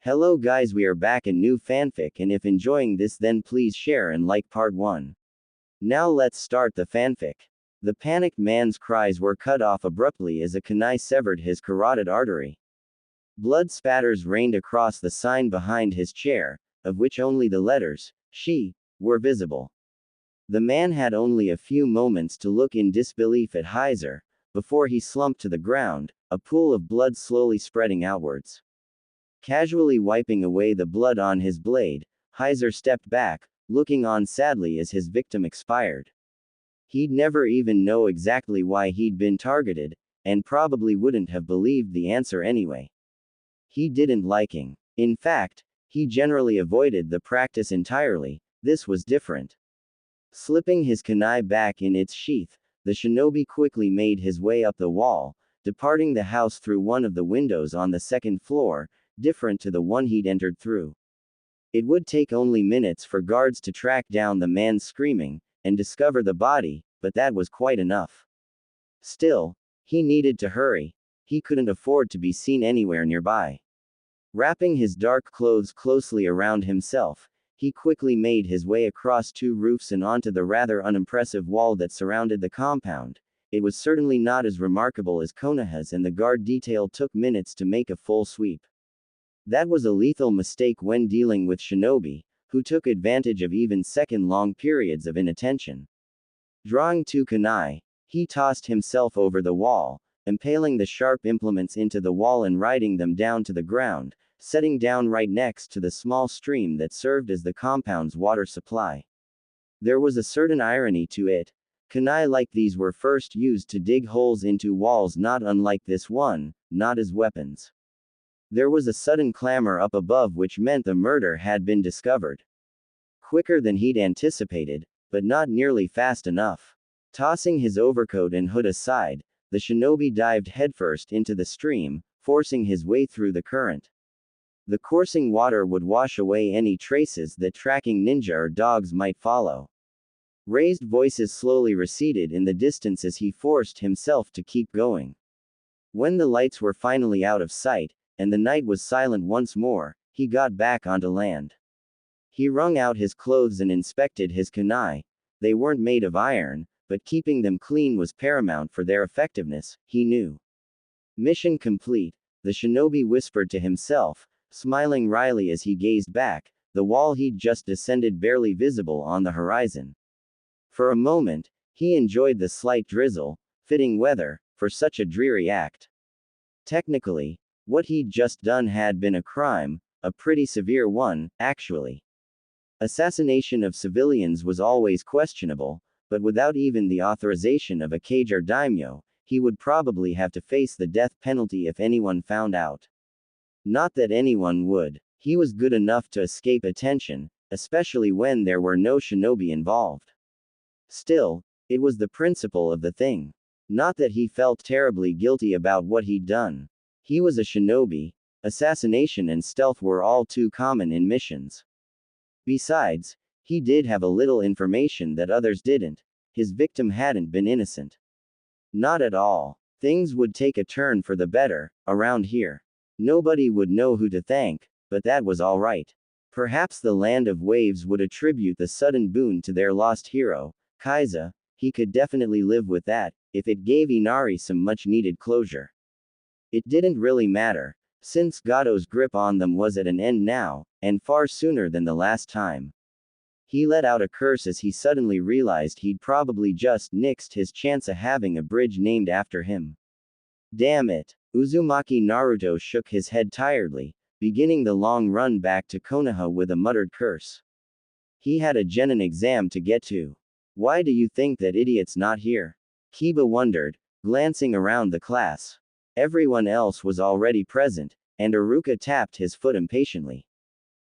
Hello guys, we are back in new fanfic, and if enjoying this then please share and like part 1. Now let's start the fanfic. The panicked man's cries were cut off abruptly as a kunai severed his carotid artery. Blood spatters rained across the sign behind his chair, of which only the letters, "She," were visible. The man had only a few moments to look in disbelief at Heiser, before he slumped to the ground, a pool of blood slowly spreading outwards. Casually wiping away the blood on his blade, Heiser stepped back, looking on sadly as his victim expired. He'd never even know exactly why he'd been targeted, and probably wouldn't have believed the answer anyway. He didn't liking. In fact, he generally avoided the practice entirely. This was different. Slipping his kunai back in its sheath, the shinobi quickly made his way up the wall, departing the house through one of the windows on the second floor, different to the one he'd entered through. It would take only minutes for guards to track down the man screaming, and discover the body, but that was quite enough. Still, he needed to hurry. He couldn't afford to be seen anywhere nearby. Wrapping his dark clothes closely around himself, he quickly made his way across 2 roofs and onto the rather unimpressive wall that surrounded the compound. It was certainly not as remarkable as Konoha's, and the guard detail took minutes to make a full sweep. That was a lethal mistake when dealing with shinobi, who took advantage of even second-long periods of inattention. Drawing 2 kunai, he tossed himself over the wall, impaling the sharp implements into the wall and riding them down to the ground, setting down right next to the small stream that served as the compound's water supply. There was a certain irony to it. Kunai like these were first used to dig holes into walls, not unlike this one, not as weapons. There was a sudden clamor up above, which meant the murder had been discovered. Quicker than he'd anticipated, but not nearly fast enough. Tossing his overcoat and hood aside, the shinobi dived headfirst into the stream, forcing his way through the current. The coursing water would wash away any traces that tracking ninja or dogs might follow. Raised voices slowly receded in the distance as he forced himself to keep going. When the lights were finally out of sight, and the night was silent once more, he got back onto land. He wrung out his clothes and inspected his kunai. They weren't made of iron, but keeping them clean was paramount for their effectiveness, he knew. Mission complete, the shinobi whispered to himself, smiling wryly as he gazed back, the wall he'd just descended barely visible on the horizon. For a moment, he enjoyed the slight drizzle, fitting weather, for such a dreary act. Technically, what he'd just done had been a crime, a pretty severe one, actually. Assassination of civilians was always questionable, but without even the authorization of a Kage or daimyo, he would probably have to face the death penalty if anyone found out. Not that anyone would. He was good enough to escape attention, especially when there were no shinobi involved. Still, it was the principle of the thing. Not that he felt terribly guilty about what he'd done. He was a shinobi. Assassination and stealth were all too common in missions. Besides, he did have a little information that others didn't. His victim hadn't been innocent. Not at all. Things would take a turn for the better, around here. Nobody would know who to thank, but that was all right. Perhaps the Land of Waves would attribute the sudden boon to their lost hero, Kaiza. He could definitely live with that, if it gave Inari some much-needed closure. It didn't really matter, since Gato's grip on them was at an end now, and far sooner than the last time. He let out a curse as he suddenly realized he'd probably just nixed his chance of having a bridge named after him. Damn it. Uzumaki Naruto shook his head tiredly, beginning the long run back to Konoha with a muttered curse. He had a genin exam to get to. Why do you think that idiot's not here? Kiba wondered, glancing around the class. Everyone else was already present, and Iruka tapped his foot impatiently.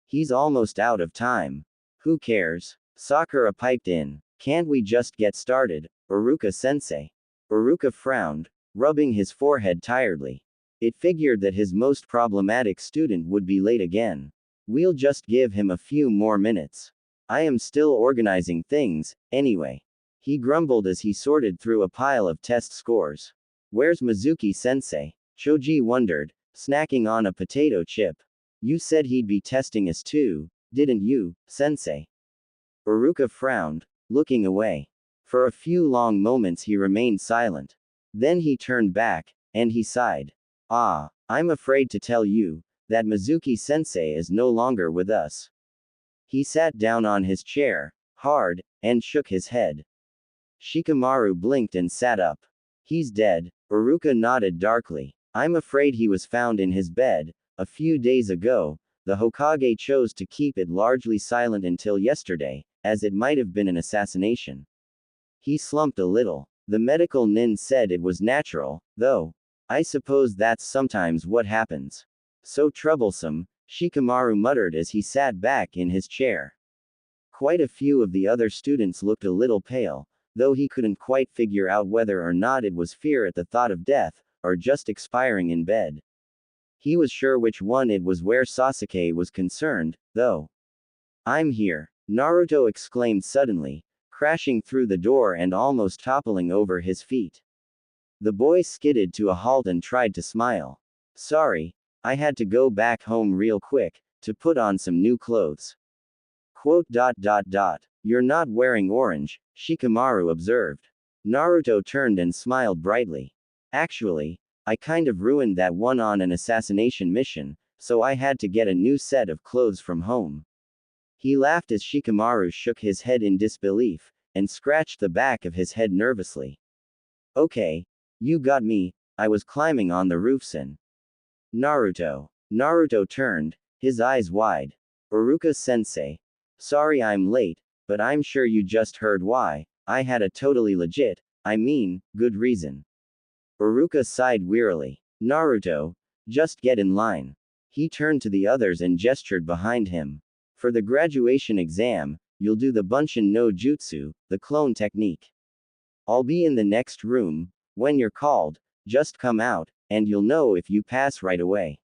He's almost out of time. Who cares? Sakura piped in. Can't we just get started, Iruka-sensei? Iruka frowned, rubbing his forehead tiredly. It figured that his most problematic student would be late again. We'll just give him a few more minutes. I am still organizing things, anyway. He grumbled as he sorted through a pile of test scores. Where's Mizuki-sensei? Choji wondered, snacking on a potato chip. You said he'd be testing us too, didn't you, Sensei? Uruka frowned, looking away. For a few long moments he remained silent. Then he turned back, and he sighed. Ah, I'm afraid to tell you, that Mizuki-sensei is no longer with us. He sat down on his chair, hard, and shook his head. Shikamaru blinked and sat up. He's dead, Uruka nodded darkly. I'm afraid he was found in his bed. A few days ago, the Hokage chose to keep it largely silent until yesterday, as it might have been an assassination. He slumped a little. The medical nin said it was natural, though. I suppose that's sometimes what happens. So troublesome, Shikamaru muttered as he sat back in his chair. Quite a few of the other students looked a little pale, though he couldn't quite figure out whether or not it was fear at the thought of death, or just expiring in bed. He was sure which one it was where Sasuke was concerned, though. I'm here, Naruto exclaimed suddenly, crashing through the door and almost toppling over his feet. The boy skidded to a halt and tried to smile. Sorry, I had to go back home real quick, to put on some new clothes. You're not wearing orange, Shikamaru observed. Naruto turned and smiled brightly. Actually, I kind of ruined that one on an assassination mission, so I had to get a new set of clothes from home. He laughed as Shikamaru shook his head in disbelief, and scratched the back of his head nervously. Okay, you got me, I was climbing on the roofs and. Naruto. Naruto turned, his eyes wide. Uruka-sensei. Sorry I'm late, but I'm sure you just heard why. I had a totally legit, good reason. Uruka sighed wearily. Naruto, just get in line. He turned to the others and gestured behind him. For the graduation exam, you'll do the Bunshin no Jutsu, the clone technique. I'll be in the next room. When you're called, just come out, and you'll know if you pass right away.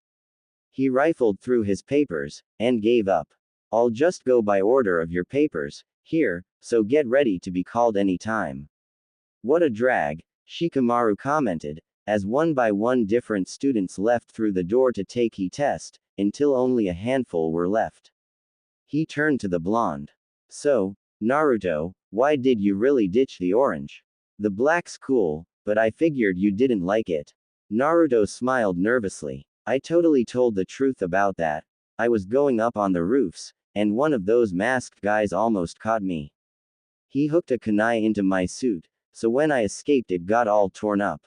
He rifled through his papers, and gave up. I'll just go by order of your papers, here, so get ready to be called any time. What a drag, Shikamaru commented, as one by one different students left through the door to take the test, until only a handful were left. He turned to the blonde. So, Naruto, why did you really ditch the orange? The black's cool, but I figured you didn't like it. Naruto smiled nervously. I totally told the truth about that. I was going up on the roofs, and one of those masked guys almost caught me. He hooked a kunai into my suit, so when I escaped it got all torn up.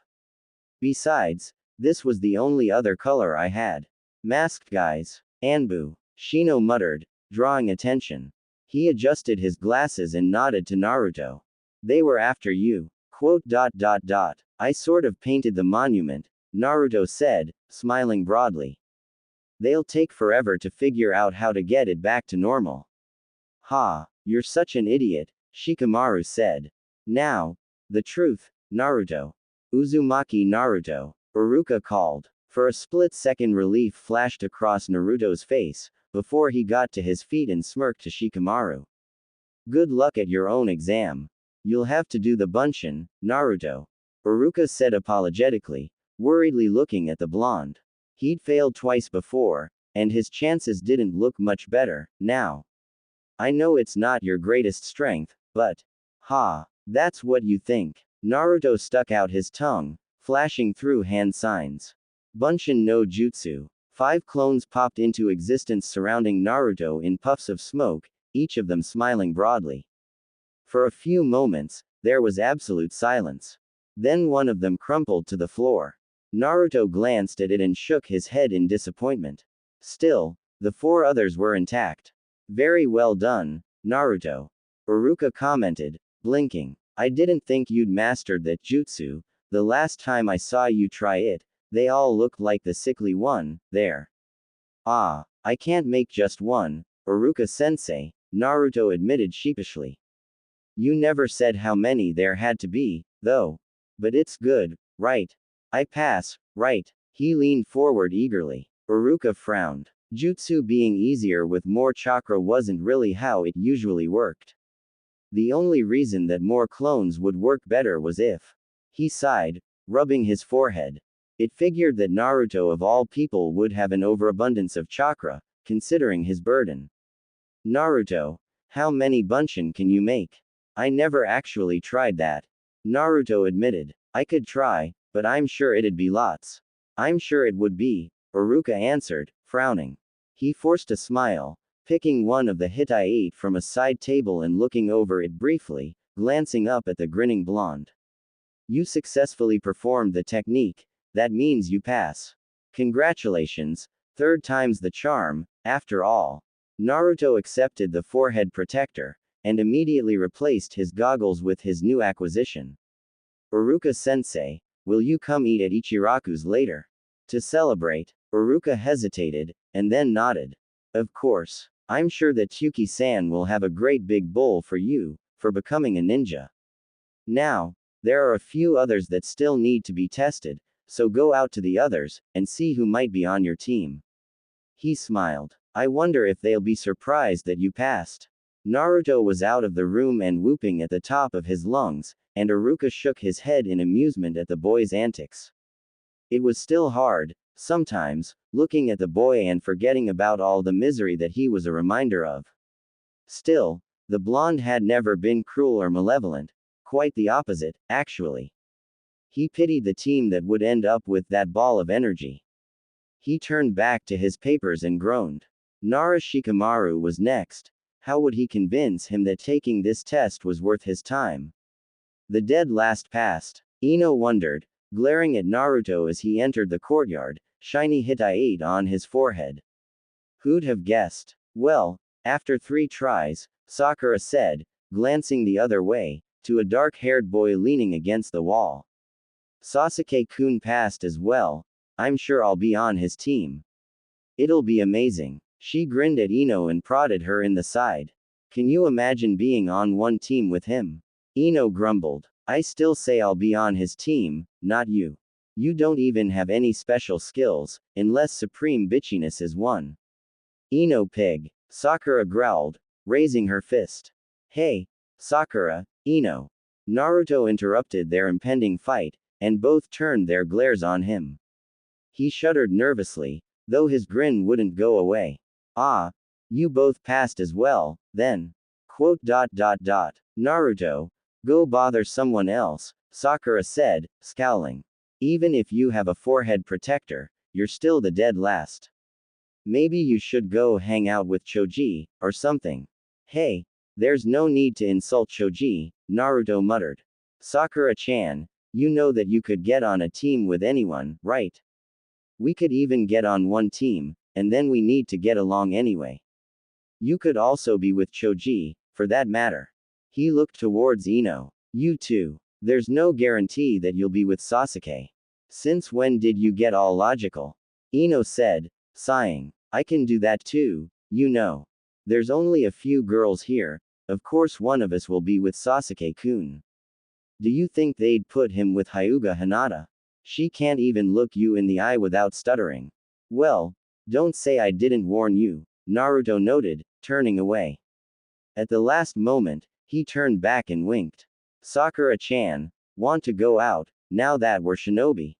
Besides, this was the only other color I had. Masked guys. Anbu. Shino muttered, drawing attention. He adjusted his glasses and nodded to Naruto. They were after you. I sort of painted the monument, Naruto said, smiling broadly. They'll take forever to figure out how to get it back to normal. Ha, you're such an idiot, Shikamaru said. Now, the truth, Naruto. Uzumaki Naruto, Uruka called. For a split second relief flashed across Naruto's face, before he got to his feet and smirked to Shikamaru. Good luck at your own exam. You'll have to do the Bunshin, Naruto. Uruka said apologetically, worriedly looking at the blonde. He'd failed twice before, and his chances didn't look much better, now. I know it's not your greatest strength, but. Ha, that's what you think. Naruto stuck out his tongue, flashing through hand signs. Bunshin no Jutsu. 5 clones popped into existence surrounding Naruto in puffs of smoke, each of them smiling broadly. For a few moments, there was absolute silence. Then one of them crumpled to the floor. Naruto glanced at it and shook his head in disappointment. Still, the 4 others were intact. Very well done, Naruto. Uruka commented, blinking. I didn't think you'd mastered that jutsu. The last time I saw you try it, they all looked like the sickly one, there. Ah, I can't make just one, Uruka-sensei, Naruto admitted sheepishly. You never said how many there had to be, though. But it's good, right? I pass, right? He leaned forward eagerly. Uruka frowned. Jutsu being easier with more chakra wasn't really how it usually worked. The only reason that more clones would work better was if. He sighed, rubbing his forehead. It figured that Naruto of all people would have an overabundance of chakra, considering his burden. Naruto, how many bunshin can you make? I never actually tried that. Naruto admitted. I could try, but I'm sure it'd be lots. I'm sure it would be, Iruka answered, frowning. He forced a smile, picking one of the Hittite from a side table and looking over it briefly, glancing up at the grinning blonde. You successfully performed the technique, that means you pass. Congratulations, third time's the charm, after all. Naruto accepted the forehead protector, and immediately replaced his goggles with his new acquisition. Iruka-sensei, will you come eat at Ichiraku's later? To celebrate, Iruka hesitated, and then nodded. Of course. I'm sure that Tyuki-san will have a great big bowl for you, for becoming a ninja. Now, there are a few others that still need to be tested, so go out to the others, and see who might be on your team. He smiled. I wonder if they'll be surprised that you passed. Naruto was out of the room and whooping at the top of his lungs, and Iruka shook his head in amusement at the boy's antics. It was still hard, sometimes, looking at the boy and forgetting about all the misery that he was a reminder of. Still, the blonde had never been cruel or malevolent, quite the opposite, actually. He pitied the team that would end up with that ball of energy. He turned back to his papers and groaned. Nara Shikamaru was next. How would he convince him that taking this test was worth his time? The dead last passed. Ino wondered, glaring at Naruto as he entered the courtyard, shiny Hittite on his forehead. Who'd have guessed? Well, after 3 tries, Sakura said, glancing the other way, to a dark-haired boy leaning against the wall. Sasuke-kun passed as well. I'm sure I'll be on his team. It'll be amazing. She grinned at Ino and prodded her in the side. Can you imagine being on one team with him? Ino grumbled. I still say I'll be on his team, not you. You don't even have any special skills, unless supreme bitchiness is one. Ino pig. Sakura growled, raising her fist. Hey, Sakura, Ino. Naruto interrupted their impending fight, and both turned their glares on him. He shuddered nervously, though his grin wouldn't go away. Ah, you both passed as well, then. Naruto, go bother someone else, Sakura said, scowling. Even if you have a forehead protector, you're still the dead last. Maybe you should go hang out with Choji, or something. Hey, there's no need to insult Choji, Naruto muttered. Sakura-chan, you know that you could get on a team with anyone, right? We could even get on one team, and then we need to get along anyway. You could also be with Choji, for that matter. He looked towards Ino. You too. There's no guarantee that you'll be with Sasuke. Since when did you get all logical? Ino said, sighing. I can do that too, you know. There's only a few girls here, of course one of us will be with Sasuke-kun. Do you think they'd put him with Hyuga Hinata? She can't even look you in the eye without stuttering. Well, don't say I didn't warn you, Naruto noted, turning away. At the last moment, he turned back and winked. Sakura-chan, want to go out, now that we're shinobi?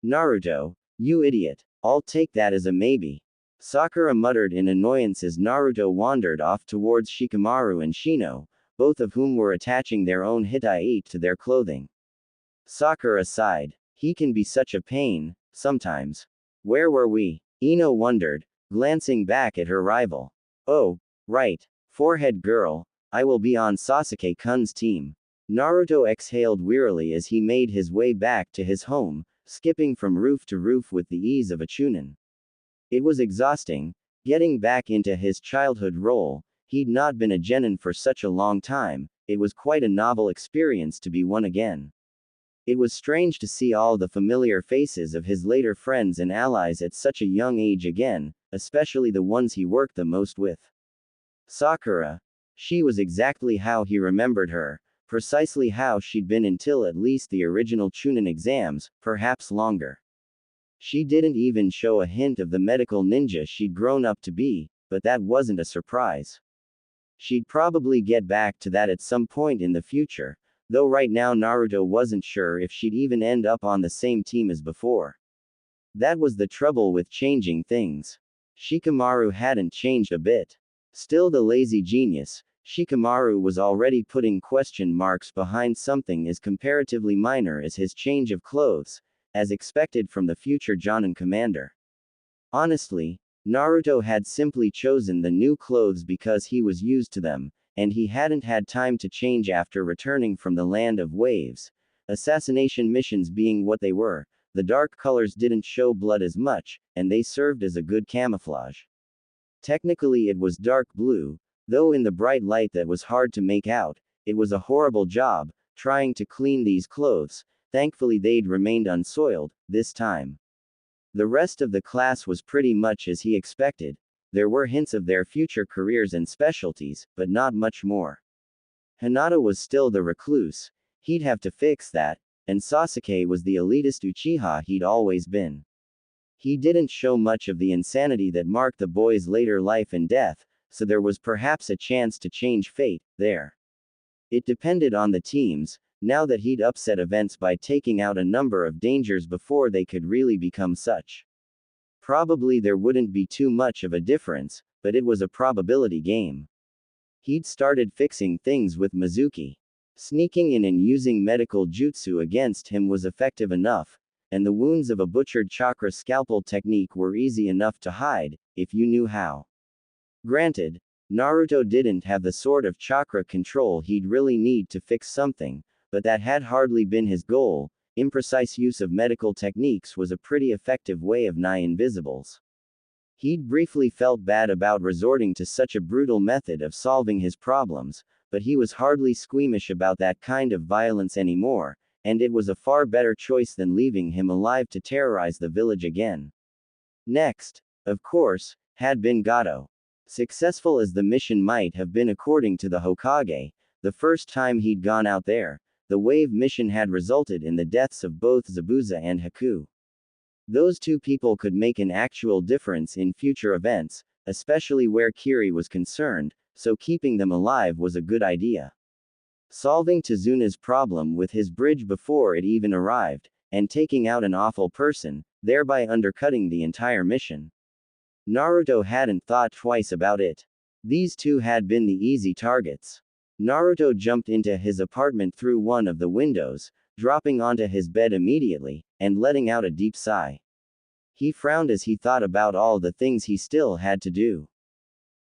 Naruto, you idiot. I'll take that as a maybe. Sakura muttered in annoyance as Naruto wandered off towards Shikamaru and Shino, both of whom were attaching their own Hittite to their clothing. Sakura sighed. He can be such a pain, sometimes. Where were we? Ino wondered, glancing back at her rival. Oh, right. Forehead girl, I will be on Sasuke-kun's team. Naruto exhaled wearily as he made his way back to his home, skipping from roof to roof with the ease of a chunin. It was exhausting, getting back into his childhood role. He'd not been a genin for such a long time. It was quite a novel experience to be one again. It was strange to see all the familiar faces of his later friends and allies at such a young age again, especially the ones he worked the most with. Sakura. She was exactly how he remembered her, precisely how she'd been until at least the original Chunin exams, perhaps longer. She didn't even show a hint of the medical ninja she'd grown up to be, but that wasn't a surprise. She'd probably get back to that at some point in the future, though right now Naruto wasn't sure if she'd even end up on the same team as before. That was the trouble with changing things. Shikamaru hadn't changed a bit. Still the lazy genius, Shikamaru was already putting question marks behind something as comparatively minor as his change of clothes, as expected from the future Jonin commander. Honestly, Naruto had simply chosen the new clothes because he was used to them, and he hadn't had time to change after returning from the land of waves. Assassination missions being what they were, the dark colors didn't show blood as much, and they served as a good camouflage. Technically it was dark blue, though in the bright light that was hard to make out. It was a horrible job, trying to clean these clothes. Thankfully they'd remained unsoiled, this time. The rest of the class was pretty much as he expected. There were hints of their future careers and specialties, but not much more. Hinata was still the recluse. He'd have to fix that, and Sasuke was the elitist Uchiha he'd always been. He didn't show much of the insanity that marked the boy's later life and death, so there was perhaps a chance to change fate there. It depended on the teams, now that he'd upset events by taking out a number of dangers before they could really become such. Probably there wouldn't be too much of a difference, but it was a probability game. He'd started fixing things with Mizuki. Sneaking in and using medical jutsu against him was effective enough, and the wounds of a butchered chakra scalpel technique were easy enough to hide, if you knew how. Granted, Naruto didn't have the sort of chakra control he'd really need to fix something, but that had hardly been his goal. Imprecise use of medical techniques was a pretty effective way of nigh invisibles. He'd briefly felt bad about resorting to such a brutal method of solving his problems, but he was hardly squeamish about that kind of violence anymore, and it was a far better choice than leaving him alive to terrorize the village again. Next, of course, had been Gato. Successful as the mission might have been according to the Hokage, the first time he'd gone out there, the wave mission had resulted in the deaths of both Zabuza and Haku. Those two people could make an actual difference in future events, especially where Kiri was concerned, so keeping them alive was a good idea. Solving Tezuna's problem with his bridge before it even arrived, and taking out an awful person, thereby undercutting the entire mission. Naruto hadn't thought twice about it. These two had been the easy targets. Naruto jumped into his apartment through one of the windows, dropping onto his bed immediately, and letting out a deep sigh. He frowned as he thought about all the things he still had to do.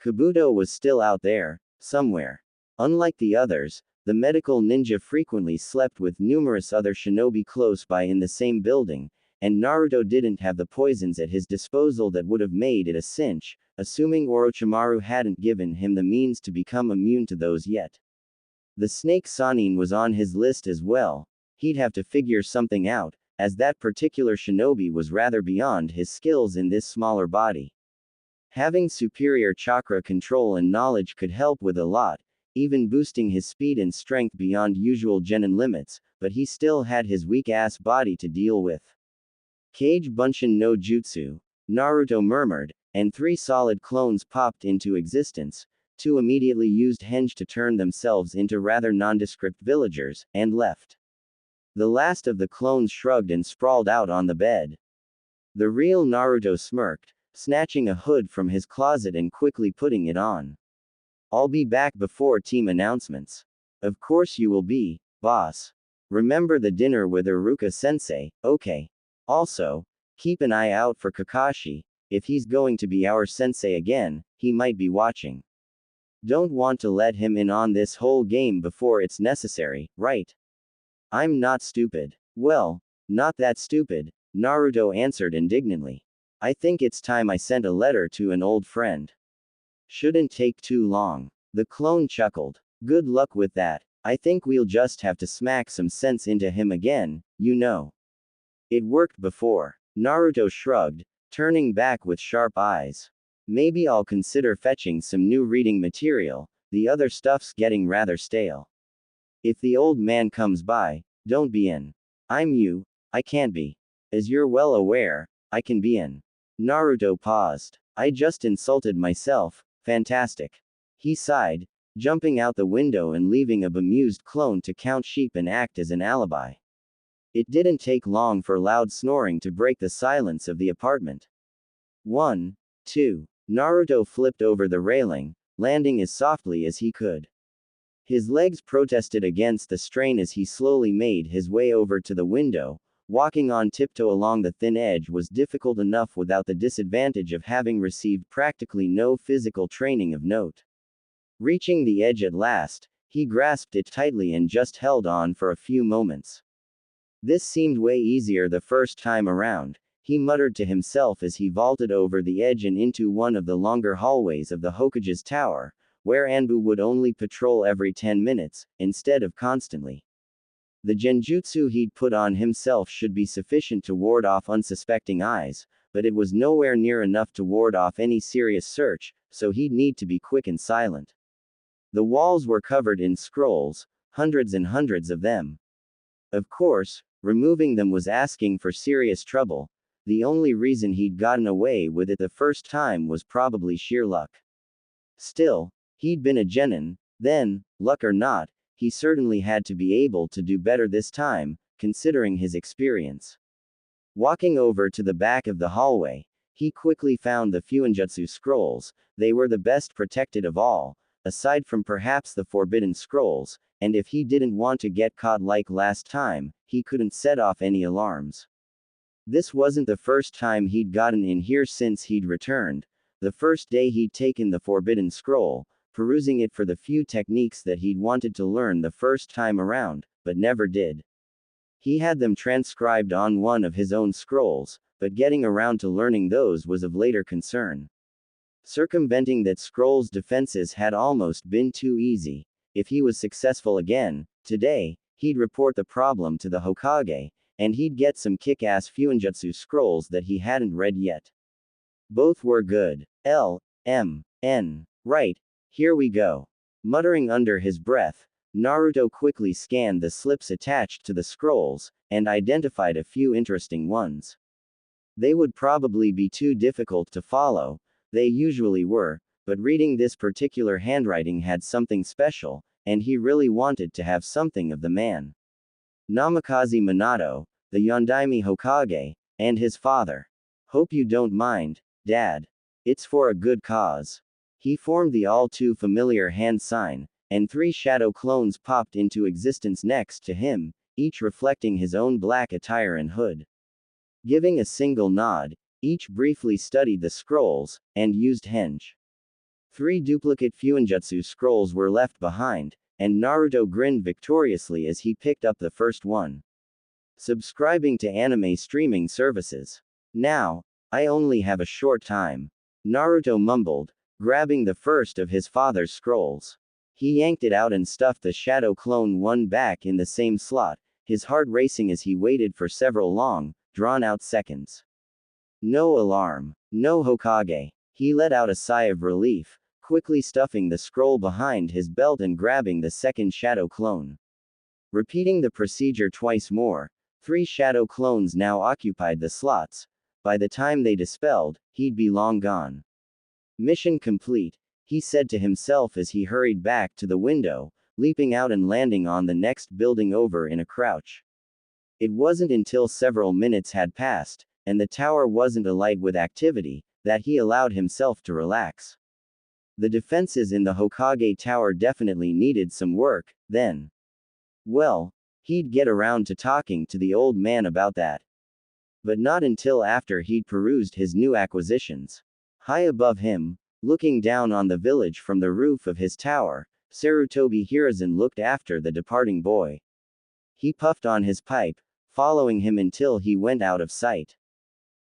Kabuto was still out there, somewhere. Unlike the others, the medical ninja frequently slept with numerous other shinobi close by in the same building, and Naruto didn't have the poisons at his disposal that would have made it a cinch, assuming Orochimaru hadn't given him the means to become immune to those yet. The snake Sannin was on his list as well. He'd have to figure something out, as that particular shinobi was rather beyond his skills in this smaller body. Having superior chakra control and knowledge could help with a lot, even boosting his speed and strength beyond usual genin limits, but he still had his weak-ass body to deal with. Kage Bunshin no Jutsu, Naruto murmured, and 3 solid clones popped into existence. 2 immediately used henge to turn themselves into rather nondescript villagers, and left. The last of the clones shrugged and sprawled out on the bed. The real Naruto smirked, snatching a hood from his closet and quickly putting it on. I'll be back before team announcements. Of course you will be, boss. Remember the dinner with Iruka Sensei, okay. Also, keep an eye out for Kakashi. If he's going to be our sensei again, he might be watching. Don't want to let him in on this whole game before it's necessary, right? I'm not stupid. Well, not that stupid, Naruto answered indignantly. I think it's time I sent a letter to an old friend. Shouldn't take too long. The clone chuckled. Good luck with that. I think we'll just have to smack some sense into him again, you know. It worked before. Naruto shrugged, turning back with sharp eyes. Maybe I'll consider fetching some new reading material, the other stuff's getting rather stale. If the old man comes by, don't be in. I'm you, I can't be. As you're well aware, I can be in. Naruto paused. I just insulted myself, fantastic. He sighed, jumping out the window and leaving a bemused clone to count sheep and act as an alibi. It didn't take long for loud snoring to break the silence of the apartment. 1, 2. Naruto flipped over the railing, landing as softly as he could. His legs protested against the strain as he slowly made his way over to the window. Walking on tiptoe along the thin edge was difficult enough without the disadvantage of having received practically no physical training of note. Reaching the edge at last, he grasped it tightly and just held on for a few moments. This seemed way easier the first time around, he muttered to himself as he vaulted over the edge and into one of the longer hallways of the Hokage's tower, where Anbu would only patrol every 10 minutes, instead of constantly. The genjutsu he'd put on himself should be sufficient to ward off unsuspecting eyes, but it was nowhere near enough to ward off any serious search, so he'd need to be quick and silent. The walls were covered in scrolls, hundreds and hundreds of them. Of course, removing them was asking for serious trouble. The only reason he'd gotten away with it the first time was probably sheer luck. Still, he'd been a genin, then, luck or not, he certainly had to be able to do better this time, considering his experience. Walking over to the back of the hallway, he quickly found the Fuinjutsu scrolls. They were the best protected of all, aside from perhaps the forbidden scrolls, and if he didn't want to get caught like last time, he couldn't set off any alarms. This wasn't the first time he'd gotten in here since he'd returned. The first day he'd taken the forbidden scroll, perusing it for the few techniques that he'd wanted to learn the first time around, but never did. He had them transcribed on one of his own scrolls, but getting around to learning those was of later concern. Circumventing that scroll's defenses had almost been too easy. If he was successful again, today, he'd report the problem to the Hokage, and he'd get some kick-ass Fuinjutsu scrolls that he hadn't read yet. Both were good. Right, here we go. Muttering under his breath, Naruto quickly scanned the slips attached to the scrolls, and identified a few interesting ones. They would probably be too difficult to follow, they usually were, but reading this particular handwriting had something special, and he really wanted to have something of the man. Namikaze Minato, the Yondaime Hokage, and his father. Hope you don't mind, Dad. It's for a good cause. He formed the all too familiar hand sign, and 3 shadow clones popped into existence next to him, each reflecting his own black attire and hood. Giving a single nod, each briefly studied the scrolls, and used henge. 3 duplicate Fuinjutsu scrolls were left behind, and Naruto grinned victoriously as he picked up the first one. Subscribing to anime streaming services. Now, I only have a short time. Naruto mumbled, grabbing the first of his father's scrolls. He yanked it out and stuffed the shadow clone one back in the same slot, his heart racing as he waited for several long, drawn-out seconds. No alarm. No Hokage. He let out a sigh of relief, quickly stuffing the scroll behind his belt and grabbing the second shadow clone. Repeating the procedure twice more, 3 shadow clones now occupied the slots. By the time they dispelled, he'd be long gone. Mission complete, he said to himself as he hurried back to the window, leaping out and landing on the next building over in a crouch. It wasn't until several minutes had passed, and the tower wasn't alight with activity, that he allowed himself to relax. The defenses in the Hokage Tower definitely needed some work, then. Well, he'd get around to talking to the old man about that. But not until after he'd perused his new acquisitions. High above him, looking down on the village from the roof of his tower, Sarutobi Hiruzen looked after the departing boy. He puffed on his pipe, following him until he went out of sight.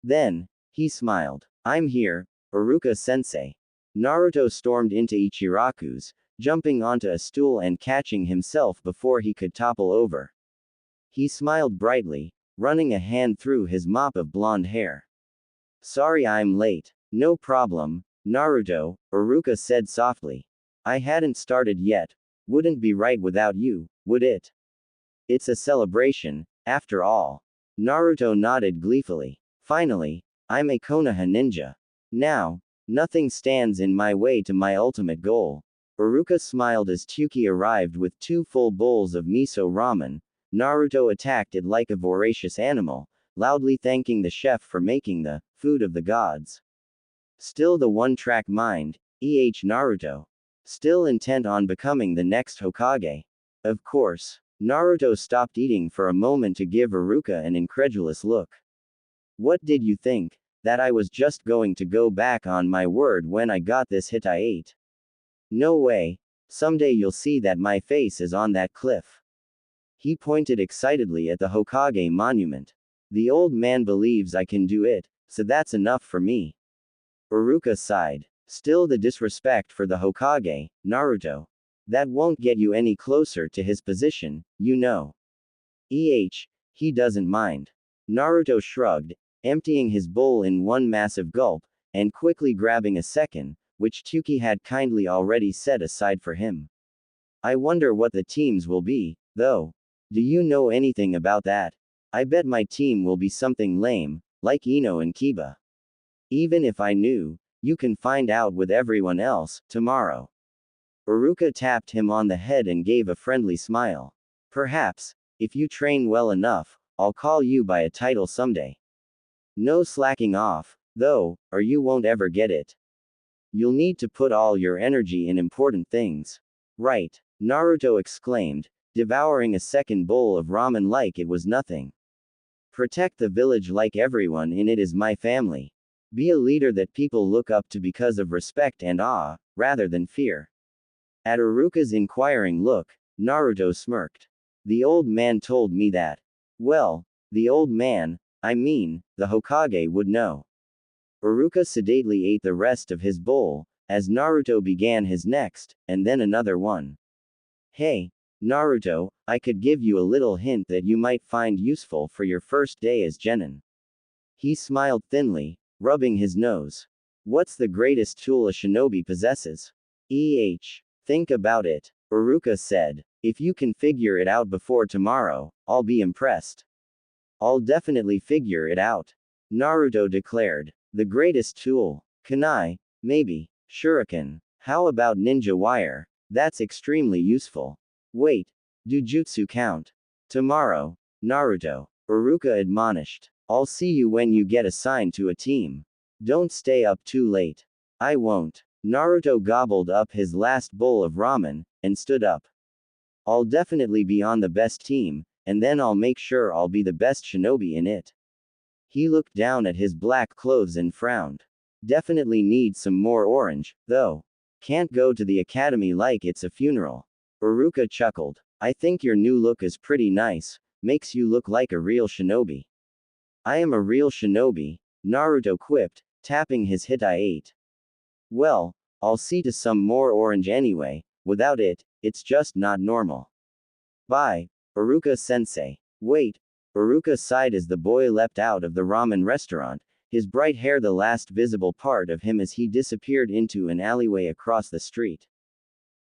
Then, he smiled. I'm here, Iruka-sensei. Naruto stormed into Ichiraku's, jumping onto a stool and catching himself before he could topple over. He smiled brightly, running a hand through his mop of blonde hair. Sorry I'm late. No problem, Naruto, Iruka said softly. I hadn't started yet. Wouldn't be right without you, would it? It's a celebration, after all. Naruto nodded gleefully. Finally, I'm a Konoha ninja. Now, nothing stands in my way to my ultimate goal. Iruka smiled as Tyuki arrived with 2 full bowls of miso ramen. Naruto attacked it like a voracious animal, loudly thanking the chef for making the food of the gods. Still the one-track mind, Naruto. Still intent on becoming the next Hokage. Of course. Naruto stopped eating for a moment to give Iruka an incredulous look. What did you think? That I was just going to go back on my word when I got this hit I ate? No way. Someday you'll see that my face is on that cliff. He pointed excitedly at the Hokage monument. The old man believes I can do it, so that's enough for me. Iruka sighed. Still the disrespect for the Hokage, Naruto. That won't get you any closer to his position, you know. He doesn't mind. Naruto shrugged, emptying his bowl in one massive gulp, and quickly grabbing a second, which Tyuki had kindly already set aside for him. I wonder what the teams will be, though. Do you know anything about that? I bet my team will be something lame, like Ino and Kiba. Even if I knew, you can find out with everyone else, tomorrow. Iruka tapped him on the head and gave a friendly smile. Perhaps, if you train well enough, I'll call you by a title someday. No slacking off, though, or you won't ever get it. You'll need to put all your energy in important things. Right, Naruto exclaimed, devouring a second bowl of ramen like it was nothing. Protect the village like everyone in it is my family. Be a leader that people look up to because of respect and awe, rather than fear. At Iruka's inquiring look, Naruto smirked. The old man told me that. Well, the old man, the Hokage would know. Iruka sedately ate the rest of his bowl, as Naruto began his next, and then another one. Hey, Naruto, I could give you a little hint that you might find useful for your first day as genin. He smiled thinly, rubbing his nose. What's the greatest tool a shinobi possesses? Think about it, Iruka said. If you can figure it out before tomorrow, I'll be impressed. I'll definitely figure it out, Naruto declared. The greatest tool. Kunai, maybe. Shuriken. How about ninja wire? That's extremely useful. Wait. Do jutsu count? Tomorrow, Naruto. Iruka admonished. I'll see you when you get assigned to a team. Don't stay up too late. I won't. Naruto gobbled up his last bowl of ramen, and stood up. I'll definitely be on the best team, and then I'll make sure I'll be the best shinobi in it. He looked down at his black clothes and frowned. Definitely needs some more orange, though. Can't go to the academy like it's a funeral. Iruka chuckled. I think your new look is pretty nice, makes you look like a real shinobi. I am a real shinobi, Naruto quipped, tapping his hit I ate. Well, I'll see to some more orange anyway, without it, it's just not normal. Bye, Iruka sensei. Wait. Iruka sighed as the boy leapt out of the ramen restaurant, his bright hair the last visible part of him as he disappeared into an alleyway across the street.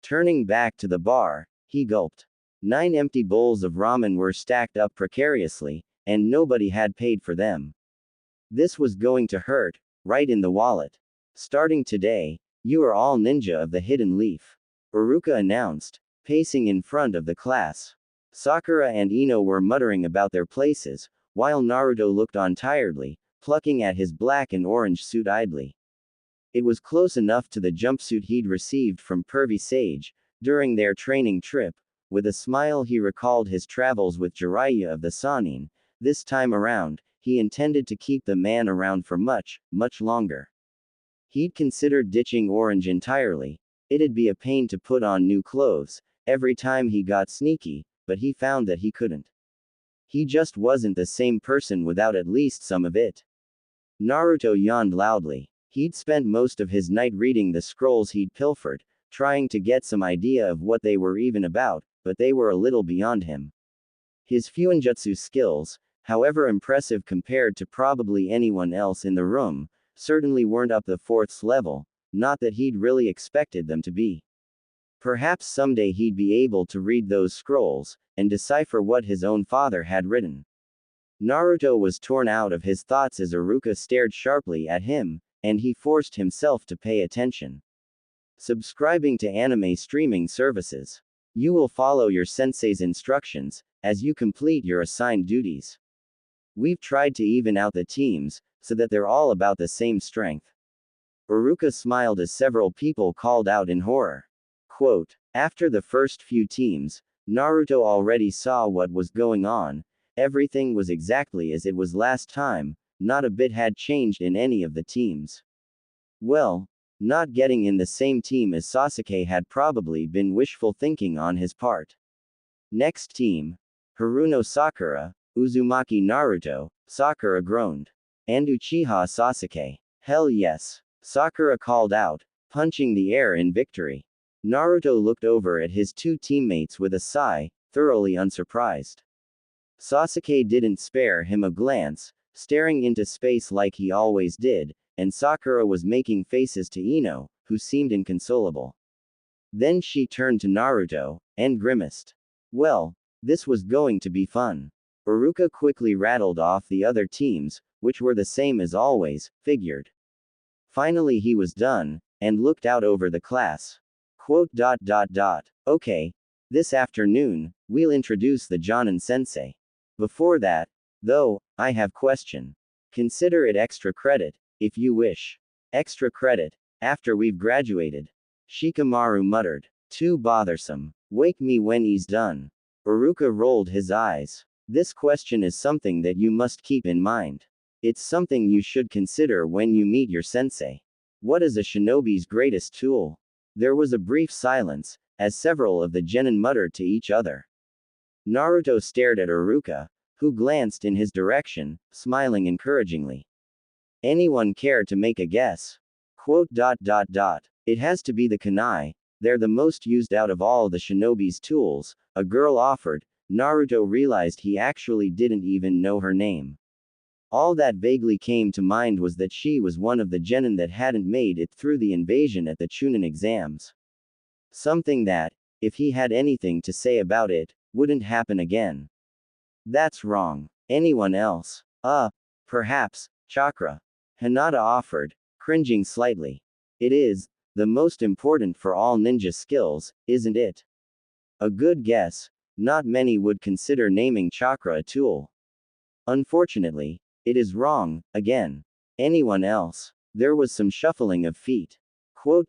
Turning back to the bar, he gulped. 9 empty bowls of ramen were stacked up precariously, and nobody had paid for them. This was going to hurt, right in the wallet. Starting today, you are all ninja of the hidden leaf, Iruka announced, pacing in front of the class. Sakura and Ino were muttering about their places, while Naruto looked on tiredly, plucking at his black and orange suit idly. It was close enough to the jumpsuit he'd received from Pervy Sage, during their training trip. With a smile he recalled his travels with Jiraiya of the Sannin. This time around, he intended to keep the man around for much, much longer. He'd considered ditching orange entirely. It'd be a pain to put on new clothes, every time he got sneaky, but he found that he couldn't. He just wasn't the same person without at least some of it. Naruto yawned loudly. He'd spent most of his night reading the scrolls he'd pilfered, trying to get some idea of what they were even about, but they were a little beyond him. His fuinjutsu skills, however impressive compared to probably anyone else in the room, certainly weren't up the 4th level, not that he'd really expected them to be. Perhaps someday he'd be able to read those scrolls, and decipher what his own father had written. Naruto was torn out of his thoughts as Iruka stared sharply at him, and he forced himself to pay attention. Subscribing to anime streaming services. You will follow your sensei's instructions as you complete your assigned duties. We've tried to even out the teams so that they're all about the same strength. Uruka smiled as several people called out in horror. Quote, after the first few teams, Naruto already saw what was going on. Everything was exactly as it was last time, not a bit had changed in any of the teams. Well, not getting in the same team as Sasuke had probably been wishful thinking on his part. Next team. Haruno Sakura, Uzumaki Naruto, Sakura groaned. And Uchiha Sasuke. Hell yes. Sakura called out, punching the air in victory. Naruto looked over at his two teammates with a sigh, thoroughly unsurprised. Sasuke didn't spare him a glance, staring into space like he always did, and Sakura was making faces to Ino, who seemed inconsolable. Then she turned to Naruto, and grimaced. Well, this was going to be fun. Uruka quickly rattled off the other teams, which were the same as always, figured. Finally he was done, and looked out over the class. Quote. Okay. This afternoon, we'll introduce the Jonin Sensei. Before that, though, I have question. Consider it extra credit, if you wish. Extra credit, after we've graduated. Shikamaru muttered. Too bothersome. Wake me when he's done. Uruka rolled his eyes. This question is something that you must keep in mind. It's something you should consider when you meet your sensei. What is a shinobi's greatest tool? There was a brief silence, as several of the genin muttered to each other. Naruto stared at Uruka, who glanced in his direction, smiling encouragingly. Anyone care to make a guess? Quote. It has to be the kunai. They're the most used out of all the shinobi's tools, a girl offered. Naruto realized he actually didn't even know her name. All that vaguely came to mind was that she was one of the genin that hadn't made it through the invasion at the Chunin exams. Something that, if he had anything to say about it, wouldn't happen again. That's wrong. Anyone else? Perhaps, Chakra. Hinata offered, cringing slightly. It is, the most important for all ninja skills, isn't it? A good guess. Not many would consider naming chakra a tool. Unfortunately, it is wrong, again. Anyone else? There was some shuffling of feet. Quote.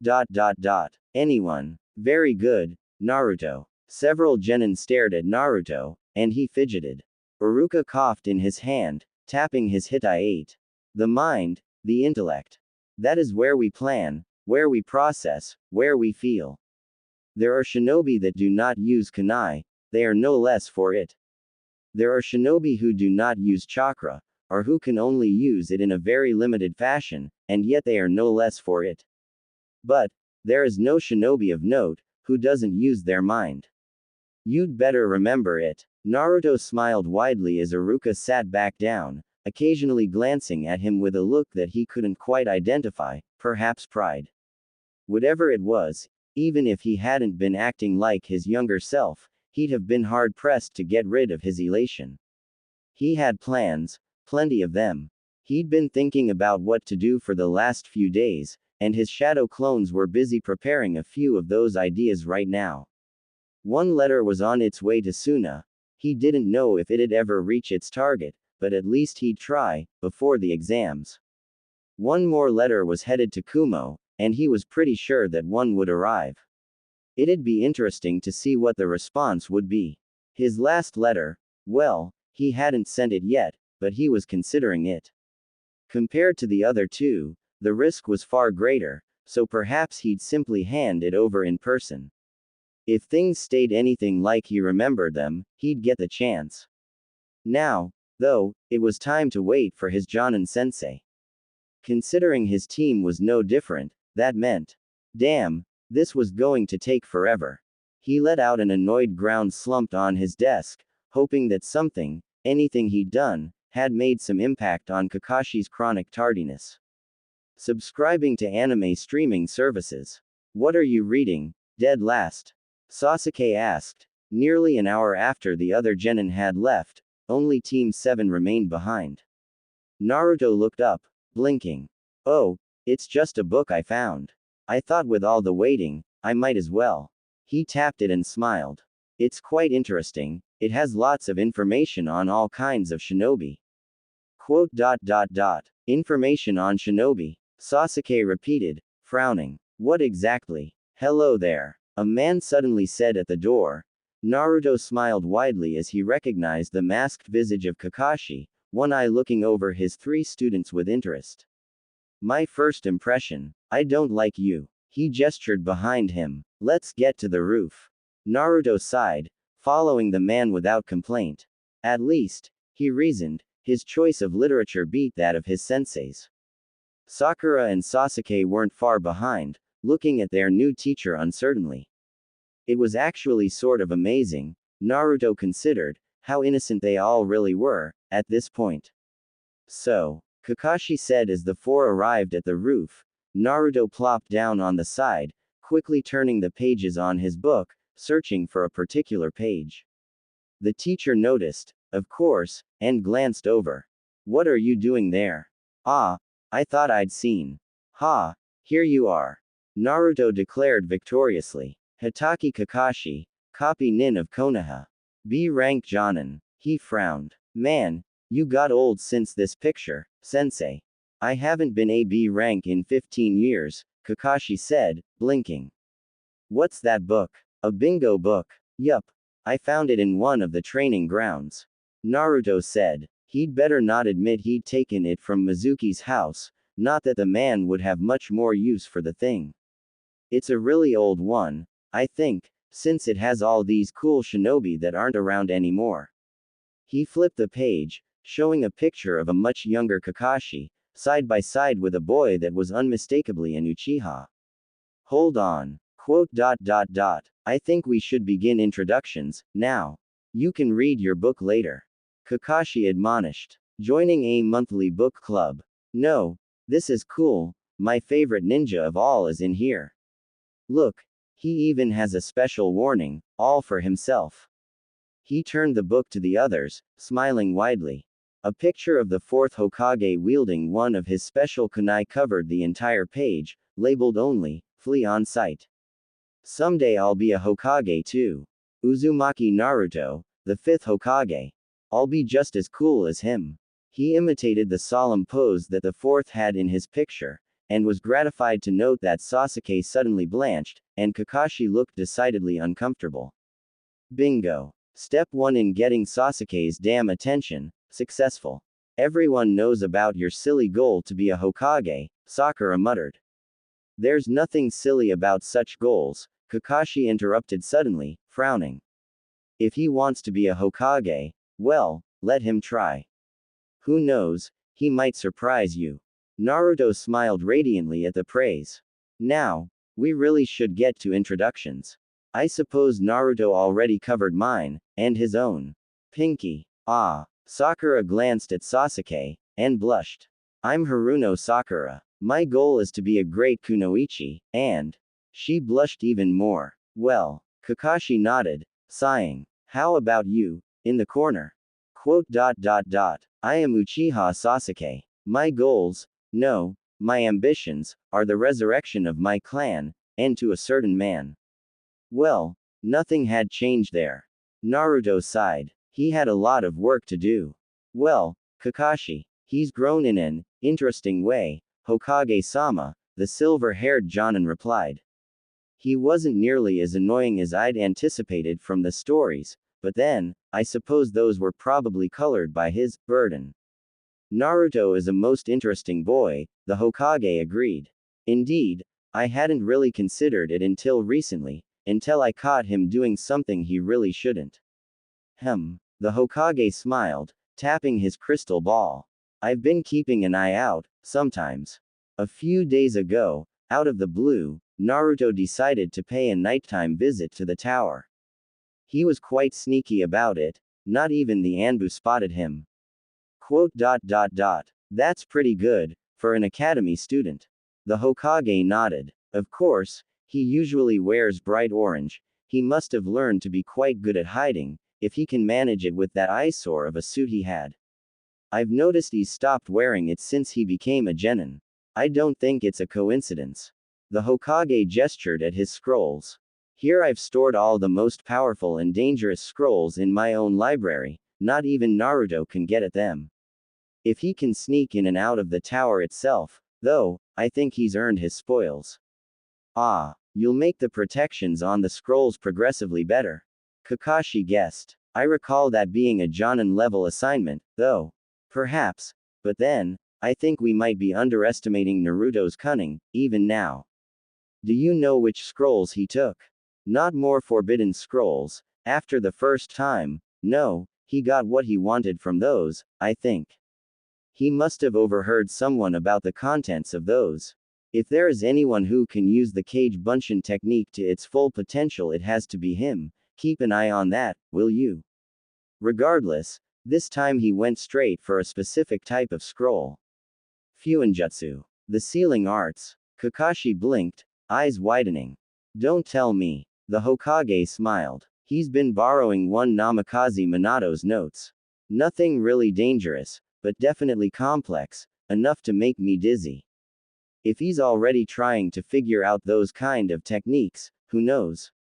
Anyone. Very good, Naruto. Several genin stared at Naruto, and he fidgeted. Uruka coughed in his hand, tapping his hitai-8. The mind, the intellect. That is where we plan, where we process, where we feel. There are shinobi that do not use kunai, they are no less for it. There are shinobi who do not use chakra, or who can only use it in a very limited fashion, and yet they are no less for it. But, there is no shinobi of note, who doesn't use their mind. You'd better remember it. Naruto smiled widely as Uruka sat back down, occasionally glancing at him with a look that he couldn't quite identify, perhaps pride. Whatever it was, even if he hadn't been acting like his younger self, he'd have been hard-pressed to get rid of his elation. He had plans, plenty of them. He'd been thinking about what to do for the last few days, and his shadow clones were busy preparing a few of those ideas right now. One letter was on its way to Suna. He didn't know if it'd ever reach its target, but at least he'd try, before the exams. One more letter was headed to Kumo, and he was pretty sure that one would arrive. It'd be interesting to see what the response would be. His last letter, well, he hadn't sent it yet, but he was considering it. Compared to the other two, the risk was far greater, so perhaps he'd simply hand it over in person. If things stayed anything like he remembered them, he'd get the chance. Now, though, it was time to wait for his Jonin Sensei. Considering his team was no different, that meant, damn, this was going to take forever. He let out an annoyed groan slumped on his desk, hoping that something, anything he'd done, had made some impact on Kakashi's chronic tardiness. Subscribing to anime streaming services. What are you reading, dead last? Sasuke asked. Nearly an hour after the other genin had left, only Team 7 remained behind. Naruto looked up, blinking. Oh, it's just a book I found. I thought with all the waiting, I might as well. He tapped it and smiled. It's quite interesting, it has lots of information on all kinds of shinobi. Quote. Information on shinobi. Sasuke repeated, frowning. What exactly? Hello there. A man suddenly said at the door. Naruto smiled widely as he recognized the masked visage of Kakashi, one eye looking over his three students with interest. My first impression. I don't like you. He gestured behind him. Let's get to the roof. Naruto sighed, following the man without complaint. At least, he reasoned, his choice of literature beat that of his senseis. Sakura and Sasuke weren't far behind, looking at their new teacher uncertainly. It was actually sort of amazing, Naruto considered, how innocent they all really were, at this point. So, Kakashi said as the four arrived at the roof. Naruto plopped down on the side, quickly turning the pages on his book, searching for a particular page. The teacher noticed, of course, and glanced over. What are you doing there? Ah, I thought I'd seen. Ha, here you are. Naruto declared victoriously. Hitaki Kakashi, copy nin of Konoha. B rank Jonin. He frowned. Man, you got old since this picture, sensei. I haven't been a B rank in 15 years, Kakashi said, blinking. What's that book? A bingo book. Yup. I found it in one of the training grounds. Naruto said. He'd better not admit he'd taken it from Mizuki's house, not that the man would have much more use for the thing. It's a really old one, I think, since it has all these cool shinobi that aren't around anymore. He flipped the page, showing a picture of a much younger Kakashi, side by side with a boy that was unmistakably an Uchiha. Hold on. Quote. I think we should begin introductions, now. You can read your book later. Kakashi admonished. Joining a monthly book club. No. This is cool, my favorite ninja of all is in here. Look. He even has a special warning, all for himself. He turned the book to the others, smiling widely. A picture of the fourth Hokage wielding one of his special kunai covered the entire page, labeled only, flee on sight. Someday I'll be a Hokage too. Uzumaki Naruto, the fifth Hokage. I'll be just as cool as him. He imitated the solemn pose that the fourth had in his picture, and was gratified to note that Sasuke suddenly blanched, and Kakashi looked decidedly uncomfortable. Bingo. Step 1 in getting Sasuke's damn attention, successful. Everyone knows about your silly goal to be a Hokage, Sakura muttered. There's nothing silly about such goals, Kakashi interrupted suddenly, frowning. If he wants to be a Hokage, well, let him try. Who knows, he might surprise you. Naruto smiled radiantly at the praise. Now, we really should get to introductions. I suppose Naruto already covered mine, and his own. Pinky. Ah. Sakura glanced at Sasuke, and blushed. I'm Haruno Sakura. My goal is to be a great kunoichi, and... She blushed even more. Well, Kakashi nodded, sighing. How about you, in the corner? Quote. I am Uchiha Sasuke. My goals, no, my ambitions, are the resurrection of my clan, and to a certain man. Well, nothing had changed there. Naruto sighed. He had a lot of work to do. Well, Kakashi, he's grown in an interesting way, Hokage-sama, the silver-haired Jonin replied. He wasn't nearly as annoying as I'd anticipated from the stories, but then, I suppose those were probably colored by his burden. Naruto is a most interesting boy, the Hokage agreed. Indeed, I hadn't really considered it until recently, until I caught him doing something he really shouldn't. The Hokage smiled, tapping his crystal ball. I've been keeping an eye out, sometimes. A few days ago, out of the blue, Naruto decided to pay a nighttime visit to the tower. He was quite sneaky about it, not even the Anbu spotted him. Quote. That's pretty good, for an academy student. The Hokage nodded. Of course, he usually wears bright orange. He must have learned to be quite good at hiding, if he can manage it with that eyesore of a suit he had. I've noticed he's stopped wearing it since he became a genin. I don't think it's a coincidence. The Hokage gestured at his scrolls. Here I've stored all the most powerful and dangerous scrolls in my own library, not even Naruto can get at them. If he can sneak in and out of the tower itself, though, I think he's earned his spoils. Ah, you'll make the protections on the scrolls progressively better. Kakashi guessed. I recall that being a Jonin level assignment, though. Perhaps, but then, I think we might be underestimating Naruto's cunning, even now. Do you know which scrolls he took? Not more forbidden scrolls. After the first time, no, he got what he wanted from those, I think. He must have overheard someone about the contents of those. If there is anyone who can use the Kage Bunshin technique to its full potential, it has to be him. Keep an eye on that, will you? Regardless, this time he went straight for a specific type of scroll. Fuinjutsu. The sealing arts. Kakashi blinked, eyes widening. Don't tell me. The Hokage smiled. He's been borrowing one Namikaze Minato's notes. Nothing really dangerous, but definitely complex, enough to make me dizzy. If he's already trying to figure out those kind of techniques, who knows?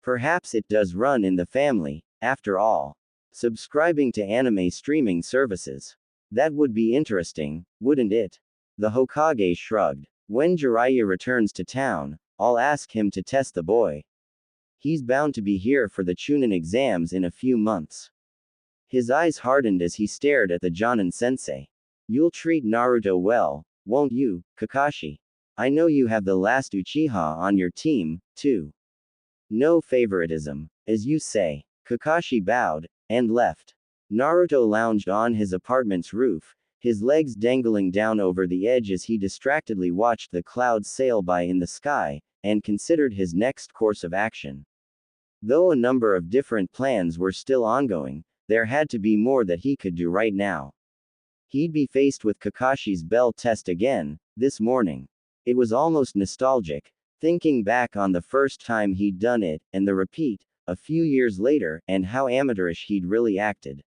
Perhaps it does run in the family, after all. Subscribing to anime streaming services. That would be interesting, wouldn't it? The Hokage shrugged. When Jiraiya returns to town, I'll ask him to test the boy. He's bound to be here for the Chunin exams in a few months. His eyes hardened as he stared at the Jonin sensei. You'll treat Naruto well, won't you, Kakashi? I know you have the last Uchiha on your team, too. No favoritism, as you say. Kakashi bowed, and left. Naruto lounged on his apartment's roof, his legs dangling down over the edge as he distractedly watched the clouds sail by in the sky, and considered his next course of action. Though a number of different plans were still ongoing, there had to be more that he could do right now. He'd be faced with Kakashi's bell test again, this morning. It was almost nostalgic, thinking back on the first time he'd done it, and the repeat, a few years later, and how amateurish he'd really acted.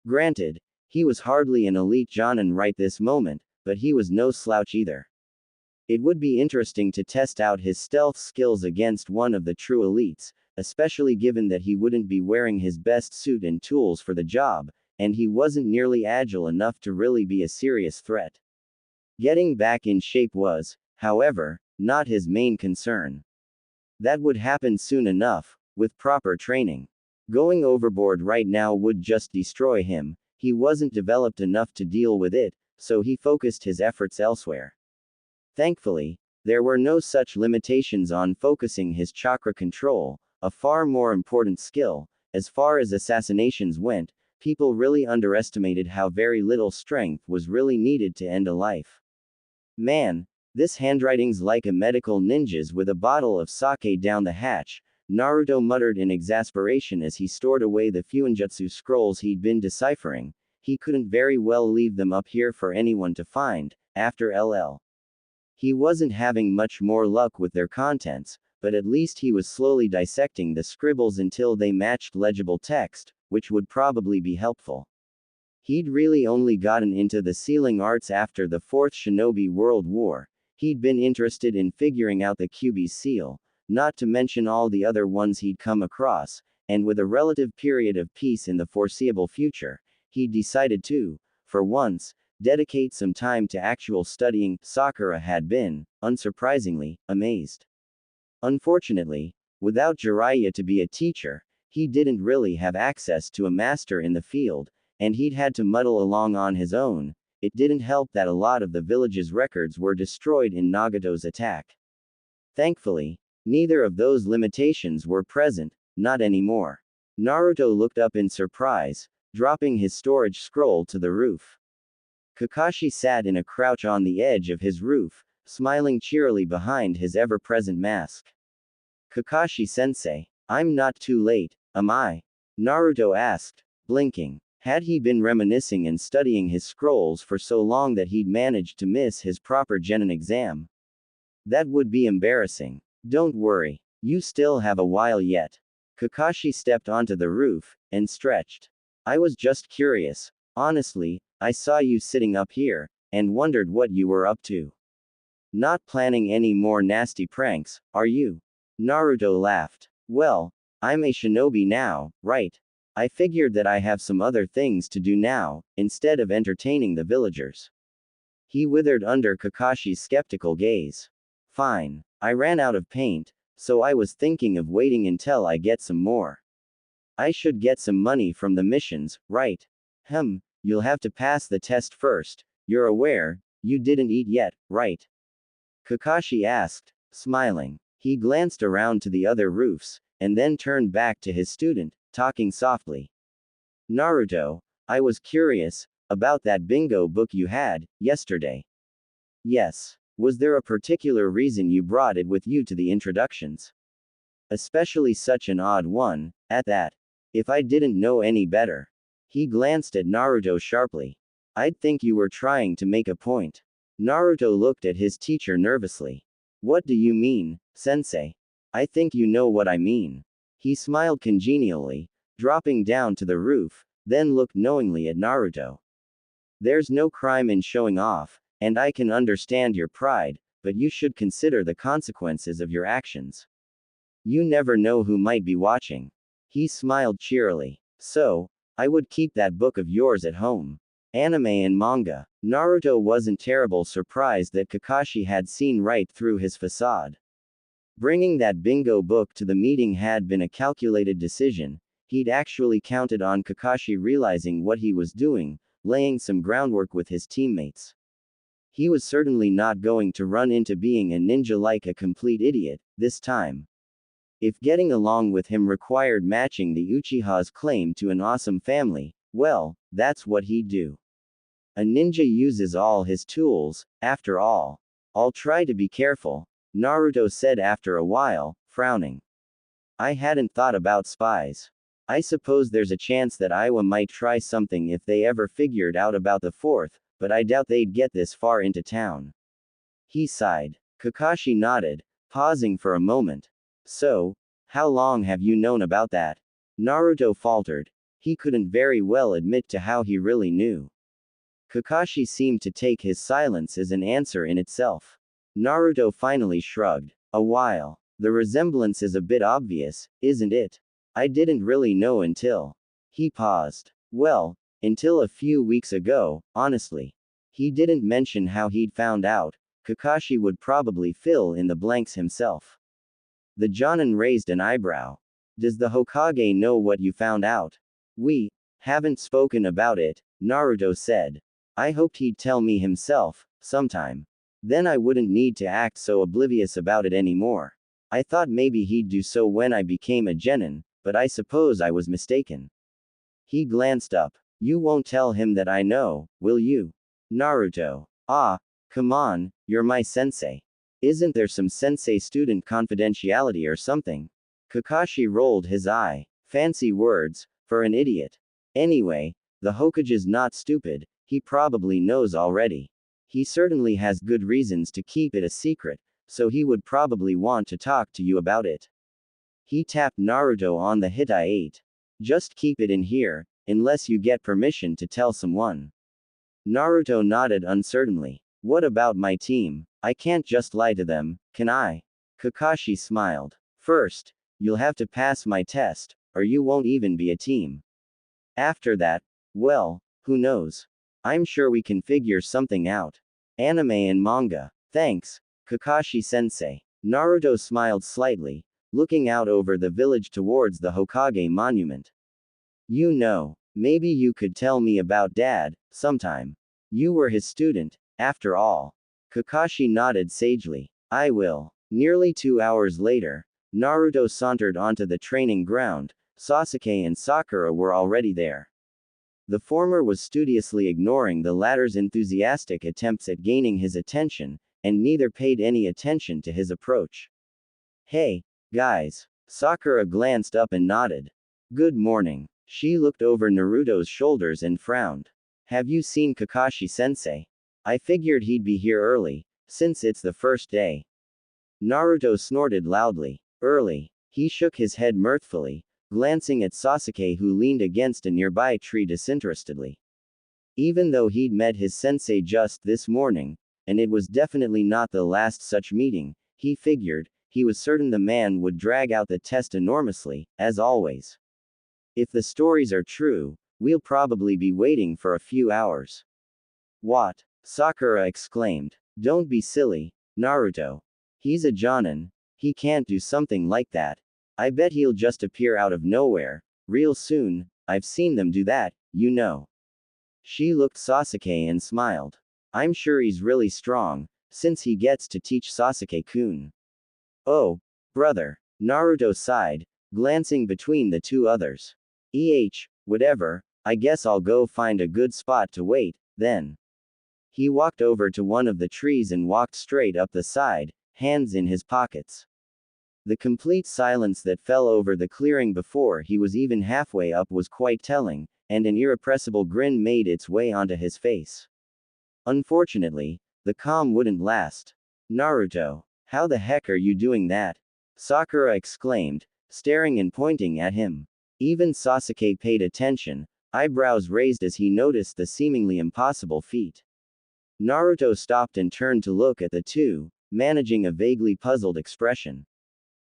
Granted, he was hardly an elite Jonin right this moment, but he was no slouch either. It would be interesting to test out his stealth skills against one of the true elites, especially given that he wouldn't be wearing his best suit and tools for the job, and he wasn't nearly agile enough to really be a serious threat. Getting back in shape was, however, not his main concern. That would happen soon enough, with proper training. Going overboard right now would just destroy him. He wasn't developed enough to deal with it, so he focused his efforts elsewhere. Thankfully, there were no such limitations on focusing his chakra control, a far more important skill. As far as assassinations went, people really underestimated how very little strength was really needed to end a life. Man, this handwriting's like a medical ninja's with a bottle of sake down the hatch, Naruto muttered in exasperation as he stored away the Fuinjutsu scrolls he'd been deciphering. He couldn't very well leave them up here for anyone to find, after LL. He wasn't having much more luck with their contents, but at least he was slowly dissecting the scribbles until they matched legible text, which would probably be helpful. He'd really only gotten into the sealing arts after the Fourth Shinobi World War. He'd been interested in figuring out the Kyuubi seal, not to mention all the other ones he'd come across, and with a relative period of peace in the foreseeable future, he'd decided to, for once, dedicate some time to actual studying. Sakura had been, unsurprisingly, amazed. Unfortunately, without Jiraiya to be a teacher, he didn't really have access to a master in the field, and he'd had to muddle along on his own. It didn't help that a lot of the village's records were destroyed in Nagato's attack. Thankfully, neither of those limitations were present, not anymore. Naruto looked up in surprise, dropping his storage scroll to the roof. Kakashi sat in a crouch on the edge of his roof, smiling cheerily behind his ever-present mask. Kakashi-sensei, I'm not too late, am I? Naruto asked, blinking. Had he been reminiscing and studying his scrolls for so long that he'd managed to miss his proper genin exam? That would be embarrassing. Don't worry, you still have a while yet. Kakashi stepped onto the roof, and stretched. I was just curious. Honestly, I saw you sitting up here, and wondered what you were up to. Not planning any more nasty pranks, are you? Naruto laughed. Well, I'm a shinobi now, right? I figured that I have some other things to do now, instead of entertaining the villagers. He withered under Kakashi's skeptical gaze. Fine. I ran out of paint, so I was thinking of waiting until I get some more. I should get some money from the missions, right? You'll have to pass the test first. You're aware, you didn't eat yet, right? Kakashi asked, smiling. He glanced around to the other roofs, and then turned back to his student, talking softly. Naruto, I was curious about that bingo book you had yesterday. Yes. Was there a particular reason you brought it with you to the introductions? Especially such an odd one, at that. If I didn't know any better. He glanced at Naruto sharply. I'd think you were trying to make a point. Naruto looked at his teacher nervously. What do you mean, Sensei? I think you know what I mean. He smiled congenially, dropping down to the roof, then looked knowingly at Naruto. There's no crime in showing off, and I can understand your pride, but you should consider the consequences of your actions. You never know who might be watching. He smiled cheerily. So, I would keep that book of yours at home. Anime and manga. Naruto wasn't terribly surprised that Kakashi had seen right through his facade. Bringing that bingo book to the meeting had been a calculated decision. He'd actually counted on Kakashi realizing what he was doing, laying some groundwork with his teammates. He was certainly not going to run into being a ninja like a complete idiot, this time. If getting along with him required matching the Uchiha's claim to an awesome family, well, that's what he'd do. A ninja uses all his tools, after all. I'll try to be careful, Naruto said after a while, frowning. I hadn't thought about spies. I suppose there's a chance that Iwa might try something if they ever figured out about the fourth, but I doubt they'd get this far into town. He sighed. Kakashi nodded, pausing for a moment. So, how long have you known about that? Naruto faltered. He couldn't very well admit to how he really knew. Kakashi seemed to take his silence as an answer in itself. Naruto finally shrugged. A while. The resemblance is a bit obvious, isn't it? I didn't really know until. He paused. Well, until a few weeks ago, honestly. He didn't mention how he'd found out. Kakashi would probably fill in the blanks himself. The Jonin raised an eyebrow. Does the Hokage know what you found out? We haven't spoken about it, Naruto said. I hoped he'd tell me himself, sometime. Then I wouldn't need to act so oblivious about it anymore. I thought maybe he'd do so when I became a genin, but I suppose I was mistaken. He glanced up. You won't tell him that I know, will you? Naruto. Ah, come on, you're my sensei. Isn't there some sensei-student confidentiality or something? Kakashi rolled his eye. Fancy words, for an idiot. Anyway, the Hokage's not stupid, he probably knows already. He certainly has good reasons to keep it a secret, so he would probably want to talk to you about it. He tapped Naruto on the hit. Just keep it in here, unless you get permission to tell someone. Naruto nodded uncertainly. What about my team? I can't just lie to them, can I? Kakashi smiled. First, you'll have to pass my test, or you won't even be a team. After that, well, who knows? I'm sure we can figure something out. Anime and manga. Thanks, Kakashi-sensei. Naruto smiled slightly, looking out over the village towards the Hokage monument. You know, maybe you could tell me about Dad, sometime. You were his student, after all. Kakashi nodded sagely. I will. Nearly 2 hours later, Naruto sauntered onto the training ground. Sasuke and Sakura were already there. The former was studiously ignoring the latter's enthusiastic attempts at gaining his attention, and neither paid any attention to his approach. Hey, guys. Sakura glanced up and nodded. Good morning. She looked over Naruto's shoulders and frowned. Have you seen Kakashi-sensei? I figured he'd be here early, since it's the first day. Naruto snorted loudly. Early. He shook his head mirthfully, glancing at Sasuke who leaned against a nearby tree disinterestedly. Even though he'd met his sensei just this morning, and it was definitely not the last such meeting, he figured. He was certain the man would drag out the test enormously, as always. If the stories are true, we'll probably be waiting for a few hours. What? Sakura exclaimed. Don't be silly, Naruto. He's a Jonin. He can't do something like that. I bet he'll just appear out of nowhere, real soon. I've seen them do that, you know. She looked Sasuke and smiled. I'm sure he's really strong, since he gets to teach Sasuke-kun. Oh, brother. Naruto sighed, glancing between the two others. Whatever, I guess I'll go find a good spot to wait, then. He walked over to one of the trees and walked straight up the side, hands in his pockets. The complete silence that fell over the clearing before he was even halfway up was quite telling, and an irrepressible grin made its way onto his face. Unfortunately, the calm wouldn't last. Naruto, how the heck are you doing that? Sakura exclaimed, staring and pointing at him. Even Sasuke paid attention, eyebrows raised as he noticed the seemingly impossible feat. Naruto stopped and turned to look at the two, managing a vaguely puzzled expression.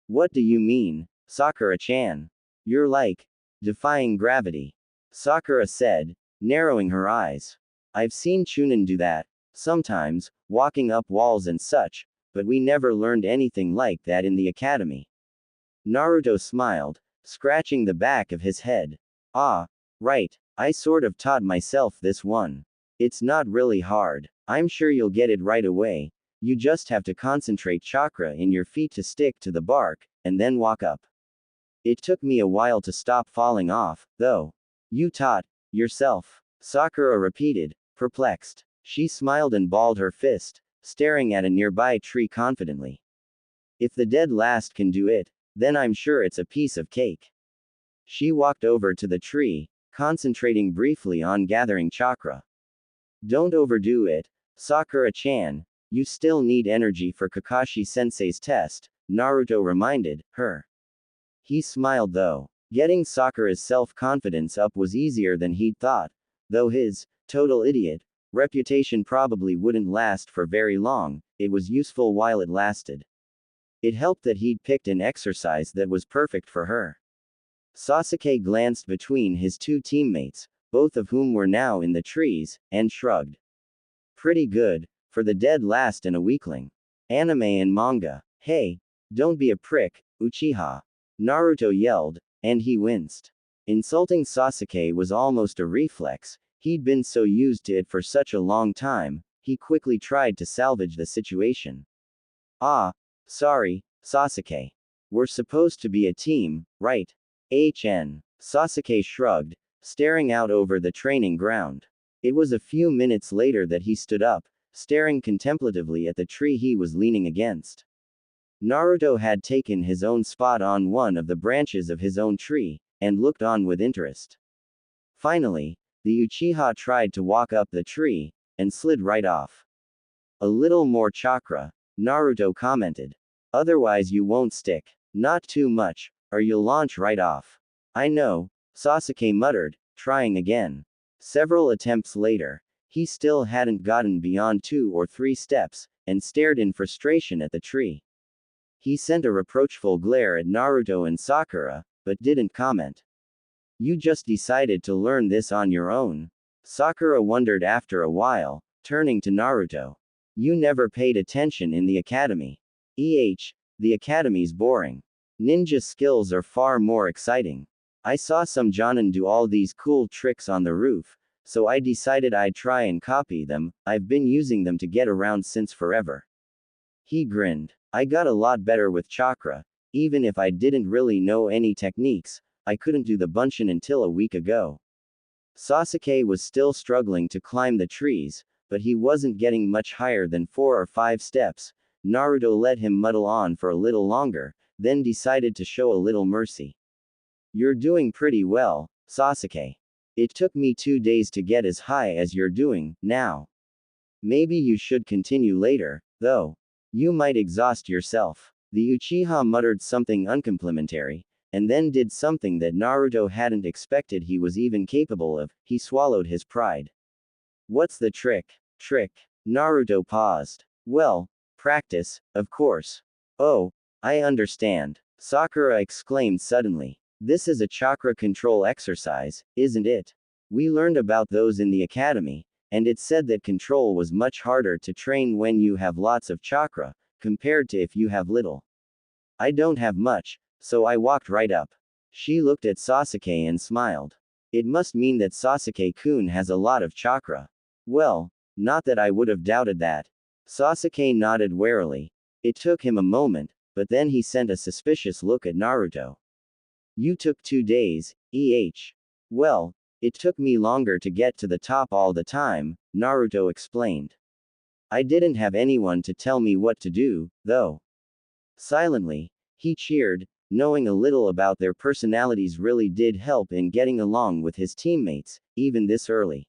What do you mean, Sakura-chan? You're like, defying gravity. Sakura said, narrowing her eyes. I've seen Chunin do that, sometimes, walking up walls and such, but we never learned anything like that in the academy. Naruto smiled, scratching the back of his head. Ah, right, I sort of taught myself this one. It's not really hard. I'm sure you'll get it right away. You just have to concentrate chakra in your feet to stick to the bark, and then walk up. It took me a while to stop falling off, though. You taught yourself, Sakura repeated, perplexed. She smiled and balled her fist, staring at a nearby tree confidently. If the dead last can do it, then I'm sure it's a piece of cake. She walked over to the tree, concentrating briefly on gathering chakra. Don't overdo it, Sakura-chan. You still need energy for Kakashi-sensei's test, Naruto reminded her. He smiled though. Getting Sakura's self-confidence up was easier than he'd thought, though his total idiot reputation probably wouldn't last for very long. It was useful while it lasted. It helped that he'd picked an exercise that was perfect for her. Sasuke glanced between his two teammates, both of whom were now in the trees, and shrugged. Pretty good, for the dead last and a weakling. Anime and manga. Hey, don't be a prick, Uchiha. Naruto yelled, and he winced. Insulting Sasuke was almost a reflex. He'd been so used to it for such a long time. He quickly tried to salvage the situation. Ah, sorry, Sasuke. We're supposed to be a team, right? Sasuke shrugged, staring out over the training ground. It was a few minutes later that he stood up, staring contemplatively at the tree he was leaning against. Naruto had taken his own spot on one of the branches of his own tree, and looked on with interest. Finally, the Uchiha tried to walk up the tree, and slid right off. A little more chakra, Naruto commented. Otherwise you won't stick. Not too much, or you'll launch right off. I know, Sasuke muttered, trying again. Several attempts later, he still hadn't gotten beyond 2 or 3 steps, and stared in frustration at the tree. He sent a reproachful glare at Naruto and Sakura, but didn't comment. You just decided to learn this on your own? Sakura wondered after a while, turning to Naruto. You never paid attention in the academy. The academy's boring. Ninja skills are far more exciting. I saw some Jonin do all these cool tricks on the roof, so I decided I'd try and copy them. I've been using them to get around since forever. He grinned. I got a lot better with chakra. Even if I didn't really know any techniques, I couldn't do the bunshin until a week ago. Sasuke was still struggling to climb the trees, but he wasn't getting much higher than 4 or 5 steps. Naruto let him muddle on for a little longer, then decided to show a little mercy. You're doing pretty well, Sasuke. It took me 2 days to get as high as you're doing now. Maybe you should continue later, though. You might exhaust yourself. The Uchiha muttered something uncomplimentary, and then did something that Naruto hadn't expected he was even capable of. He swallowed his pride. What's the trick? Trick. Naruto paused. Well, practice, of course. Oh, I understand. Sakura exclaimed suddenly. This is a chakra control exercise, isn't it? We learned about those in the academy, and it said that control was much harder to train when you have lots of chakra, compared to if you have little. I don't have much, so I walked right up. She looked at Sasuke and smiled. It must mean that Sasuke-kun has a lot of chakra. Well, not that I would have doubted that. Sasuke nodded warily. It took him a moment, but then he sent a suspicious look at Naruto. You took 2 days, Well, it took me longer to get to the top all the time, Naruto explained. I didn't have anyone to tell me what to do, though. Silently, he cheered, knowing a little about their personalities really did help in getting along with his teammates, even this early.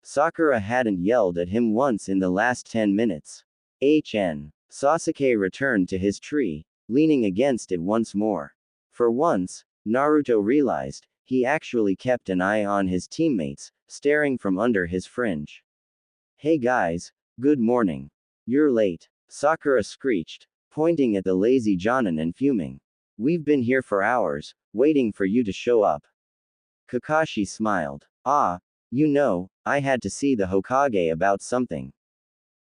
Sakura hadn't yelled at him once in the last 10 minutes. Sasuke returned to his tree, leaning against it once more. For once, Naruto realized, he actually kept an eye on his teammates, staring from under his fringe. Hey guys, good morning. You're late, Sakura screeched, pointing at the lazy Jonin and fuming. We've been here for hours, waiting for you to show up. Kakashi smiled. I had to see the Hokage about something.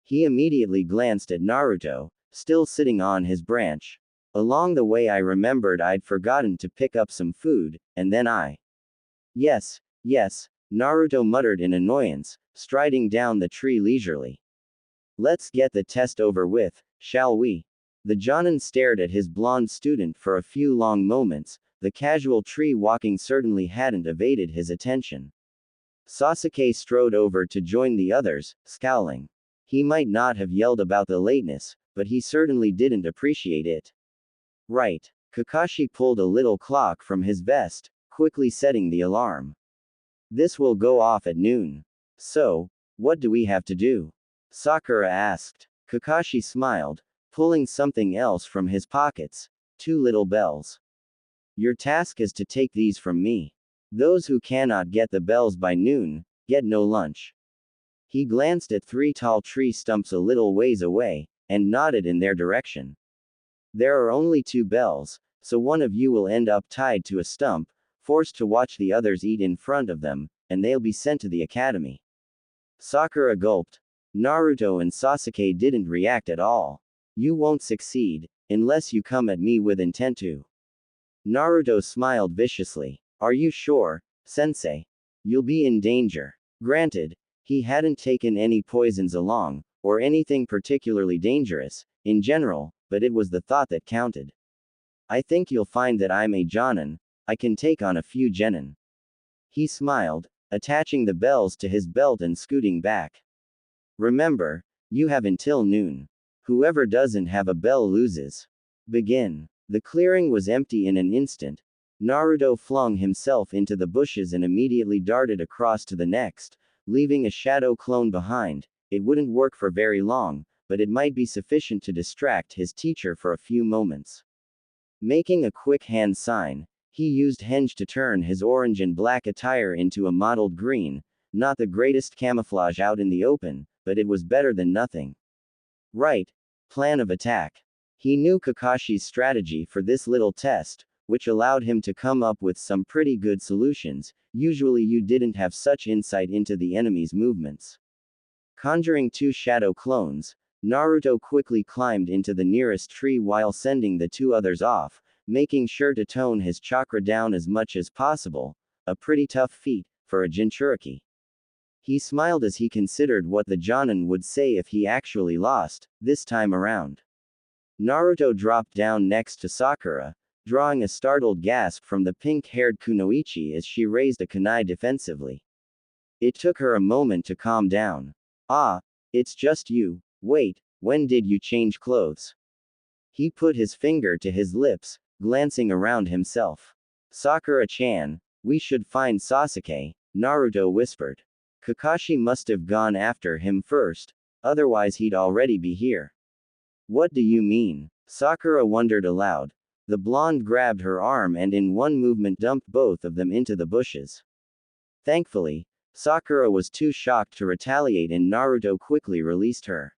He immediately glanced at Naruto, still sitting on his branch. Along the way I remembered I'd forgotten to pick up some food, and then Yes, Naruto muttered in annoyance, striding down the tree leisurely. Let's get the test over with, shall we? The Jonin stared at his blonde student for a few long moments, the casual tree walking certainly hadn't evaded his attention. Sasuke strode over to join the others, scowling. He might not have yelled about the lateness, but he certainly didn't appreciate it. Right. Kakashi pulled a little clock from his vest, quickly setting the alarm. This will go off at noon. So, what do we have to do? Sakura asked. Kakashi smiled, pulling something else from his pockets. 2 little bells. Your task is to take these from me. Those who cannot get the bells by noon, get no lunch. He glanced at 3 tall tree stumps a little ways away, and nodded in their direction. There are only 2 bells, so one of you will end up tied to a stump, forced to watch the others eat in front of them, and they'll be sent to the academy. Sakura gulped. Naruto and Sasuke didn't react at all. You won't succeed, unless you come at me with intent to. Naruto smiled viciously. Are you sure, Sensei? You'll be in danger. Granted, he hadn't taken any poisons along, or anything particularly dangerous, in general, but it was the thought that counted. I think you'll find that I'm a Jonin, I can take on a few genin. He smiled, attaching the bells to his belt and scooting back. Remember, you have until noon. Whoever doesn't have a bell loses. Begin. The clearing was empty in an instant. Naruto flung himself into the bushes and immediately darted across to the next, leaving a shadow clone behind. It wouldn't work for very long, but it might be sufficient to distract his teacher for a few moments. Making a quick hand sign, he used henge to turn his orange and black attire into a mottled green, not the greatest camouflage out in the open, but it was better than nothing. Right. Plan of attack. He knew Kakashi's strategy for this little test, which allowed him to come up with some pretty good solutions. Usually you didn't have such insight into the enemy's movements. Conjuring 2 shadow clones, Naruto quickly climbed into the nearest tree while sending the 2 others off, making sure to tone his chakra down as much as possible, a pretty tough feat, for a Jinchuriki. He smiled as he considered what the Jonin would say if he actually lost, this time around. Naruto dropped down next to Sakura, drawing a startled gasp from the pink-haired Kunoichi as she raised a kunai defensively. It took her a moment to calm down. It's just you. Wait, when did you change clothes? He put his finger to his lips, glancing around himself. Sakura-chan, we should find Sasuke, Naruto whispered. Kakashi must have gone after him first, otherwise he'd already be here. What do you mean? Sakura wondered aloud. The blonde grabbed her arm and in one movement dumped both of them into the bushes. Thankfully, Sakura was too shocked to retaliate and Naruto quickly released her.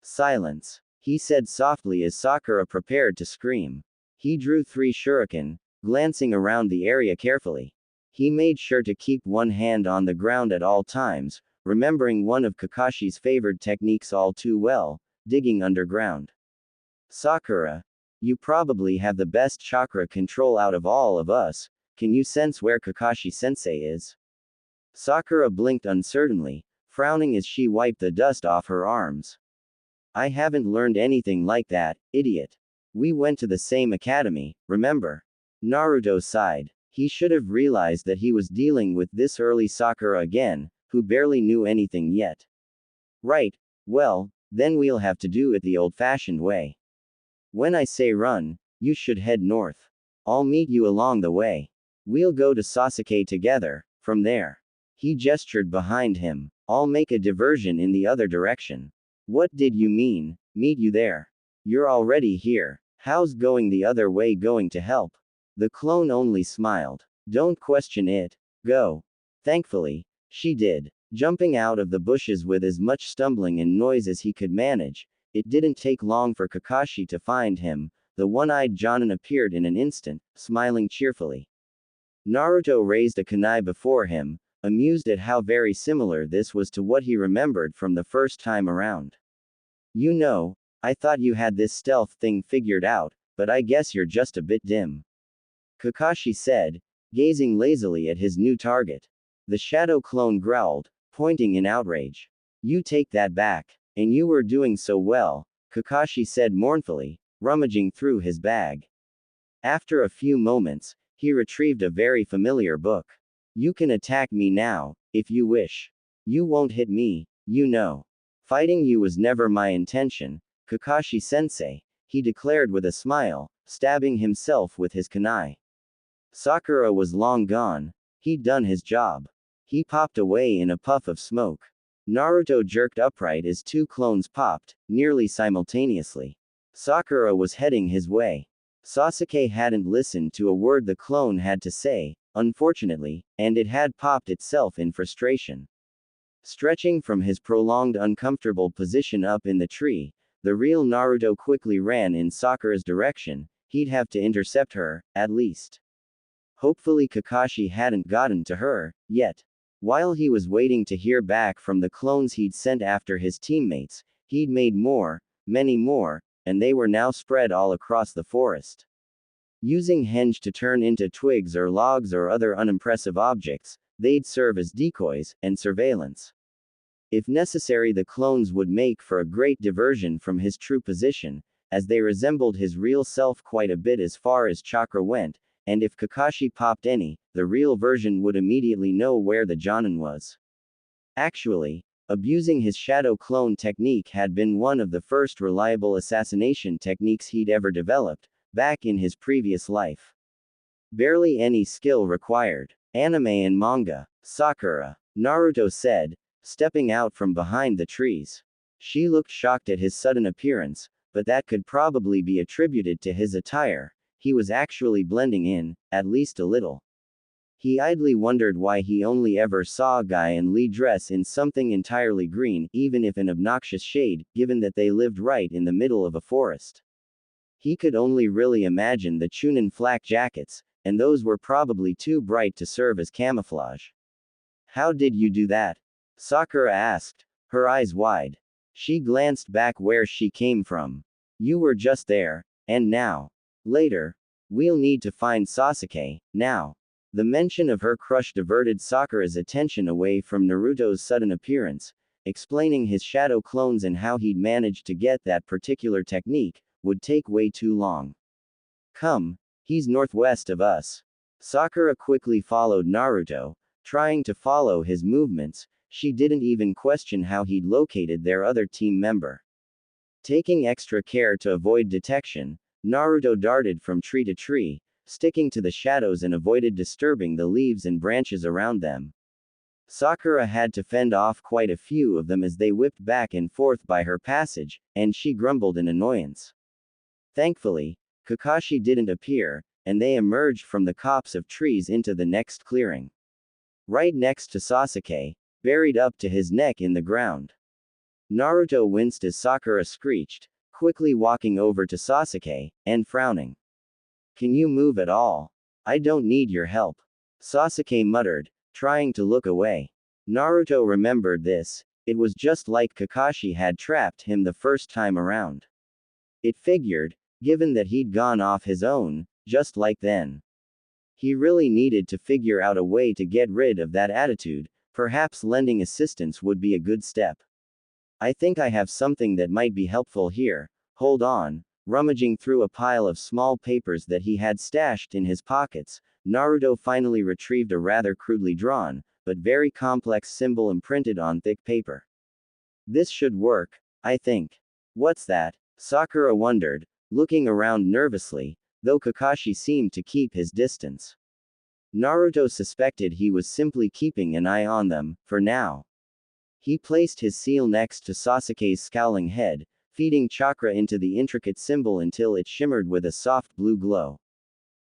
Silence, he said softly as Sakura prepared to scream. He drew 3 shuriken, glancing around the area carefully. He made sure to keep one hand on the ground at all times, remembering one of Kakashi's favored techniques all too well, digging underground. Sakura, you probably have the best chakra control out of all of us. Can you sense where Kakashi-sensei is? Sakura blinked uncertainly, frowning as she wiped the dust off her arms. I haven't learned anything like that, idiot. We went to the same academy, remember? Naruto sighed. He should have realized that he was dealing with this early Sakura again, who barely knew anything yet. Right, well, then we'll have to do it the old-fashioned way. When I say run, you should head north. I'll meet you along the way. We'll go to Sasuke together, from there. He gestured behind him. I'll make a diversion in the other direction. What did you mean, meet you there? You're already here. How's going the other way going to help? The clone only smiled. Don't question it. Go. Thankfully, she did. Jumping out of the bushes with as much stumbling and noise as he could manage, it didn't take long for Kakashi to find him. The one-eyed Jonin appeared in an instant, smiling cheerfully. Naruto raised a kunai before him, amused at how very similar this was to what he remembered from the first time around. You know, I thought you had this stealth thing figured out, but I guess you're just a bit dim. Kakashi said, gazing lazily at his new target. The shadow clone growled, pointing in outrage. You take that back. And you were doing so well, Kakashi said mournfully, rummaging through his bag. After a few moments, he retrieved a very familiar book. You can attack me now, if you wish. You won't hit me, you know. Fighting you was never my intention, Kakashi-sensei, he declared with a smile, stabbing himself with his kunai. Sakura was long gone. He'd done his job. He popped away in a puff of smoke. Naruto jerked upright as 2 clones popped, nearly simultaneously. Sakura was heading his way. Sasuke hadn't listened to a word the clone had to say, unfortunately, and it had popped itself in frustration. Stretching from his prolonged uncomfortable position up in the tree, the real Naruto quickly ran in Sakura's direction. He'd have to intercept her, at least. Hopefully Kakashi hadn't gotten to her, yet. While he was waiting to hear back from the clones he'd sent after his teammates, he'd made more, many more, and they were now spread all across the forest. Using henge to turn into twigs or logs or other unimpressive objects, they'd serve as decoys and surveillance. If necessary, the clones would make for a great diversion from his true position, as they resembled his real self quite a bit as far as chakra went, and if Kakashi popped any, the real version would immediately know where the Jonin was. Actually, abusing his shadow clone technique had been one of the first reliable assassination techniques he'd ever developed, back in his previous life. Barely any skill required. Anime and manga. Sakura, Naruto said, stepping out from behind the trees. She looked shocked at his sudden appearance, but that could probably be attributed to his attire. He was actually blending in, at least a little. He idly wondered why he only ever saw a guy in Lee dress in something entirely green, even if an obnoxious shade, given that they lived right in the middle of a forest. He could only really imagine the Chunin flak jackets, and those were probably too bright to serve as camouflage. How did you do that? Sakura asked, her eyes wide. She glanced back where she came from. You were just there, and now. Later. We'll need to find Sasuke, now. The mention of her crush diverted Sakura's attention away from Naruto's sudden appearance, explaining his shadow clones and how he'd managed to get that particular technique, would take way too long. Come, he's northwest of us. Sakura quickly followed Naruto, trying to follow his movements. She didn't even question how he'd located their other team member. Taking extra care to avoid detection, Naruto darted from tree to tree, sticking to the shadows and avoided disturbing the leaves and branches around them. Sakura had to fend off quite a few of them as they whipped back and forth by her passage, and she grumbled in annoyance. Thankfully, Kakashi didn't appear, and they emerged from the copse of trees into the next clearing. right next to Sasuke, buried up to his neck in the ground. Naruto winced as Sakura screeched, quickly walking over to Sasuke, and frowning. Can you move at all? I don't need your help. Sasuke muttered, trying to look away. Naruto remembered this. It was just like Kakashi had trapped him the first time around. It figured, given that he'd gone off his own, just like then. He really needed to figure out a way to get rid of that attitude, perhaps lending assistance would be a good step. I think I have something that might be helpful here, hold on. Rummaging through a pile of small papers that he had stashed in his pockets, Naruto finally retrieved a rather crudely drawn, but very complex symbol imprinted on thick paper. This should work, I think. What's that? Sakura wondered, looking around nervously, though Kakashi seemed to keep his distance. Naruto suspected he was simply keeping an eye on them, for now. He placed his seal next to Sasuke's scowling head, feeding chakra into the intricate symbol until it shimmered with a soft blue glow.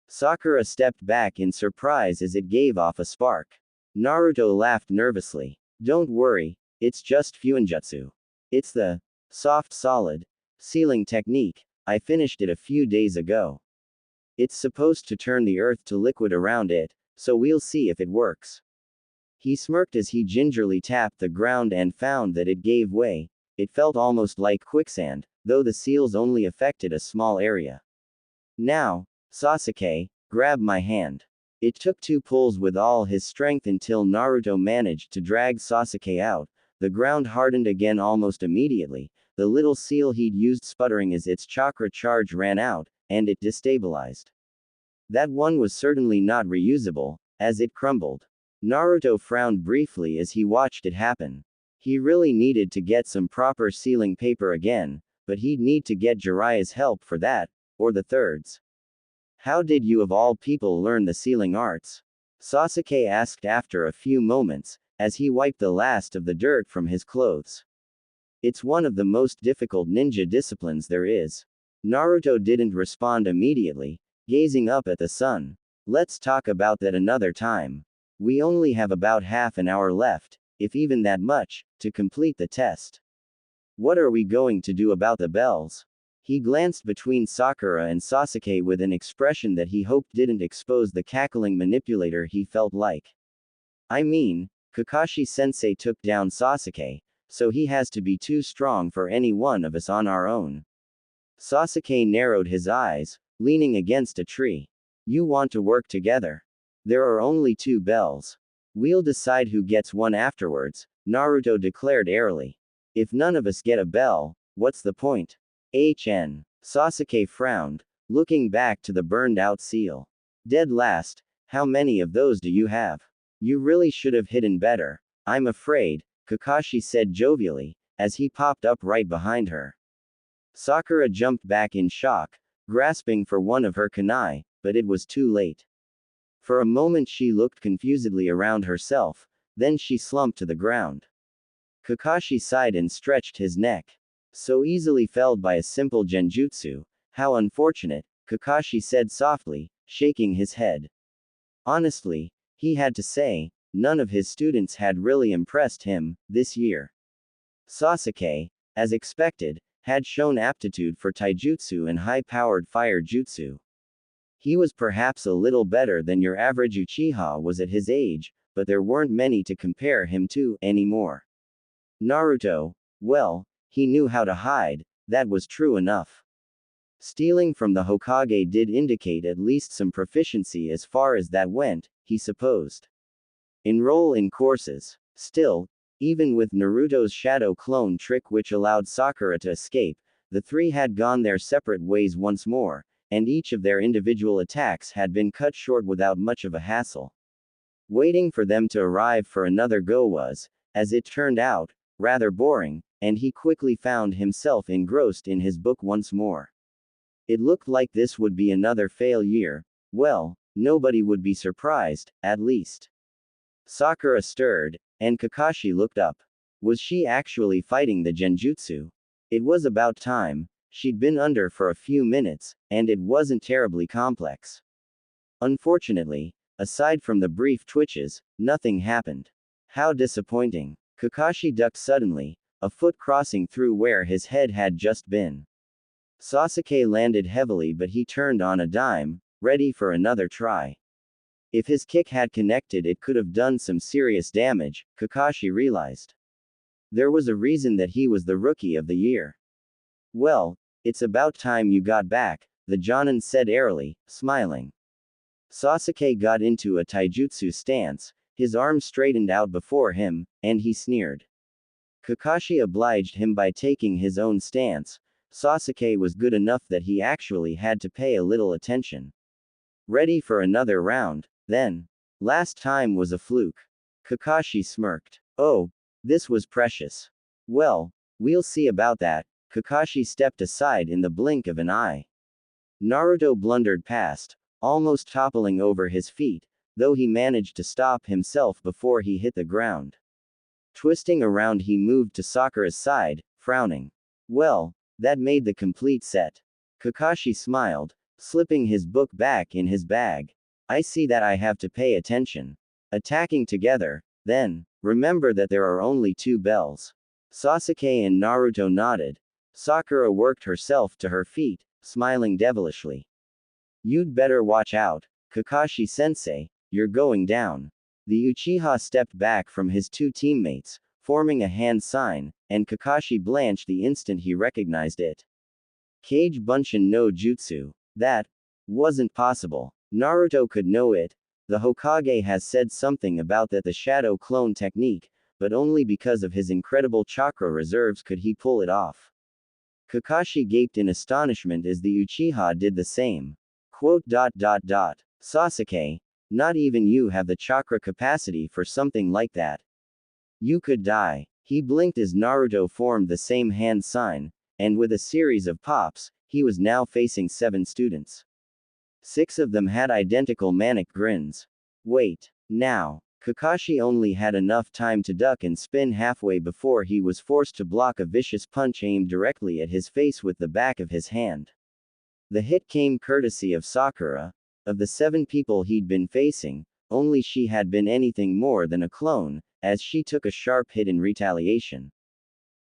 Sakura stepped back in surprise as it gave off a spark. Naruto laughed nervously. Don't worry, it's just Fuinjutsu. It's the soft solid sealing technique. I finished it a few days ago. It's supposed to turn the earth to liquid around it, so we'll see if it works. He smirked as he gingerly tapped the ground and found that it gave way. It felt almost like quicksand, though the seals only affected a small area. Now, Sasuke, grab my hand. It took 2 pulls with all his strength until Naruto managed to drag Sasuke out. The ground hardened again almost immediately, the little seal he'd used sputtering as its chakra charge ran out, and it destabilized. That one was certainly not reusable, as it crumbled. Naruto frowned briefly as he watched it happen. He really needed to get some proper sealing paper again, but he'd need to get Jiraiya's help for that, or the third's. How did you of all people learn the sealing arts? Sasuke asked after a few moments, as he wiped the last of the dirt from his clothes. It's one of the most difficult ninja disciplines there is. Naruto didn't respond immediately, gazing up at the sun. Let's talk about that another time. We only have about half an hour left, if even that much, to complete the test. What are we going to do about the bells? He glanced between Sakura and Sasuke with an expression that he hoped didn't expose the cackling manipulator he felt like. I mean, Kakashi-sensei took down Sasuke, so he has to be too strong for any one of us on our own. Sasuke narrowed his eyes, leaning against a tree. You want to work together? There are only 2 bells. We'll decide who gets one afterwards, Naruto declared airily. If none of us get a bell, what's the point? Sasuke frowned, looking back to the burned-out seal. Dead last, how many of those do you have? You really should have hidden better. I'm afraid, Kakashi said jovially, as he popped up right behind her. Sakura jumped back in shock, grasping for one of her kunai, but it was too late. For a moment she looked confusedly around herself, then she slumped to the ground. Kakashi sighed and stretched his neck. So easily felled by a simple genjutsu, how unfortunate, Kakashi said softly, shaking his head. Honestly, he had to say, none of his students had really impressed him, this year. Sasuke, as expected, had shown aptitude for taijutsu and high-powered fire jutsu. He was perhaps a little better than your average Uchiha was at his age, but there weren't many to compare him to, anymore. Naruto, well, he knew how to hide, that was true enough. Stealing from the Hokage did indicate at least some proficiency as far as that went, he supposed. Enroll in courses. Still, even with Naruto's shadow clone trick which allowed Sakura to escape, the 3 had gone their separate ways once more, and each of their individual attacks had been cut short without much of a hassle. Waiting for them to arrive for another go was, as it turned out, rather boring, and he quickly found himself engrossed in his book once more. It looked like this would be another fail year. Well, nobody would be surprised, at least. Sakura stirred, and Kakashi looked up. Was she actually fighting the genjutsu? It was about time. She'd been under for a few minutes, and it wasn't terribly complex. Unfortunately, Aside from the brief twitches, nothing happened. How disappointing. Kakashi ducked suddenly, a foot crossing through where his head had just been. Sasuke landed heavily, but he turned on a dime, ready for another try. If his kick had connected, it could have done some serious damage, Kakashi realized. There was a reason that he was the Rookie of the Year. Well, it's about time you got back, the Jonin said airily, smiling. Sasuke got into a taijutsu stance, his arms straightened out before him, and he sneered. Kakashi obliged him by taking his own stance. Sasuke was good enough that he actually had to pay a little attention. Ready for another round, then. Last time was a fluke. Kakashi smirked. Oh, this was precious. Well, we'll see about that. Kakashi stepped aside in the blink of an eye. Naruto blundered past, almost toppling over his feet, though he managed to stop himself before he hit the ground. Twisting around, he moved to Sakura's side, frowning. Well, that made the complete set. Kakashi smiled, slipping his book back in his bag. I see that I have to pay attention. Attacking together, then. Remember that there are only 2 bells. Sasuke and Naruto nodded. Sakura worked herself to her feet, smiling devilishly. You'd better watch out, Kakashi-sensei, you're going down. The Uchiha stepped back from his 2 teammates, forming a hand sign, and Kakashi blanched the instant he recognized it. Kage Bunshin no Jutsu. That wasn't possible. Naruto could know it. The Hokage has said something about that, the shadow clone technique, but only because of his incredible chakra reserves could he pull it off. Kakashi gaped in astonishment as the Uchiha did the same. Sasuke, not even you have the chakra capacity for something like that. You could die. He blinked as Naruto formed the same hand sign, and with a series of pops, he was now facing 7 students. 6 of them had identical manic grins. Wait. Now. Kakashi only had enough time to duck and spin halfway before he was forced to block a vicious punch aimed directly at his face with the back of his hand. The hit came courtesy of Sakura. Of the 7 people he'd been facing, only she had been anything more than a clone, as she took a sharp hit in retaliation.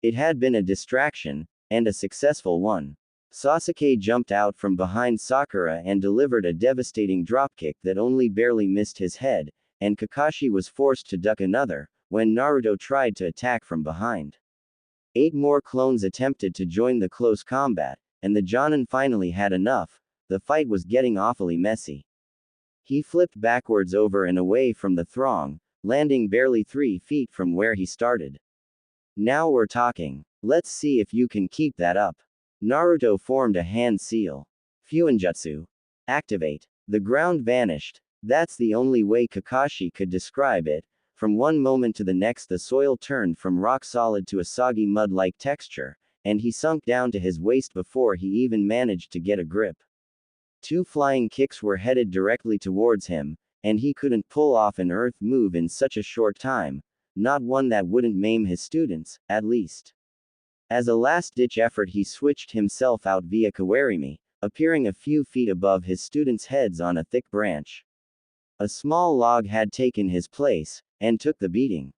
It had been a distraction, and a successful one. Sasuke jumped out from behind Sakura and delivered a devastating dropkick that only barely missed his head, and Kakashi was forced to duck another, when Naruto tried to attack from behind. 8 more clones attempted to join the close combat, and the Jonin finally had enough. The fight was getting awfully messy. He flipped backwards over and away from the throng, landing barely 3 feet from where he started. Now we're talking. Let's see if you can keep that up. Naruto formed a hand seal. Fuinjutsu. Activate. The ground vanished. That's the only way Kakashi could describe it. From one moment to the next, the soil turned from rock solid to a soggy mud-like texture, and he sunk down to his waist before he even managed to get a grip. 2 flying kicks were headed directly towards him, and he couldn't pull off an earth move in such a short time, not one that wouldn't maim his students, at least. As a last-ditch effort, he switched himself out via Kawarimi, appearing a few feet above his students' heads on a thick branch. A small log had taken his place, and took the beating.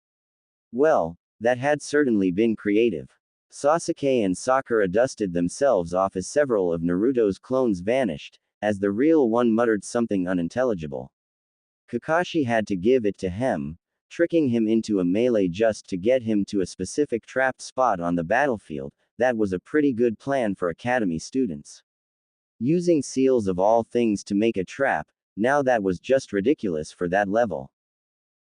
Well, that had certainly been creative. Sasuke and Sakura dusted themselves off as several of Naruto's clones vanished, as the real one muttered something unintelligible. Kakashi had to give it to him, tricking him into a melee just to get him to a specific trapped spot on the battlefield. That was a pretty good plan for academy students. Using seals of all things to make a trap, now that was just ridiculous for that level.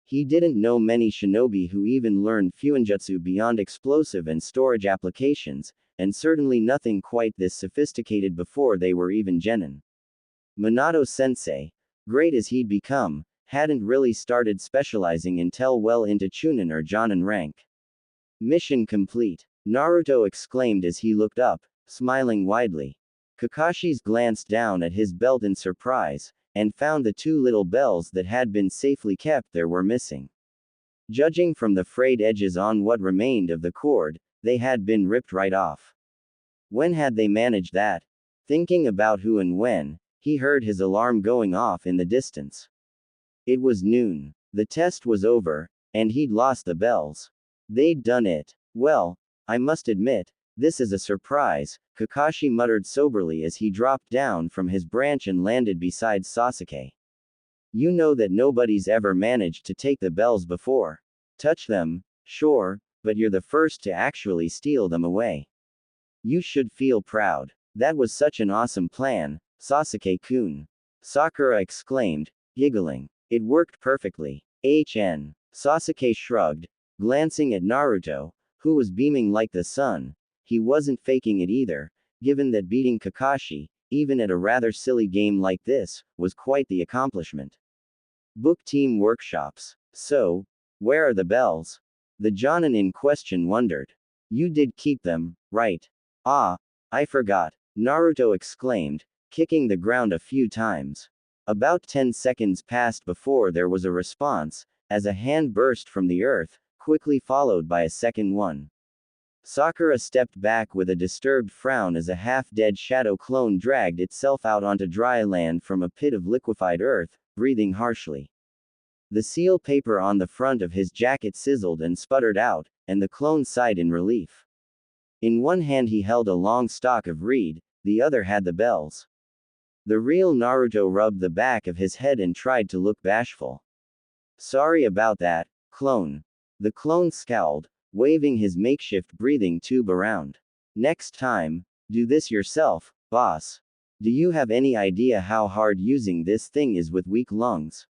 He didn't know many shinobi who even learned Fuinjutsu beyond explosive and storage applications, and certainly nothing quite this sophisticated before they were even genin. Minato Sensei, great as he'd become, hadn't really started specializing until well into Chunin or Jonin rank. Mission complete. Naruto exclaimed as he looked up, smiling widely. Kakashi's glanced down at his belt in surprise, and found the 2 little bells that had been safely kept there were missing. Judging from the frayed edges on what remained of the cord, they had been ripped right off. When had they managed that? Thinking about who and when, he heard his alarm going off in the distance. It was noon. The test was over, and he'd lost the bells. They'd done it. Well, I must admit, this is a surprise, Kakashi muttered soberly as he dropped down from his branch and landed beside Sasuke. You know that nobody's ever managed to take the bells before. Touch them, sure, but you're the first to actually steal them away. You should feel proud. That was such an awesome plan, Sasuke-kun. Sakura exclaimed, giggling. It worked perfectly. Sasuke shrugged, glancing at Naruto, who was beaming like the sun. He wasn't faking it either, given that beating Kakashi, even at a rather silly game like this, was quite the accomplishment. Book team workshops. So, where are the bells? The Jonin in question wondered. You did keep them, right? Ah, I forgot, Naruto exclaimed, kicking the ground a few times. About 10 seconds passed before there was a response, as a hand burst from the earth, quickly followed by a second one. Sakura stepped back with a disturbed frown as a half-dead shadow clone dragged itself out onto dry land from a pit of liquefied earth, breathing harshly. The seal paper on the front of his jacket sizzled and sputtered out, and the clone sighed in relief. In one hand he held a long stalk of reed, the other had the bells. The real Naruto rubbed the back of his head and tried to look bashful. Sorry about that, clone. The clone scowled, waving his makeshift breathing tube around. Next time, do this yourself, boss. Do you have any idea how hard using this thing is with weak lungs?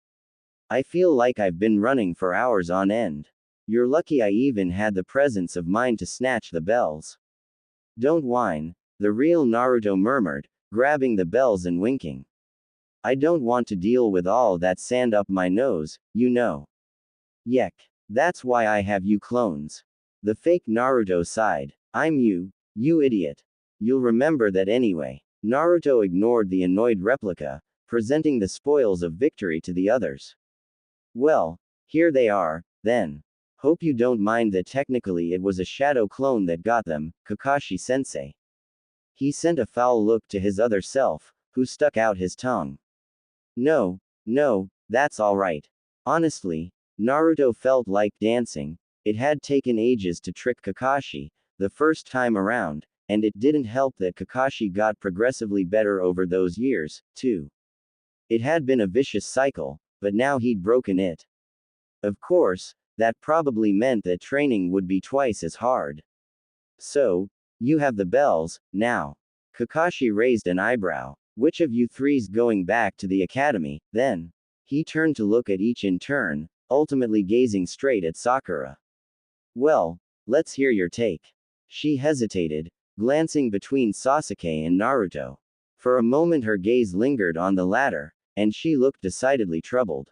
I feel like I've been running for hours on end. You're lucky I even had the presence of mind to snatch the bells. Don't whine, the real Naruto murmured, grabbing the bells and winking. I don't want to deal with all that sand up my nose, you know. Yek. That's why I have you clones. The fake Naruto sighed. I'm you idiot. You'll remember that anyway. Naruto ignored the annoyed replica, presenting the spoils of victory to the others. Well, here they are, then. Hope you don't mind that technically it was a shadow clone that got them, Kakashi-sensei. He sent a foul look to his other self, who stuck out his tongue. No, that's alright. Honestly, Naruto felt like dancing. It had taken ages to trick Kakashi, the first time around, and it didn't help that Kakashi got progressively better over those years, too. It had been a vicious cycle, but now he'd broken it. Of course, that probably meant that training would be twice as hard. So, you have the bells, now. Kakashi raised an eyebrow. Which of you three's going back to the academy, then? He turned to look at each in turn, ultimately gazing straight at Sakura. Well, let's hear your take. She hesitated, glancing between Sasuke and Naruto. For a moment her gaze lingered on the latter, and she looked decidedly troubled.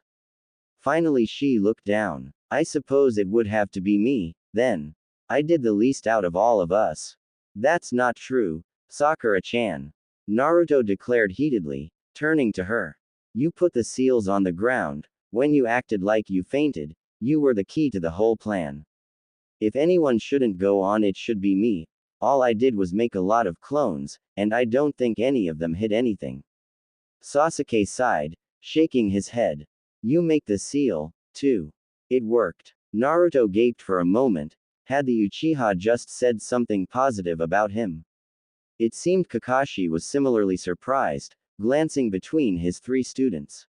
Finally she looked down. I suppose it would have to be me, then. I did the least out of all of us. That's not true, Sakura-chan. Naruto declared heatedly, turning to her. You put the seals on the ground. When you acted like you fainted, you were the key to the whole plan. If anyone shouldn't go on, it should be me. All I did was make a lot of clones, and I don't think any of them hit anything. Sasuke sighed, shaking his head. You make the seal, too. It worked. Naruto gaped for a moment. Had the Uchiha just said something positive about him? It seemed Kakashi was similarly surprised, glancing between his three students.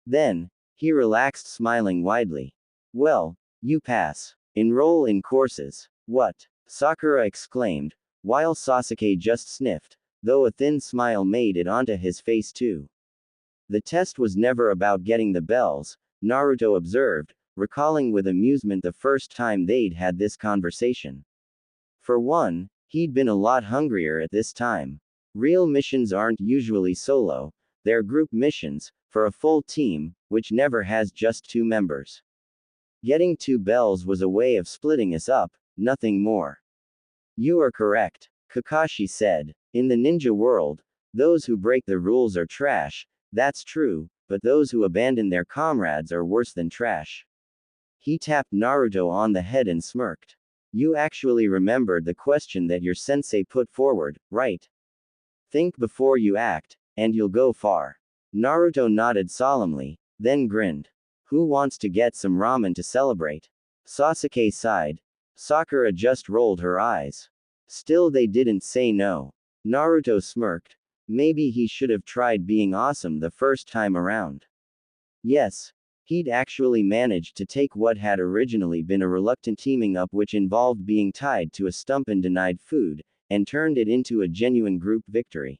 Then, he relaxed, smiling widely. Well, you pass. Enroll in courses. What? Sakura exclaimed, while Sasuke just sniffed, though a thin smile made it onto his face too. The test was never about getting the bells, Naruto observed, recalling with amusement the first time they'd had this conversation. For one, he'd been a lot hungrier at this time. Real missions aren't usually solo, they're group missions, for a full team, which never has just 2 members. Getting 2 bells was a way of splitting us up, nothing more. You are correct, Kakashi said. In the ninja world, those who break the rules are trash, that's true, but those who abandon their comrades are worse than trash. He tapped Naruto on the head and smirked. You actually remembered the question that your sensei put forward, right? Think before you act, and you'll go far. Naruto nodded solemnly, then grinned. Who wants to get some ramen to celebrate? Sasuke sighed. Sakura just rolled her eyes. Still, they didn't say no. Naruto smirked. Maybe he should have tried being awesome the first time around. Yes. He'd actually managed to take what had originally been a reluctant teaming up which involved being tied to a stump and denied food, and turned it into a genuine group victory.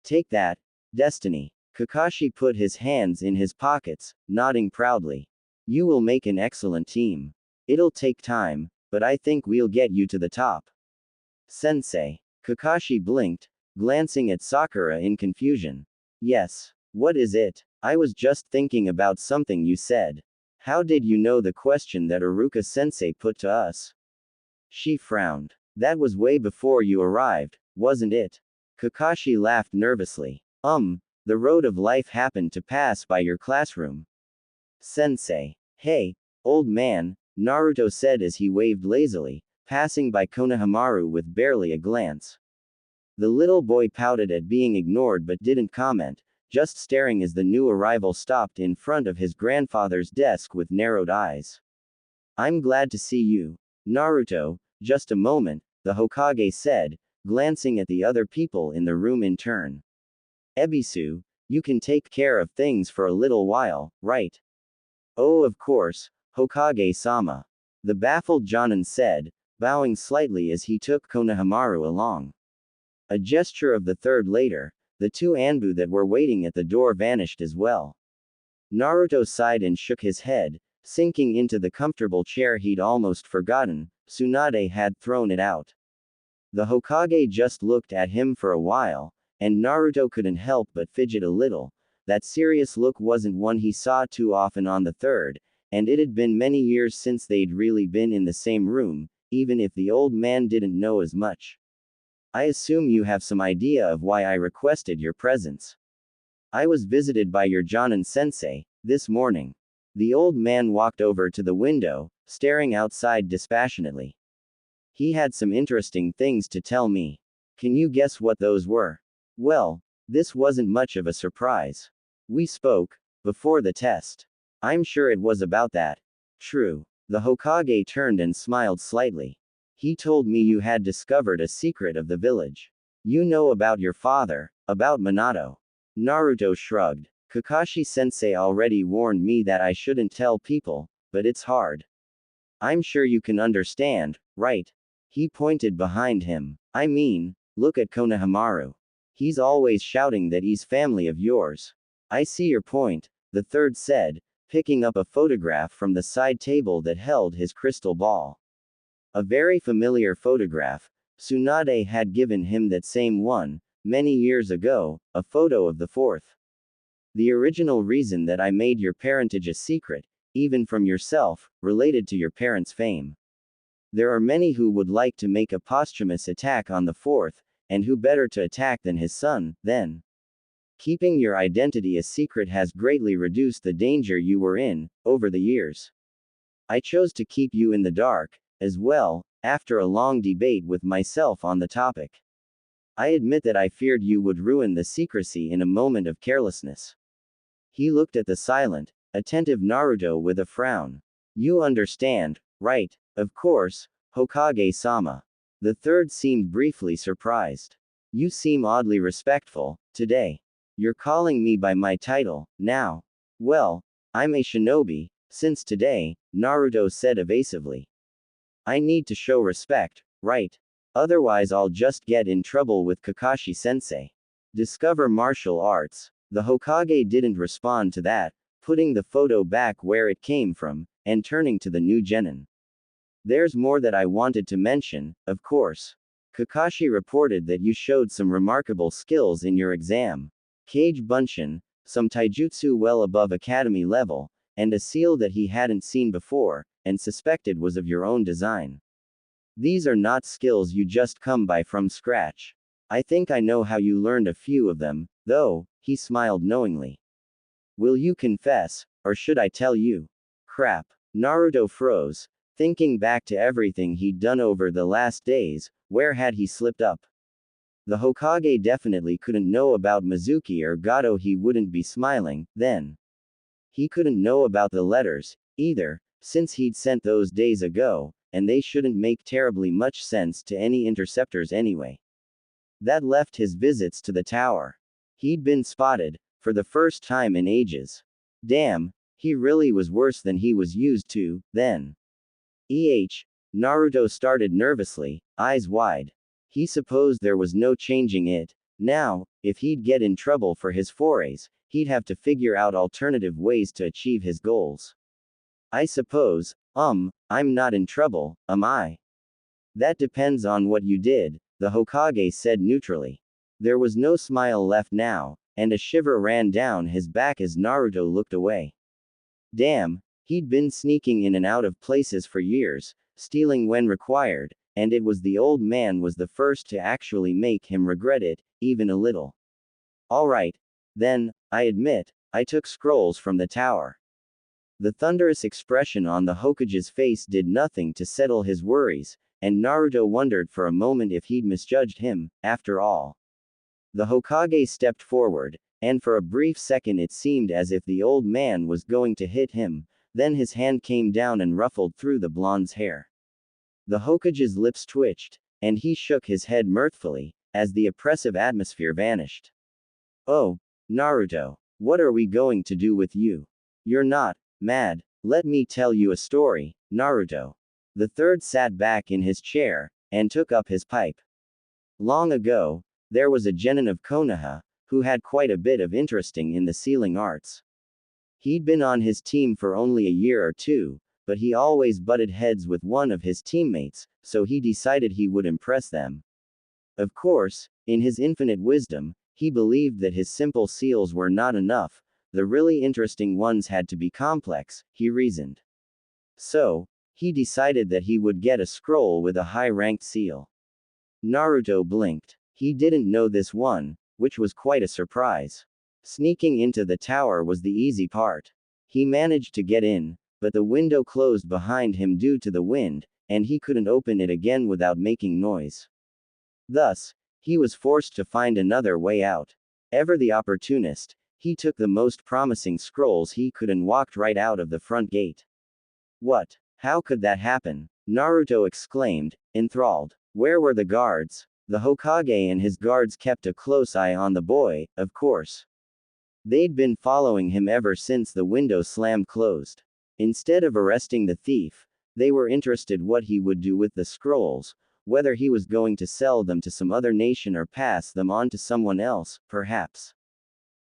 Take that, Destiny. Kakashi put his hands in his pockets, nodding proudly. You will make an excellent team. It'll take time, but I think we'll get you to the top. Sensei. Kakashi blinked, glancing at Sakura in confusion. Yes. What is it? I was just thinking about something you said. How did you know the question that Iruka-sensei put to us? She frowned. That was way before you arrived, wasn't it? Kakashi laughed nervously. The road of life happened to pass by your classroom. Sensei. Hey, old man, Naruto said as he waved lazily, passing by Konohamaru with barely a glance. The little boy pouted at being ignored but didn't comment, just staring as the new arrival stopped in front of his grandfather's desk with narrowed eyes. I'm glad to see you, Naruto. Just a moment, the Hokage said, glancing at the other people in the room in turn. Ebisu, you can take care of things for a little while, right? Oh, of course, Hokage-sama. The baffled Jonin said, bowing slightly as he took Konohamaru along. A gesture of the third later, the two Anbu that were waiting at the door vanished as well. Naruto sighed and shook his head, sinking into the comfortable chair he'd almost forgotten. Tsunade had thrown it out. The Hokage just looked at him for a while, and Naruto couldn't help but fidget a little. That serious look wasn't one he saw too often on the third, and it had been many years since they'd really been in the same room, even if the old man didn't know as much. I assume you have some idea of why I requested your presence. I was visited by your Jonin sensei, this morning. The old man walked over to the window, staring outside dispassionately. He had some interesting things to tell me. Can you guess what those were? Well, this wasn't much of a surprise. We spoke, before the test. I'm sure it was about that. True. The Hokage turned and smiled slightly. He told me you had discovered a secret of the village. You know about your father, about Minato. Naruto shrugged. Kakashi-sensei already warned me that I shouldn't tell people, but it's hard. I'm sure you can understand, right? He pointed behind him. I mean, look at Konohamaru. He's always shouting that he's family of yours. I see your point, the third said, picking up a photograph from the side table that held his crystal ball. A very familiar photograph. Tsunade had given him that same one, many years ago, a photo of the fourth. The original reason that I made your parentage a secret, even from yourself, related to your parents' fame. There are many who would like to make a posthumous attack on the fourth, and who better to attack than his son, then. Keeping your identity a secret has greatly reduced the danger you were in, over the years. I chose to keep you in the dark, as well, after a long debate with myself on the topic. I admit that I feared you would ruin the secrecy in a moment of carelessness. He looked at the silent, attentive Naruto with a frown. You understand, right? Of course, Hokage-sama. The third seemed briefly surprised. You seem oddly respectful, today. You're calling me by my title, now. Well, I'm a shinobi, since today, Naruto said evasively. I need to show respect, right? Otherwise I'll just get in trouble with Kakashi-sensei. Discover martial arts. The Hokage didn't respond to that, putting the photo back where it came from, and turning to the new genin. There's more that I wanted to mention, of course. Kakashi reported that you showed some remarkable skills in your exam. Kage Bunshin, some taijutsu well above academy level, and a seal that he hadn't seen before, and suspected was of your own design. These are not skills you just come by from scratch. I think I know how you learned a few of them, though, he smiled knowingly. Will you confess, or should I tell you? Crap. Naruto froze, thinking back to everything he'd done over the last days. Where had he slipped up? The Hokage definitely couldn't know about Mizuki or Gato. He wouldn't be smiling, then. He couldn't know about the letters, either, since he'd sent those days ago, and they shouldn't make terribly much sense to any interceptors anyway. That left his visits to the tower. He'd been spotted, for the first time in ages. Damn, he really was worse than he was used to, then. Naruto started nervously, eyes wide. He supposed there was no changing it. Now, if he'd get in trouble for his forays, he'd have to figure out alternative ways to achieve his goals. I suppose, I'm not in trouble, am I? That depends on what you did, the Hokage said neutrally. There was no smile left now, and a shiver ran down his back as Naruto looked away. Damn, he'd been sneaking in and out of places for years, stealing when required, and it was the old man was the first to actually make him regret it, even a little. Alright. Then, I admit, I took scrolls from the tower. The thunderous expression on the Hokage's face did nothing to settle his worries, and Naruto wondered for a moment if he'd misjudged him, after all. The Hokage stepped forward, and for a brief second it seemed as if the old man was going to hit him, then his hand came down and ruffled through the blonde's hair. The Hokage's lips twitched, and he shook his head mirthfully, as the oppressive atmosphere vanished. Oh, Naruto, what are we going to do with you? You're not mad. Let me tell you a story, Naruto. The third sat back in his chair, and took up his pipe. Long ago, there was a genin of Konoha, who had quite a bit of interesting in the sealing arts. He'd been on his team for only a year or two, but he always butted heads with one of his teammates, so he decided he would impress them. Of course, in his infinite wisdom, he believed that his simple seals were not enough, the really interesting ones had to be complex, he reasoned. So, he decided that he would get a scroll with a high-ranked seal. Naruto blinked. He didn't know this one, which was quite a surprise. Sneaking into the tower was the easy part. He managed to get in, but the window closed behind him due to the wind, and he couldn't open it again without making noise. Thus, he was forced to find another way out. Ever the opportunist, he took the most promising scrolls he could and walked right out of the front gate. What? How could that happen? Naruto exclaimed, enthralled. Where were the guards? The Hokage and his guards kept a close eye on the boy, of course. They'd been following him ever since the window slammed closed. Instead of arresting the thief, they were interested what he would do with the scrolls, whether he was going to sell them to some other nation or pass them on to someone else, perhaps.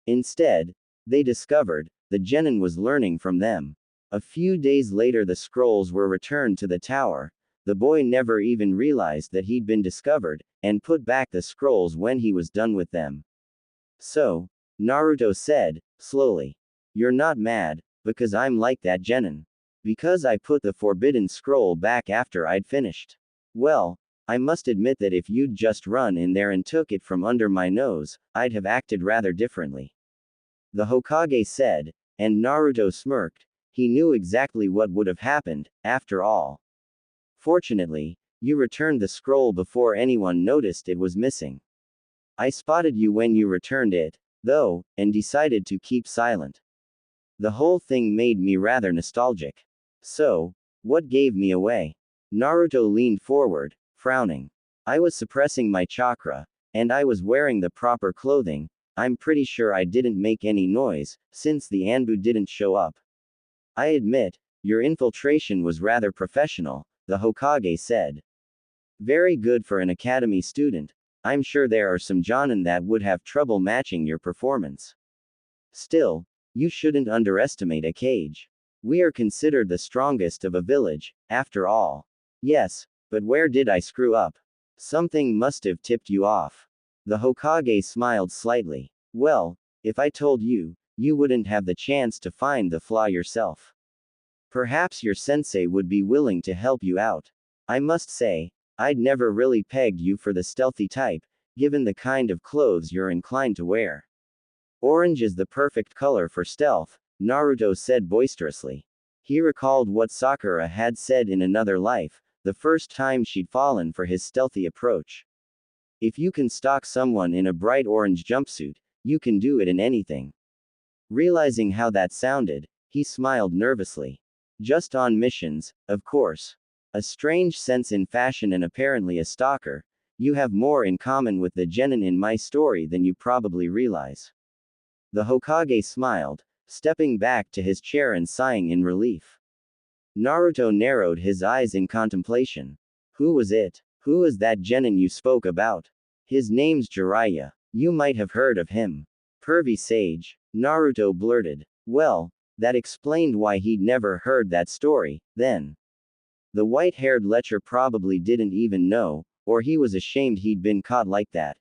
Instead, they discovered, the genin was learning from them. A few days later the scrolls were returned to the tower. The boy never even realized that he'd been discovered, and put back the scrolls when he was done with them. So, Naruto said, slowly. You're not mad, because I'm like that genin. Because I put the forbidden scroll back after I'd finished. Well, I must admit that if you'd just run in there and took it from under my nose, I'd have acted rather differently. The Hokage said, and Naruto smirked. He knew exactly what would have happened, after all. Fortunately, you returned the scroll before anyone noticed it was missing. I spotted you when you returned it, though, and decided to keep silent. The whole thing made me rather nostalgic. So, what gave me away? Naruto leaned forward, frowning. I was suppressing my chakra, and I was wearing the proper clothing. I'm pretty sure I didn't make any noise, since the Anbu didn't show up. I admit, your infiltration was rather professional, the Hokage said. Very good for an academy student. I'm sure there are some jonin that would have trouble matching your performance. Still, you shouldn't underestimate a Kage. We are considered the strongest of a village, after all. Yes, but where did I screw up? Something must have tipped you off. The Hokage smiled slightly. Well, if I told you, you wouldn't have the chance to find the flaw yourself. Perhaps your sensei would be willing to help you out. I must say, I'd never really pegged you for the stealthy type, given the kind of clothes you're inclined to wear. Orange is the perfect color for stealth, Naruto said boisterously. He recalled what Sakura had said in another life, the first time she'd fallen for his stealthy approach. If you can stalk someone in a bright orange jumpsuit, you can do it in anything. Realizing how that sounded, He smiled nervously. Just on missions, of course. A strange sense in fashion and apparently a stalker. You have more in common with the genin in my story than you probably realize. The Hokage smiled, stepping back to his chair and sighing in relief. Naruto narrowed his eyes in contemplation. Who was it? Who is that genin you spoke about? His name's Jiraiya. You might have heard of him. Pervy sage. Naruto blurted. Well, that explained why he'd never heard that story, then. The white-haired lecher probably didn't even know, or he was ashamed he'd been caught like that.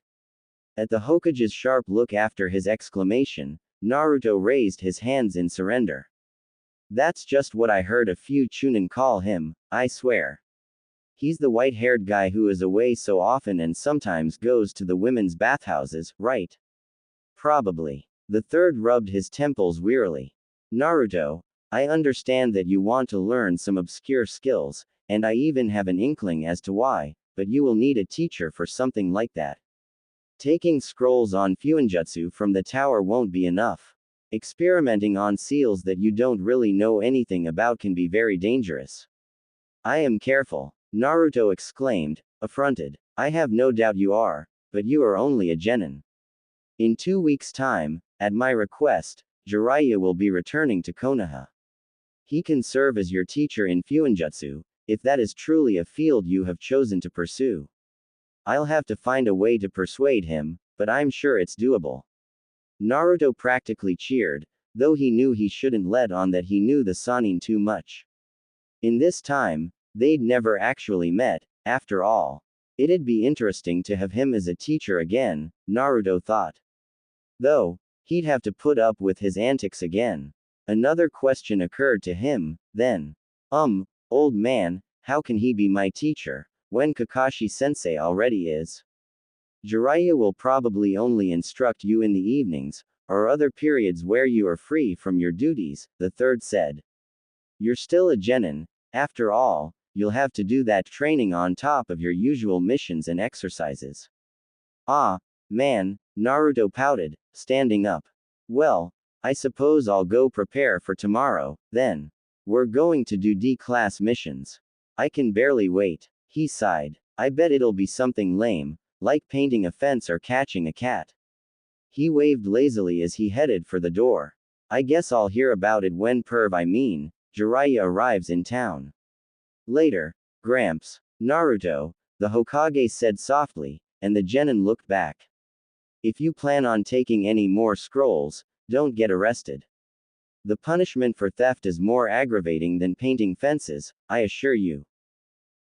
At the Hokage's sharp look after his exclamation, Naruto raised his hands in surrender. That's just what I heard a few Chunin call him, I swear. He's the white-haired guy who is away so often and sometimes goes to the women's bathhouses, right? Probably. The third rubbed his temples wearily. Naruto, I understand that you want to learn some obscure skills, and I even have an inkling as to why, but you will need a teacher for something like that. Taking scrolls on Fuinjutsu from the tower won't be enough. Experimenting on seals that you don't really know anything about can be very dangerous. I am careful, Naruto exclaimed, affronted. I have no doubt you are, but you are only a genin. In 2 weeks' time, at my request, Jiraiya will be returning to Konoha. He can serve as your teacher in Fuinjutsu, if that is truly a field you have chosen to pursue. I'll have to find a way to persuade him, but I'm sure it's doable. Naruto practically cheered, though he knew he shouldn't let on that he knew the Sannin too much. In this time, they'd never actually met, after all. It'd be interesting to have him as a teacher again, Naruto thought. Though, he'd have to put up with his antics again. Another question occurred to him, then. Old man, how can he be my teacher, when Kakashi Sensei already is? Jiraiya will probably only instruct you in the evenings, or other periods where you are free from your duties, the third said. You're still a genin, after all, you'll have to do that training on top of your usual missions and exercises. Ah, man, Naruto pouted, standing up. Well, I suppose I'll go prepare for tomorrow, then. We're going to do D-class missions. I can barely wait. He sighed. I bet it'll be something lame, like painting a fence or catching a cat. He waved lazily as he headed for the door. I guess I'll hear about it when Jiraiya arrives in town. Later, Gramps, Naruto, the Hokage said softly, and the genin looked back. If you plan on taking any more scrolls, don't get arrested. The punishment for theft is more aggravating than painting fences, I assure you.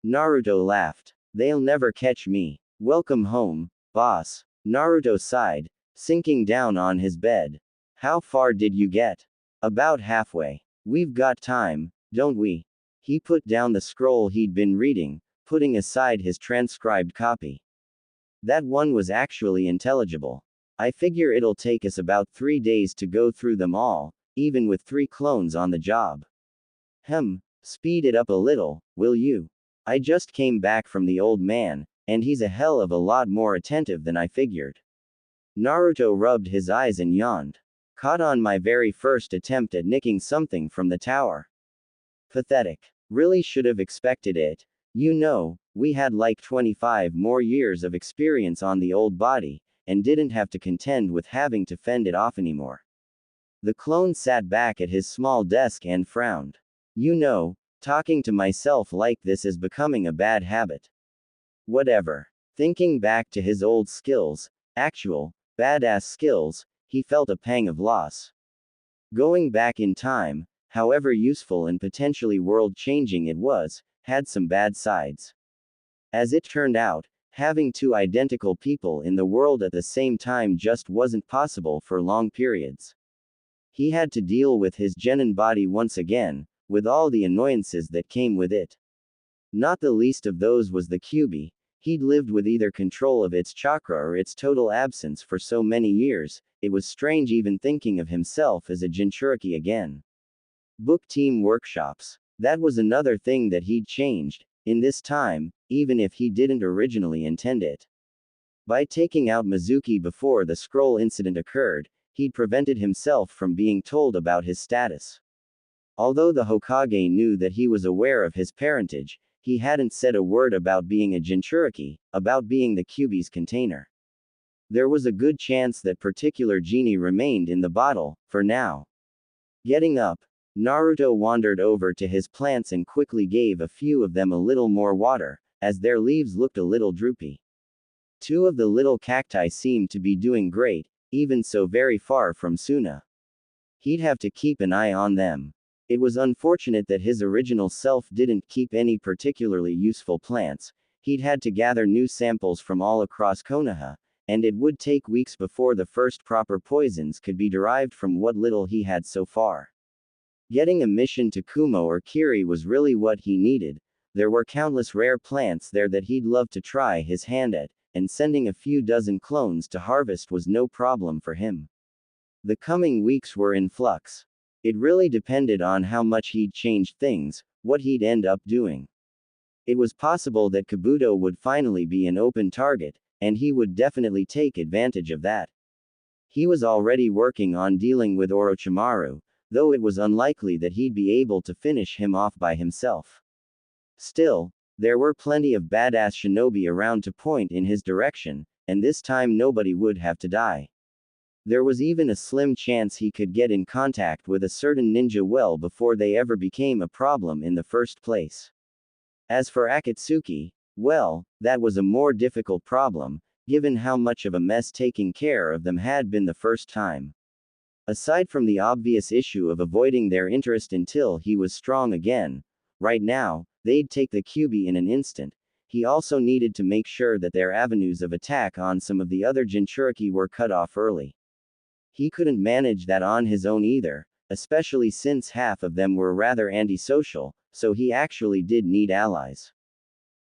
Naruto laughed. They'll never catch me. Welcome home, boss. Naruto sighed, sinking down on his bed. How far did you get? About halfway. We've got time, don't we? He put down the scroll he'd been reading, putting aside his transcribed copy. That one was actually intelligible. I figure it'll take us about 3 days to go through them all, even with 3 clones on the job. Speed it up a little, will you? I just came back from the old man, and he's a hell of a lot more attentive than I figured. Naruto rubbed his eyes and yawned. Caught on my very first attempt at nicking something from the tower. Pathetic. Really should have expected it. You know, we had like 25 more years of experience on the old body, and didn't have to contend with having to fend it off anymore. The clone sat back at his small desk and frowned. You know, talking to myself like this is becoming a bad habit. Whatever. Thinking back to his old skills, actual, badass skills, he felt a pang of loss. Going back in time, however useful and potentially world-changing it was, had some bad sides. As it turned out, having 2 identical people in the world at the same time just wasn't possible for long periods. He had to deal with his genin body once again, with all the annoyances that came with it. Not the least of those was the Kyuubi. He'd lived with either control of its chakra or its total absence for so many years, it was strange even thinking of himself as a Jinchuriki again. Book team workshops. That was another thing that he'd changed, in this time, even if he didn't originally intend it. By taking out Mizuki before the scroll incident occurred, he'd prevented himself from being told about his status. Although the Hokage knew that he was aware of his parentage, he hadn't said a word about being a Jinchuriki, about being the Kyuubi's container. There was a good chance that particular genie remained in the bottle, for now. Getting up, Naruto wandered over to his plants and quickly gave a few of them a little more water, as their leaves looked a little droopy. Two of the little cacti seemed to be doing great, even so very far from Suna. He'd have to keep an eye on them. It was unfortunate that his original self didn't keep any particularly useful plants. He'd had to gather new samples from all across Konoha, and it would take weeks before the first proper poisons could be derived from what little he had so far. Getting a mission to Kumo or Kiri was really what he needed. There were countless rare plants there that he'd love to try his hand at, and sending a few dozen clones to harvest was no problem for him. The coming weeks were in flux. It really depended on how much he'd changed things, what he'd end up doing. It was possible that Kabuto would finally be an open target, and he would definitely take advantage of that. He was already working on dealing with Orochimaru, though it was unlikely that he'd be able to finish him off by himself. Still, there were plenty of badass shinobi around to point in his direction, and this time nobody would have to die. There was even a slim chance he could get in contact with a certain ninja well before they ever became a problem in the first place. As for Akatsuki, well, that was a more difficult problem, given how much of a mess taking care of them had been the first time. Aside from the obvious issue of avoiding their interest until he was strong again, right now, they'd take the Kyuubi in an instant. He also needed to make sure that their avenues of attack on some of the other Jinchuriki were cut off early. He couldn't manage that on his own either, especially since half of them were rather antisocial, so he actually did need allies.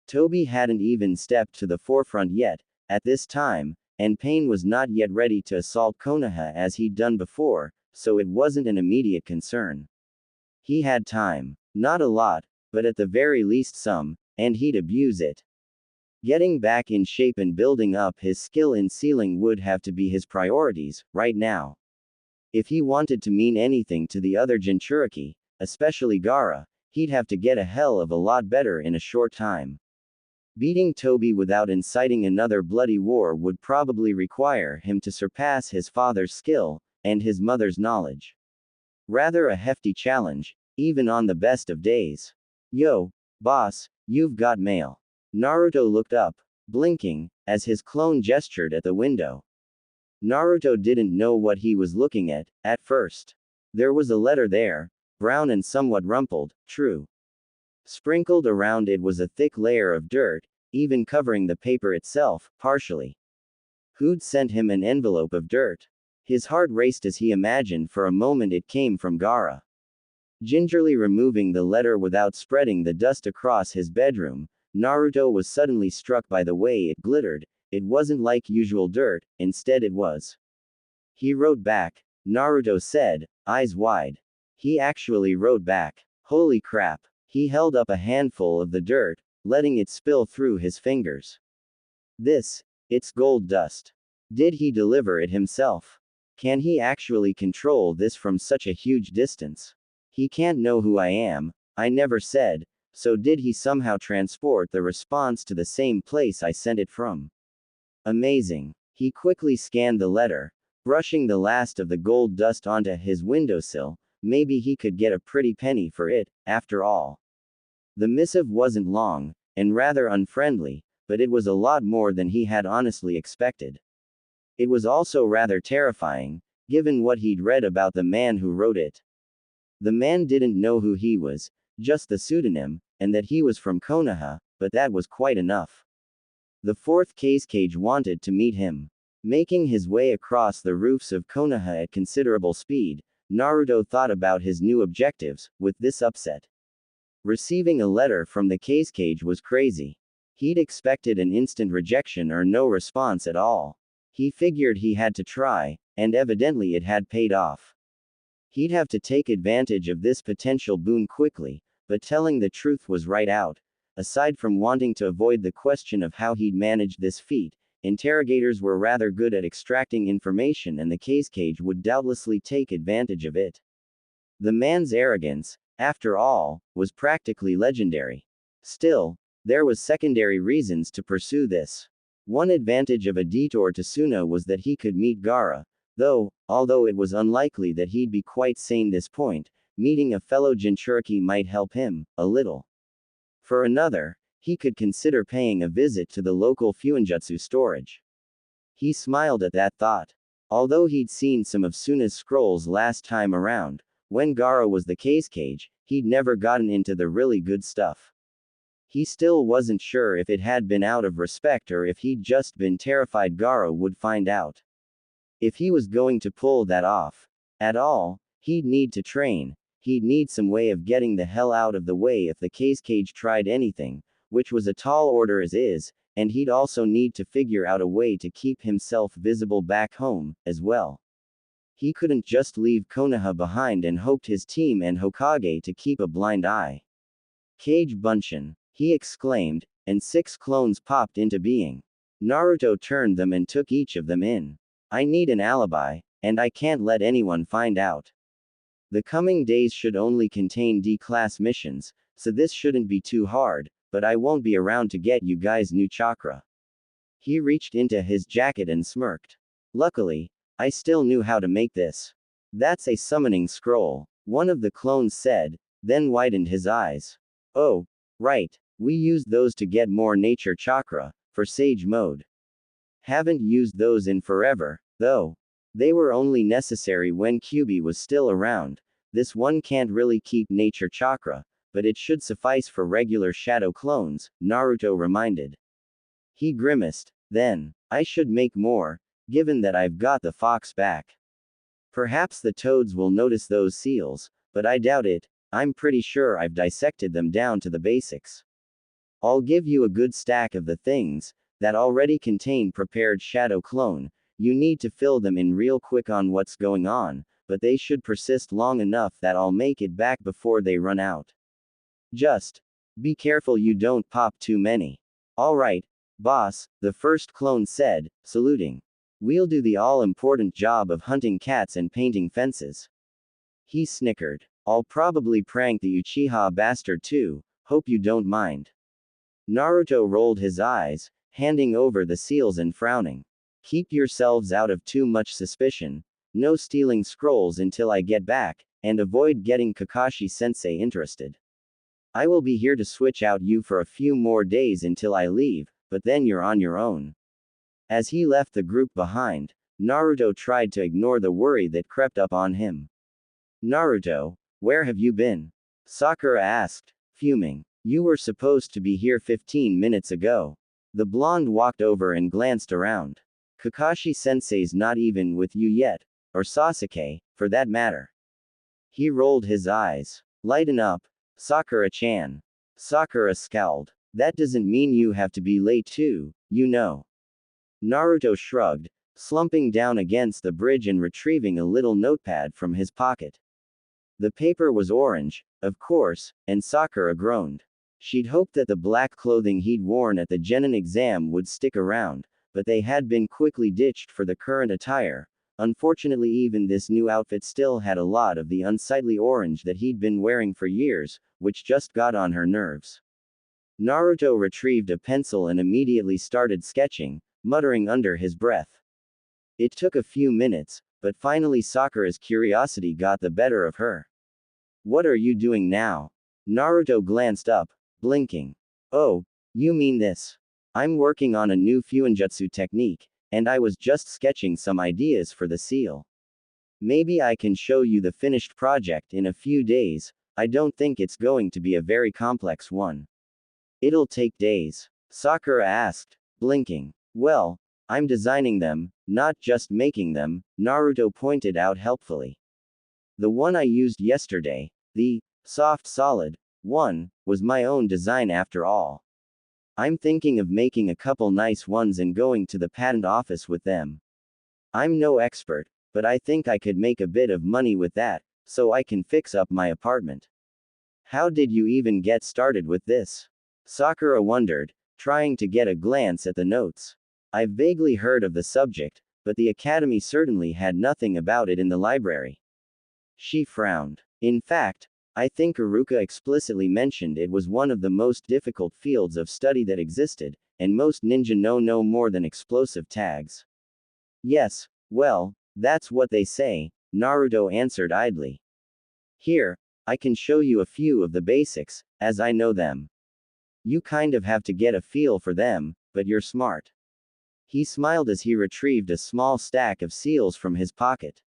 Toby hadn't even stepped to the forefront yet, at this time, and Pain was not yet ready to assault Konoha as he'd done before, so it wasn't an immediate concern. He had time. Not a lot, but at the very least some, and he'd abuse it. Getting back in shape and building up his skill in sealing would have to be his priorities, right now. If he wanted to mean anything to the other Jinchuriki, especially Gaara, he'd have to get a hell of a lot better in a short time. Beating Toby without inciting another bloody war would probably require him to surpass his father's skill, and his mother's knowledge. Rather a hefty challenge, even on the best of days. Yo, boss, you've got mail. Naruto looked up, blinking, as his clone gestured at the window. Naruto didn't know what he was looking at first. There was a letter there, brown and somewhat rumpled, true. Sprinkled around it was a thick layer of dirt, even covering the paper itself, partially. Who'd sent him an envelope of dirt? His heart raced as he imagined for a moment it came from Gaara. Gingerly removing the letter without spreading the dust across his bedroom, Naruto was suddenly struck by the way it glittered. It wasn't like usual dirt, instead it was. He wrote back, Naruto said, eyes wide. He actually wrote back. Holy crap. He held up a handful of the dirt, letting it spill through his fingers. It's gold dust. Did he deliver it himself? Can he actually control this from such a huge distance? He can't know who I am, I never said, so did he somehow transport the response to the same place I sent it from? Amazing. He quickly scanned the letter, brushing the last of the gold dust onto his windowsill. Maybe he could get a pretty penny for it, after all. The missive wasn't long, and rather unfriendly, but it was a lot more than he had honestly expected. It was also rather terrifying, given what he'd read about the man who wrote it. The man didn't know who he was, just the pseudonym, and that he was from Konoha, but that was quite enough. The fourth cage wanted to meet him. Making his way across the roofs of Konoha at considerable speed, Naruto thought about his new objectives, with this upset. Receiving a letter from the cage was crazy. He'd expected an instant rejection or no response at all. He figured he had to try, and evidently it had paid off. He'd have to take advantage of this potential boon quickly, but telling the truth was right out. Aside from wanting to avoid the question of how he'd managed this feat, interrogators were rather good at extracting information and the cage would doubtlessly take advantage of it. The man's arrogance, after all, was practically legendary. Still, there was secondary reasons to pursue this. One advantage of a detour to Suna was that he could meet Gaara, although it was unlikely that he'd be quite sane this point, meeting a fellow Jinchuriki might help him, a little. For another, he could consider paying a visit to the local Fuinjutsu storage. He smiled at that thought. Although he'd seen some of Suna's scrolls last time around, when Gaara was the cage, he'd never gotten into the really good stuff. He still wasn't sure if it had been out of respect or if he'd just been terrified Gaara would find out. If he was going to pull that off at all, he'd need to train. He'd need some way of getting the hell out of the way if the cage tried anything, which was a tall order as is, and he'd also need to figure out a way to keep himself visible back home, as well. He couldn't just leave Konoha behind and hoped his team and Hokage to keep a blind eye. Cage Bunshin, he exclaimed, and 6 clones popped into being. Naruto turned them and took each of them in. I need an alibi, and I can't let anyone find out. The coming days should only contain D-class missions, so this shouldn't be too hard, but I won't be around to get you guys new chakra. He reached into his jacket and smirked. Luckily, I still knew how to make this. That's a summoning scroll, one of the clones said, then widened his eyes. Oh, right, we used those to get more nature chakra, for Sage Mode. Haven't used those in forever, though. They were only necessary when Kyuubi was still around. This one can't really keep nature chakra, but it should suffice for regular shadow clones, Naruto reminded. He grimaced. Then, I should make more, given that I've got the fox back. Perhaps the toads will notice those seals, but I doubt it. I'm pretty sure I've dissected them down to the basics. I'll give you a good stack of the things that already contain prepared shadow clone. You need to fill them in real quick on what's going on, but they should persist long enough that I'll make it back before they run out. Just be careful you don't pop too many. Alright, boss, the first clone said, saluting. We'll do the all-important job of hunting cats and painting fences. He snickered. I'll probably prank the Uchiha bastard too, hope you don't mind. Naruto rolled his eyes, handing over the seals and frowning. Keep yourselves out of too much suspicion, no stealing scrolls until I get back, and avoid getting Kakashi-sensei interested. I will be here to switch out you for a few more days until I leave, but then you're on your own. As he left the group behind, Naruto tried to ignore the worry that crept up on him. Naruto, where have you been? Sakura asked, fuming. You were supposed to be here 15 minutes ago. The blonde walked over and glanced around. Kakashi-sensei's not even with you yet, or Sasuke, for that matter. He rolled his eyes. Lighten up, Sakura-chan. Sakura scowled. That doesn't mean you have to be late too, you know. Naruto shrugged, slumping down against the bridge and retrieving a little notepad from his pocket. The paper was orange, of course, and Sakura groaned. She'd hoped that the black clothing he'd worn at the Genin exam would stick around, but they had been quickly ditched for the current attire. Unfortunately, even this new outfit still had a lot of the unsightly orange that he'd been wearing for years, which just got on her nerves. Naruto retrieved a pencil and immediately started sketching, muttering under his breath. It took a few minutes, but finally Sakura's curiosity got the better of her. What are you doing now? Naruto glanced up, blinking. Oh, you mean this? I'm working on a new Fuinjutsu technique, and I was just sketching some ideas for the seal. Maybe I can show you the finished project in a few days. I don't think it's going to be a very complex one. It'll take days. Sakura asked, blinking. Well, I'm designing them, not just making them, Naruto pointed out helpfully. The one I used yesterday, the soft solid one, was my own design after all. I'm thinking of making a couple nice ones and going to the patent office with them. I'm no expert, but I think I could make a bit of money with that, so I can fix up my apartment. How did you even get started with this? Sakura wondered, trying to get a glance at the notes. I've vaguely heard of the subject, but the academy certainly had nothing about it in the library. She frowned. In fact, I think Iruka explicitly mentioned it was one of the most difficult fields of study that existed, and most ninja know no more than explosive tags. Yes, well, that's what they say, Naruto answered idly. Here, I can show you a few of the basics, as I know them. You kind of have to get a feel for them, but you're smart. He smiled as he retrieved a small stack of seals from his pocket.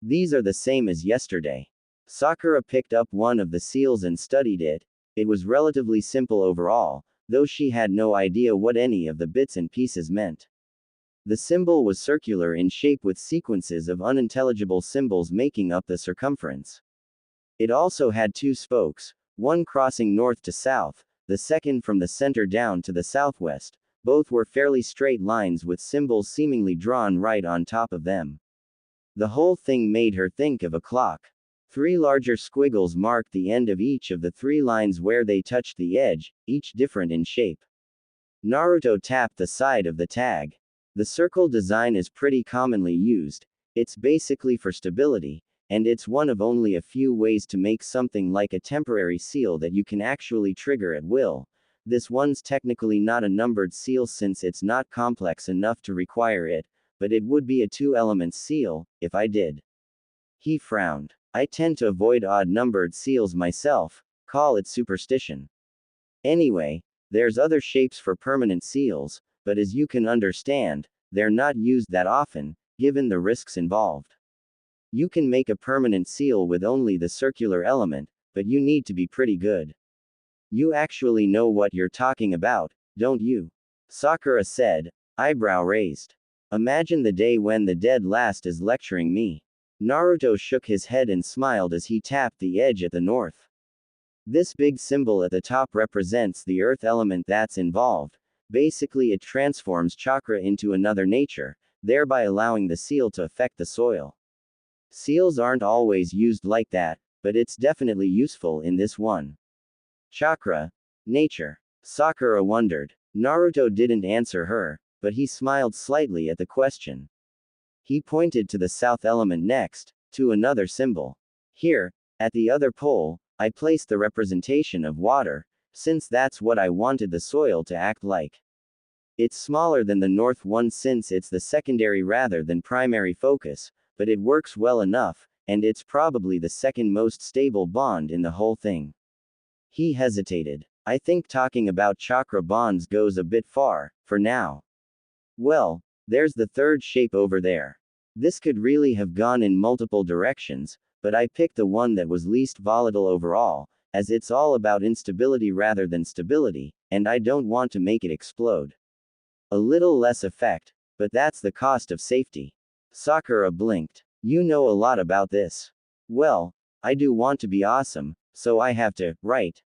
These are the same as yesterday. Sakura picked up one of the seals and studied it. It was relatively simple overall, though she had no idea what any of the bits and pieces meant. The symbol was circular in shape with sequences of unintelligible symbols making up the circumference. It also had two spokes, one crossing north to south, the second from the center down to the southwest. Both were fairly straight lines with symbols seemingly drawn right on top of them. The whole thing made her think of a clock. 3 larger squiggles marked the end of each of the 3 lines where they touched the edge, each different in shape. Naruto tapped the side of the tag. The circle design is pretty commonly used. It's basically for stability, and it's one of only a few ways to make something like a temporary seal that you can actually trigger at will. This one's technically not a numbered seal since it's not complex enough to require it, but it would be a 2-element seal, if I did. He frowned. I tend to avoid odd-numbered seals myself, call it superstition. Anyway, there's other shapes for permanent seals, but as you can understand, they're not used that often, given the risks involved. You can make a permanent seal with only the circular element, but you need to be pretty good. You actually know what you're talking about, don't you? Sakura said, eyebrow raised. Imagine the day when the dead last is lecturing me. Naruto shook his head and smiled as he tapped the edge at the north. This big symbol at the top represents the earth element that's involved. Basically, it transforms chakra into another nature, thereby allowing the seal to affect the soil. Seals aren't always used like that, but it's definitely useful in this one. Chakra. Nature. Sakura wondered. Naruto didn't answer her, but he smiled slightly at the question. He pointed to the south element next, to another symbol. Here, at the other pole, I placed the representation of water, since that's what I wanted the soil to act like. It's smaller than the north one since it's the secondary rather than primary focus, but it works well enough, and it's probably the second most stable bond in the whole thing. He hesitated. I think talking about chakra bonds goes a bit far, for now. Well, there's the third shape over there. This could really have gone in multiple directions, but I picked the one that was least volatile overall, as it's all about instability rather than stability, and I don't want to make it explode. A little less effect, but that's the cost of safety. Sakura blinked. You know a lot about this. Well, I do want to be awesome, so I have to, right?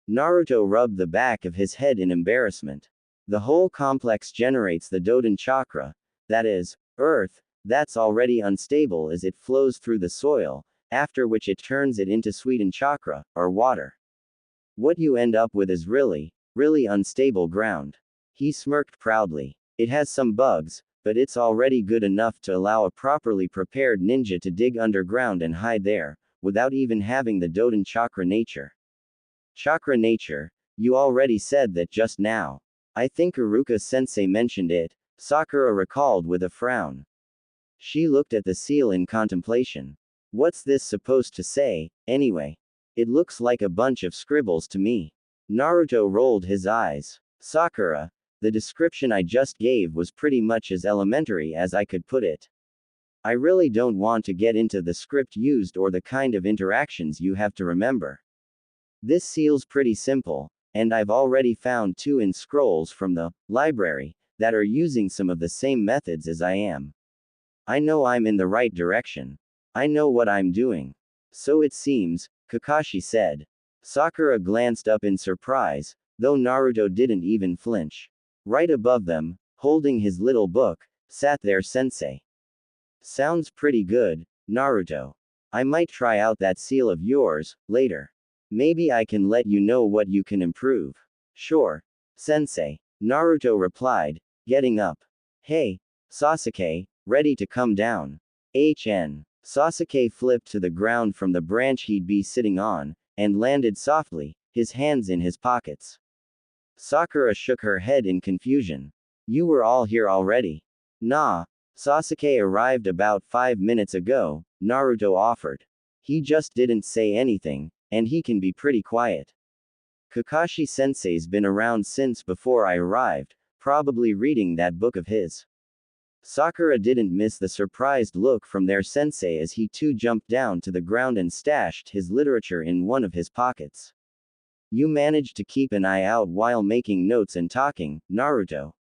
Naruto rubbed the back of his head in embarrassment. The whole complex generates the Doden chakra, that is, earth, that's already unstable as it flows through the soil, after which it turns it into Sweeten chakra, or water. What you end up with is really, really unstable ground. He smirked proudly. It has some bugs, but it's already good enough to allow a properly prepared ninja to dig underground and hide there, without even having the Doden chakra nature. Chakra nature, you already said that just now. I think Iruka Sensei mentioned it, Sakura recalled with a frown. She looked at the seal in contemplation. What's this supposed to say, anyway? It looks like a bunch of scribbles to me. Naruto rolled his eyes. Sakura, the description I just gave was pretty much as elementary as I could put it. I really don't want to get into the script used or the kind of interactions you have to remember. This seal's pretty simple, and I've already found 2 in scrolls from the library that are using some of the same methods as I am. I know I'm in the right direction. I know what I'm doing. So it seems, Kakashi said. Sakura glanced up in surprise, though Naruto didn't even flinch. Right above them, holding his little book, sat their sensei. Sounds pretty good, Naruto. I might try out that seal of yours, later. Maybe I can let you know what you can improve. Sure, sensei, Naruto replied, getting up. Hey, Sasuke, ready to come down? HN. Sasuke flipped to the ground from the branch he'd be sitting on, and landed softly, his hands in his pockets. Sakura shook her head in confusion. You were all here already. Nah. Sasuke arrived about 5 minutes ago, Naruto offered. He just didn't say anything, and he can be pretty quiet. Kakashi Sensei's been around since before I arrived, probably reading that book of his. Sakura didn't miss the surprised look from their sensei as he too jumped down to the ground and stashed his literature in one of his pockets. You managed to keep an eye out while making notes and talking, Naruto.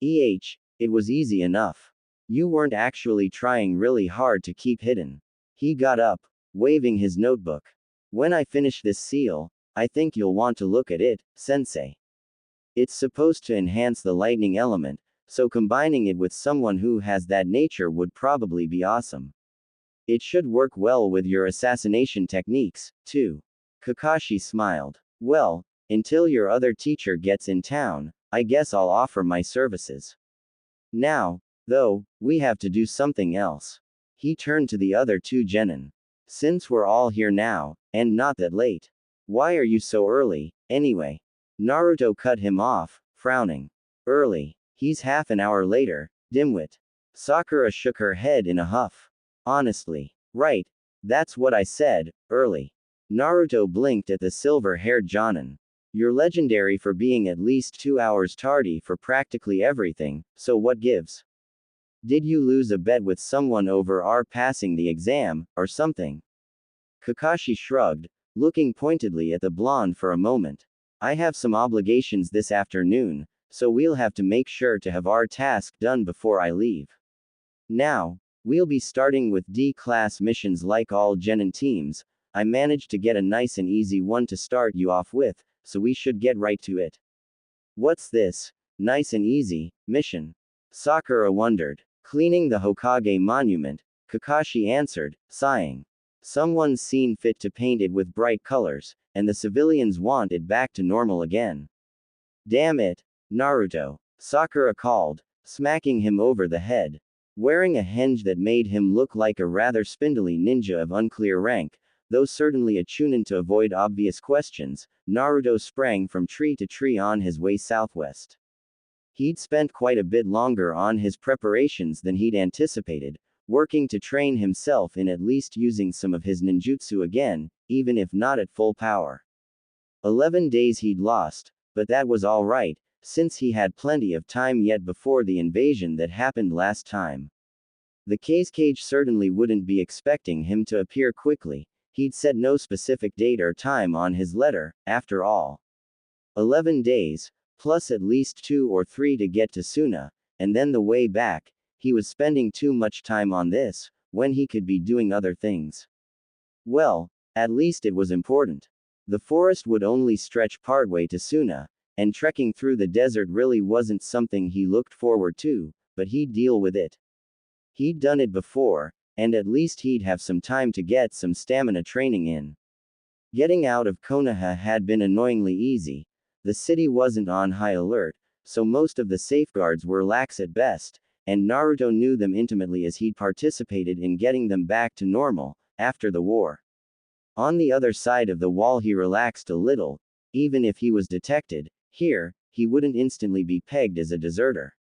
It was easy enough. You weren't actually trying really hard to keep hidden. He got up, waving his notebook. When I finish this seal, I think you'll want to look at it, Sensei. It's supposed to enhance the lightning element, so combining it with someone who has that nature would probably be awesome. It should work well with your assassination techniques, too. Kakashi smiled. Well, until your other teacher gets in town, I guess I'll offer my services. Now, though, we have to do something else. He turned to the other two genin. Since we're all here now, and not that late. Why are you so early, anyway? Naruto cut him off, frowning. Early. He's half an hour later, dimwit. Sakura shook her head in a huff. Honestly. Right. That's what I said, early. Naruto blinked at the silver-haired Jonin. You're legendary for being at least 2 hours tardy for practically everything, so what gives? Did you lose a bet with someone over our passing the exam, or something? Kakashi shrugged, looking pointedly at the blonde for a moment. I have some obligations this afternoon, so we'll have to make sure to have our task done before I leave. Now, we'll be starting with D-class missions like all genin teams. I managed to get a nice and easy one to start you off with, so we should get right to it. What's this? Nice and easy, mission? Sakura wondered. Cleaning the Hokage monument, Kakashi answered, sighing. Someone's seen fit to paint it with bright colors, and the civilians want it back to normal again. Damn it, Naruto, Sakura called, smacking him over the head. Wearing a henge that made him look like a rather spindly ninja of unclear rank, though certainly a chunin to avoid obvious questions, Naruto sprang from tree to tree on his way southwest. He'd spent quite a bit longer on his preparations than he'd anticipated, working to train himself in at least using some of his ninjutsu again, even if not at full power. 11 days he'd lost, but that was alright, since he had plenty of time yet before the invasion that happened last time. The cage certainly wouldn't be expecting him to appear quickly. He'd set no specific date or time on his letter, after all. 11 days, plus at least 2 or 3 to get to Suna, and then the way back. He was spending too much time on this, when he could be doing other things. Well, at least it was important. The forest would only stretch partway to Suna, and trekking through the desert really wasn't something he looked forward to, but he'd deal with it. He'd done it before, and at least he'd have some time to get some stamina training in. Getting out of Konoha had been annoyingly easy. The city wasn't on high alert, so most of the safeguards were lax at best, and Naruto knew them intimately as he'd participated in getting them back to normal, after the war. On the other side of the wall he relaxed a little. Even if he was detected, here, he wouldn't instantly be pegged as a deserter.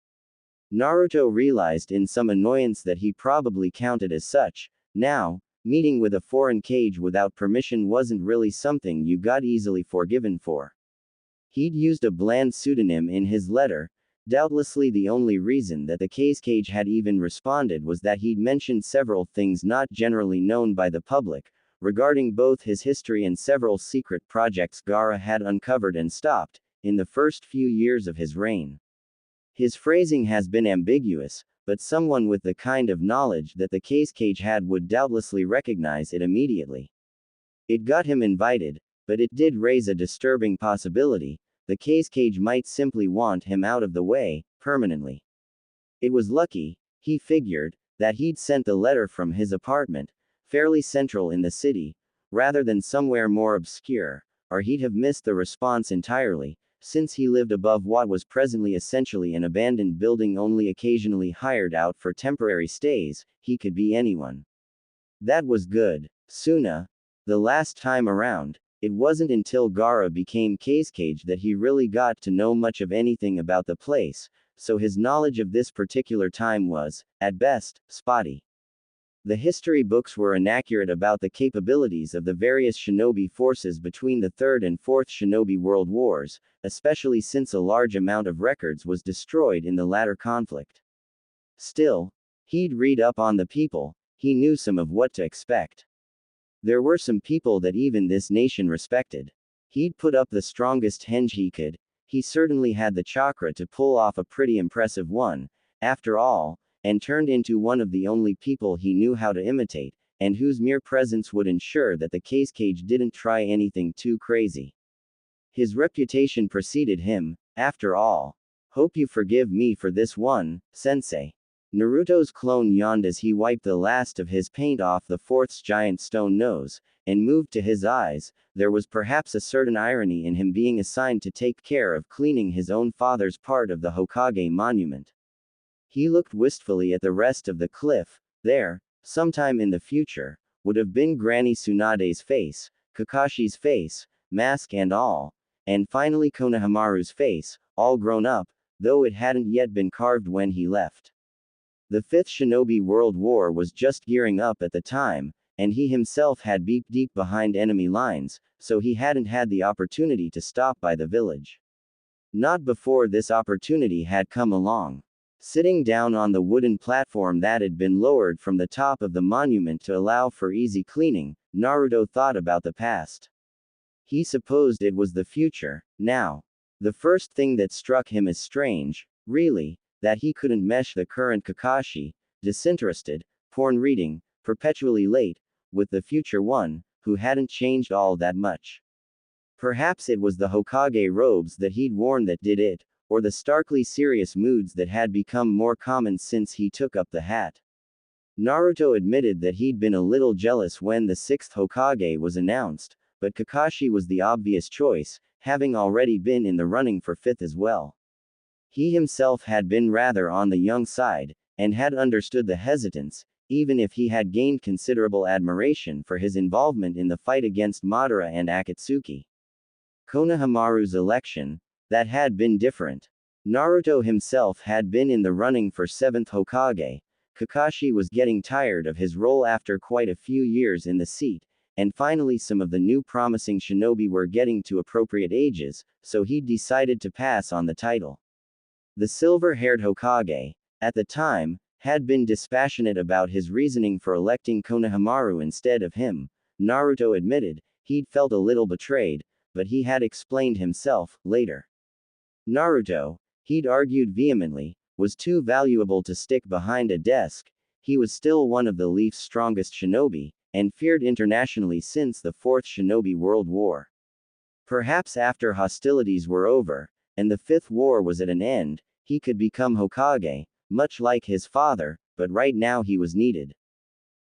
Naruto realized in some annoyance that he probably counted as such. Now, meeting with a foreign cage without permission wasn't really something you got easily forgiven for. He'd used a bland pseudonym in his letter. Doubtlessly the only reason that the cage had even responded was that he'd mentioned several things not generally known by the public, regarding both his history and several secret projects Gaara had uncovered and stopped, in the first few years of his reign. His phrasing has been ambiguous, but someone with the kind of knowledge that the cage had would doubtlessly recognize it immediately. It got him invited, but it did raise a disturbing possibility. The cage might simply want him out of the way, permanently. It was lucky, he figured, that he'd sent the letter from his apartment, fairly central in the city, rather than somewhere more obscure, or he'd have missed the response entirely, since he lived above what was presently essentially an abandoned building only occasionally hired out for temporary stays. He could be anyone. That was good. Suna. The last time around, it wasn't until Gaara became Kazekage that he really got to know much of anything about the place, so his knowledge of this particular time was, at best, spotty. The history books were inaccurate about the capabilities of the various shinobi forces between the Third and Fourth Shinobi World Wars, especially since a large amount of records was destroyed in the latter conflict. Still, he'd read up on the people, he knew some of what to expect. There were some people that even this nation respected. He'd put up the strongest henge he could, he certainly had the chakra to pull off a pretty impressive one, after all, and turned into one of the only people he knew how to imitate, and whose mere presence would ensure that the Kazekage didn't try anything too crazy. His reputation preceded him, after all. Hope you forgive me for this one, Sensei. Naruto's clone yawned as he wiped the last of his paint off the fourth's giant stone nose, and moved to his eyes. There was perhaps a certain irony in him being assigned to take care of cleaning his own father's part of the Hokage monument. He looked wistfully at the rest of the cliff. There, sometime in the future, would have been Granny Tsunade's face, Kakashi's face, mask and all, and finally Konohamaru's face, all grown up, though it hadn't yet been carved when he left. The Fifth Shinobi World War was just gearing up at the time, and he himself had been deep behind enemy lines, so he hadn't had the opportunity to stop by the village. Not before this opportunity had come along. Sitting down on the wooden platform that had been lowered from the top of the monument to allow for easy cleaning, Naruto thought about the past. He supposed it was the future, now. The first thing that struck him as strange, really, that he couldn't mesh the current Kakashi, disinterested, porn-reading, perpetually late, with the future one, who hadn't changed all that much. Perhaps it was the Hokage robes that he'd worn that did it, or the starkly serious moods that had become more common since he took up the hat. Naruto admitted that he'd been a little jealous when the sixth Hokage was announced, but Kakashi was the obvious choice, having already been in the running for fifth as well. He himself had been rather on the young side, and had understood the hesitance, even if he had gained considerable admiration for his involvement in the fight against Madara and Akatsuki. Konohamaru's election, that had been different. Naruto himself had been in the running for 7th Hokage. Kakashi was getting tired of his role after quite a few years in the seat, and finally some of the new promising shinobi were getting to appropriate ages, so he'd decided to pass on the title. The silver-haired Hokage, at the time, had been dispassionate about his reasoning for electing Konohamaru instead of him. Naruto admitted, he'd felt a little betrayed, but he had explained himself, later. Naruto, he'd argued vehemently, was too valuable to stick behind a desk. He was still one of the Leaf's strongest shinobi, and feared internationally since the Fourth Shinobi World War. Perhaps after hostilities were over, and the Fifth War was at an end, he could become Hokage, much like his father, but right now he was needed.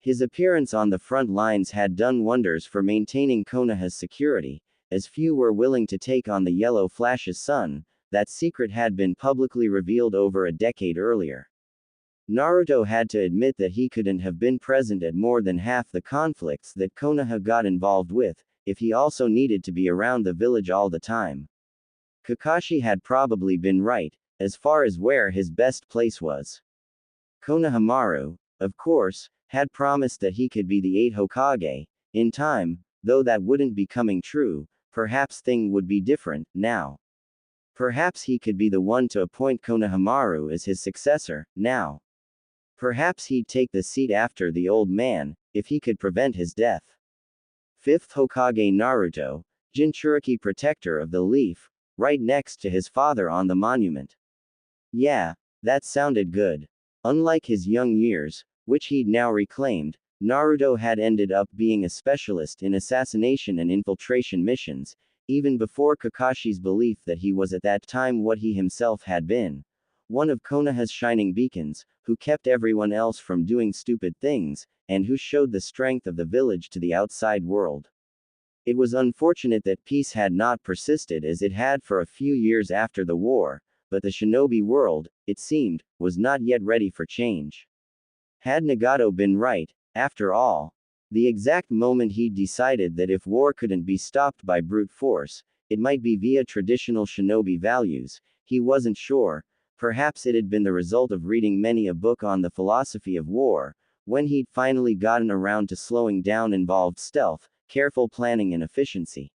His appearance on the front lines had done wonders for maintaining Konoha's security, as few were willing to take on the Yellow Flash's son. That secret had been publicly revealed over a decade earlier. Naruto had to admit that he couldn't have been present at more than half the conflicts that Konoha got involved with, if he also needed to be around the village all the time. Kakashi had probably been right, as far as where his best place was. Konohamaru, of course, had promised that he could be the 8th Hokage, in time, though that wouldn't be coming true. Perhaps things would be different, now. Perhaps he could be the one to appoint Konohamaru as his successor, now. Perhaps he'd take the seat after the old man, if he could prevent his death. 5th Hokage Naruto, Jinchuriki protector of the Leaf, right next to his father on the monument. Yeah, that sounded good. Unlike his young years, which he'd now reclaimed, Naruto had ended up being a specialist in assassination and infiltration missions, even before Kakashi's belief that he was at that time what he himself had been. One of Konoha's shining beacons, who kept everyone else from doing stupid things, and who showed the strength of the village to the outside world. It was unfortunate that peace had not persisted as it had for a few years after the war, but the shinobi world, it seemed, was not yet ready for change. Had Nagato been right, after all, The exact moment he'd decided that if war couldn't be stopped by brute force, it might be via traditional shinobi values, he wasn't sure. Perhaps it had been the result of reading many a book on the philosophy of war, when he'd finally gotten around to slowing down involved stealth, careful planning and efficiency.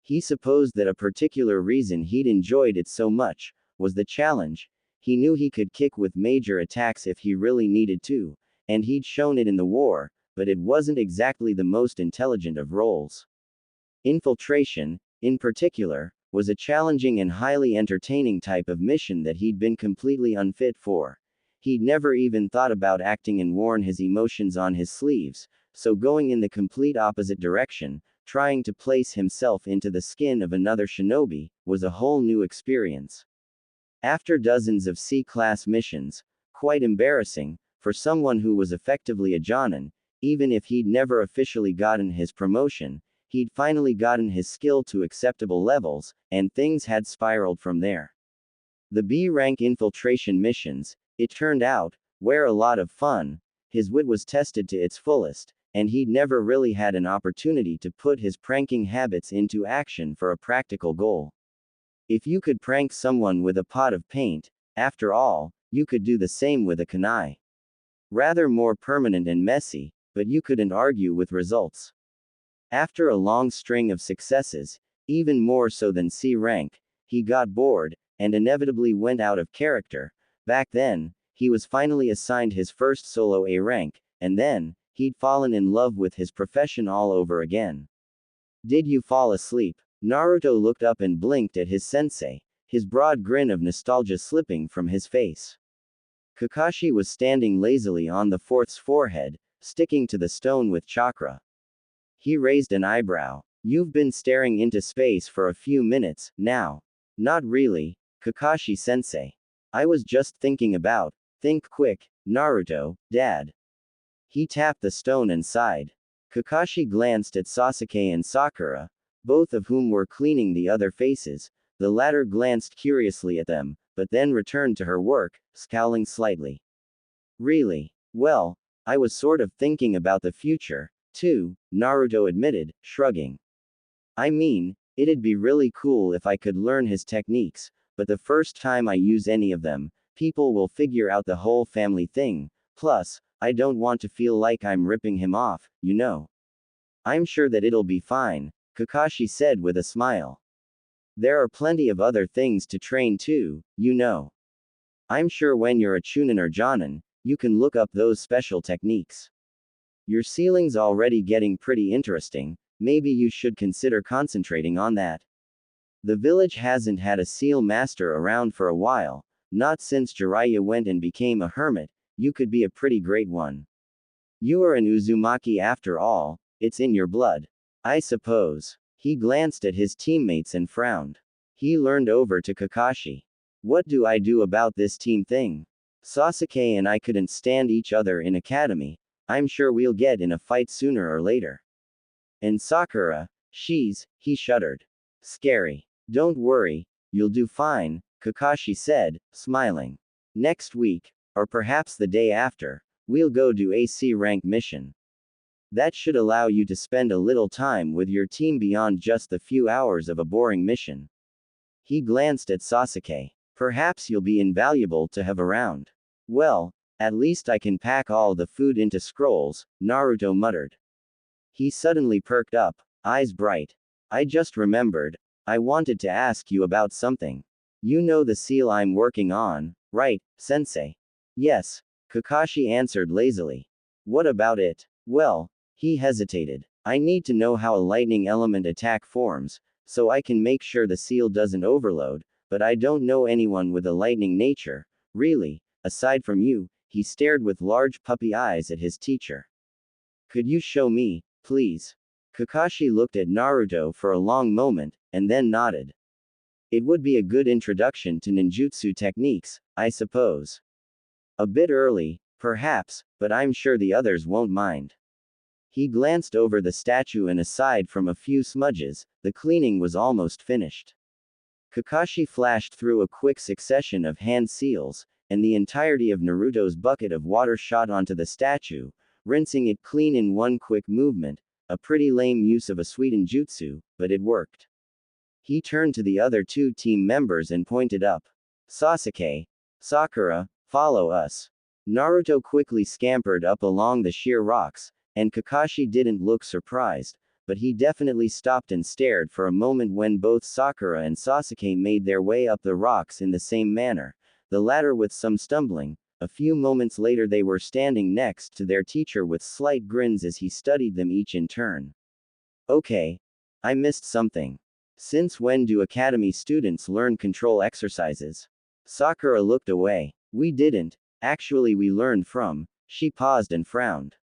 He supposed that a particular reason he'd enjoyed it so much was the challenge. He knew he could kick with major attacks if he really needed to, and he'd shown it in the war, but it wasn't exactly the most intelligent of roles. Infiltration, in particular, was a challenging and highly entertaining type of mission that he'd been completely unfit for. He'd never even thought about acting and worn his emotions on his sleeves, so going in the complete opposite direction, trying to place himself into the skin of another shinobi, was a whole new experience. After dozens of C-class missions, quite embarrassing, for someone who was effectively a jonin, even if he'd never officially gotten his promotion, he'd finally gotten his skill to acceptable levels, and things had spiraled from there. The B-rank infiltration missions, it turned out, were a lot of fun. His wit was tested to its fullest, and he'd never really had an opportunity to put his pranking habits into action for a practical goal. If you could prank someone with a pot of paint, after all, you could do the same with a kunai. Rather more permanent and messy, but you couldn't argue with results. After a long string of successes, even more so than C rank, he got bored, and inevitably went out of character. Back then, he was finally assigned his first solo A rank, and then, he'd fallen in love with his profession all over again. Did you fall asleep? Naruto looked up and blinked at his sensei, his broad grin of nostalgia slipping from his face. Kakashi was standing lazily on the fourth's forehead, sticking to the stone with chakra. He raised an eyebrow. You've been staring into space for a few minutes, now. Not really, Kakashi-sensei. I was just thinking about, think quick, Naruto, Dad. He tapped the stone and sighed. Kakashi glanced at Sasuke and Sakura, both of whom were cleaning the other faces. The latter glanced curiously at them, but then returned to her work, scowling slightly. Really? Well, I was sort of thinking about the future, too, Naruto admitted, shrugging. I mean, it'd be really cool if I could learn his techniques, but the first time I use any of them, people will figure out the whole family thing. Plus, I don't want to feel like I'm ripping him off, you know. I'm sure that it'll be fine, Kakashi said with a smile. There are plenty of other things to train too, you know. I'm sure when you're a chunin or jonin, you can look up those special techniques. Your ceiling's already getting pretty interesting, maybe you should consider concentrating on that. The village hasn't had a seal master around for a while, not since Jiraiya went and became a hermit. You could be a pretty great one. You are an Uzumaki after all, it's in your blood. I suppose. He glanced at his teammates and frowned. He leaned over to Kakashi. What do I do about this team thing? Sasuke and I couldn't stand each other in academy. I'm sure we'll get in a fight sooner or later. And Sakura, he shuddered. Scary. Don't worry, you'll do fine, Kakashi said, smiling. Next week, or perhaps the day after, we'll go do a C rank mission. That should allow you to spend a little time with your team beyond just the few hours of a boring mission. He glanced at Sasuke. Perhaps you'll be invaluable to have around. Well, at least I can pack all the food into scrolls, Naruto muttered. He suddenly perked up, eyes bright. I just remembered, I wanted to ask you about something. You know the seal I'm working on, right, Sensei? Yes, Kakashi answered lazily. What about it? Well, he hesitated. I need to know how a lightning element attack forms, so I can make sure the seal doesn't overload, but I don't know anyone with a lightning nature, really, aside from you. He stared with large puppy eyes at his teacher. Could you show me, please? Kakashi looked at Naruto for a long moment, and then nodded. It would be a good introduction to ninjutsu techniques, I suppose. A bit early, perhaps, but I'm sure the others won't mind. He glanced over the statue and aside from a few smudges, the cleaning was almost finished. Kakashi flashed through a quick succession of hand seals, and the entirety of Naruto's bucket of water shot onto the statue, rinsing it clean in one quick movement, a pretty lame use of a sweetened jutsu, but it worked. He turned to the other two team members and pointed up. Sasuke, Sakura, follow us. Naruto quickly scampered up along the sheer rocks, and Kakashi didn't look surprised, but he definitely stopped and stared for a moment when both Sakura and Sasuke made their way up the rocks in the same manner, the latter with some stumbling. A few moments later they were standing next to their teacher with slight grins as he studied them each in turn. Okay. I missed something. Since when do academy students learn control exercises? Sakura looked away. We didn't. Actually we learned from. She paused and frowned.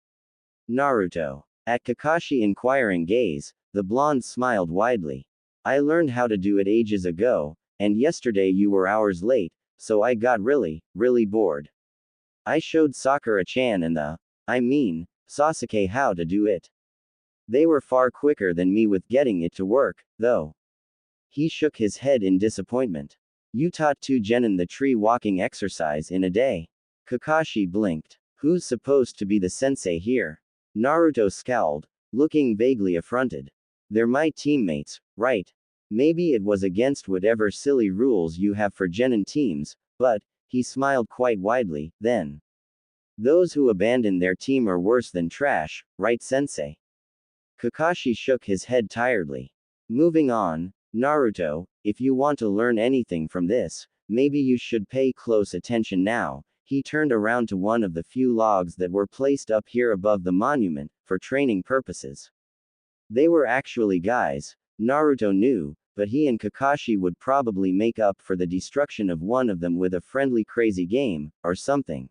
Naruto. At Kakashi's inquiring gaze, the blonde smiled widely. I learned how to do it ages ago, and yesterday you were hours late, so I got really bored. I showed Sakura-chan and Sasuke how to do it. They were far quicker than me with getting it to work, though. He shook his head in disappointment. You taught 2 genin the tree walking exercise in a day. Kakashi blinked. Who's supposed to be the sensei here? Naruto scowled, looking vaguely affronted. They're my teammates, right? Maybe it was against whatever silly rules you have for genin teams, but, he smiled quite widely, then. Those who abandon their team are worse than trash, right sensei? Kakashi shook his head tiredly. Moving on, Naruto, if you want to learn anything from this, maybe you should pay close attention now. He turned around to one of the few logs that were placed up here above the monument, for training purposes. They were actually guys, Naruto knew, but he and Kakashi would probably make up for the destruction of one of them with a friendly crazy game, or something.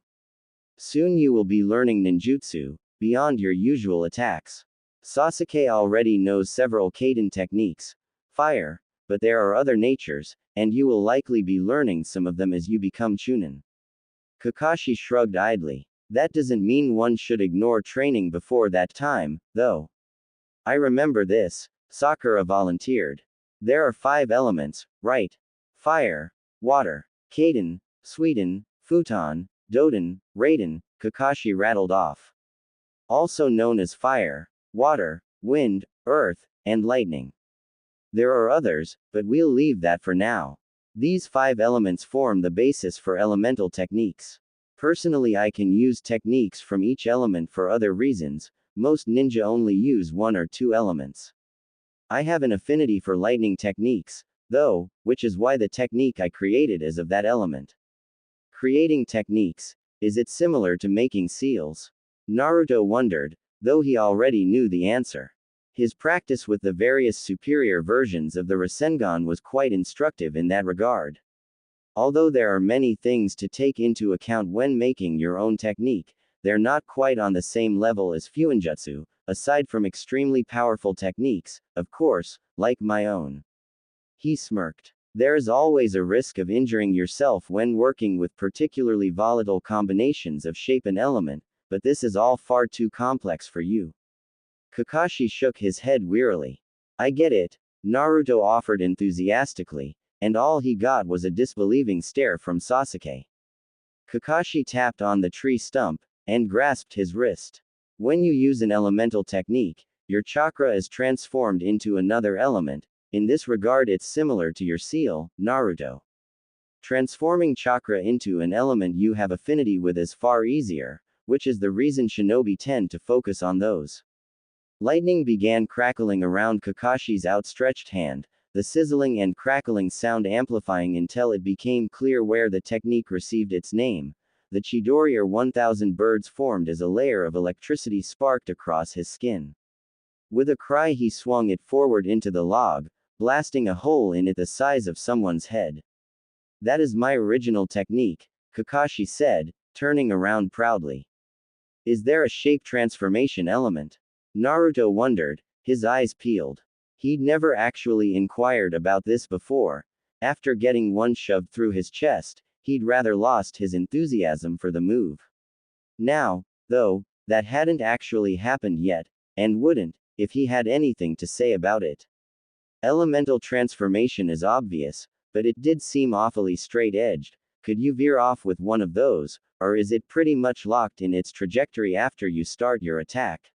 Soon you will be learning ninjutsu, beyond your usual attacks. Sasuke already knows several Kaiden techniques, fire, but there are other natures, and you will likely be learning some of them as you become Chunin. Kakashi shrugged idly. That doesn't mean one should ignore training before that time, though. I remember this, Sakura volunteered. There are 5 elements, right? Fire, water, Kaiden, Suiten, Futon, Doden, Raiden, Kakashi rattled off. Also known as fire, water, wind, earth, and lightning. There are others, but we'll leave that for now. These 5 elements form the basis for elemental techniques. Personally, I can use techniques from each element for other reasons. Most ninja only use 1 or 2 elements. I have an affinity for lightning techniques, though, which is why the technique I created is of that element. Creating techniques, is it similar to making seals? Naruto wondered, though he already knew the answer. His practice with the various superior versions of the Rasengan was quite instructive in that regard. Although there are many things to take into account when making your own technique, they're not quite on the same level as Fuinjutsu, aside from extremely powerful techniques, of course, like my own. He smirked. There is always a risk of injuring yourself when working with particularly volatile combinations of shape and element, but this is all far too complex for you. Kakashi shook his head wearily. I get it, Naruto offered enthusiastically, and all he got was a disbelieving stare from Sasuke. Kakashi tapped on the tree stump, and grasped his wrist. When you use an elemental technique, your chakra is transformed into another element. In this regard it's similar to your seal, Naruto. Transforming chakra into an element you have affinity with is far easier, which is the reason shinobi tend to focus on those. Lightning began crackling around Kakashi's outstretched hand, the sizzling and crackling sound amplifying until it became clear where the technique received its name. The Chidori or 1000 birds formed as a layer of electricity sparked across his skin. With a cry he swung it forward into the log, blasting a hole in it the size of someone's head. That is my original technique, Kakashi said, turning around proudly. Is there a shape transformation element? Naruto wondered, his eyes peeled. He'd never actually inquired about this before. After getting one shoved through his chest, he'd rather lost his enthusiasm for the move. Now, though, that hadn't actually happened yet, and wouldn't, if he had anything to say about it. Elemental transformation is obvious, but it did seem awfully straight-edged. Could you veer off with one of those, or is it pretty much locked in its trajectory after you start your attack?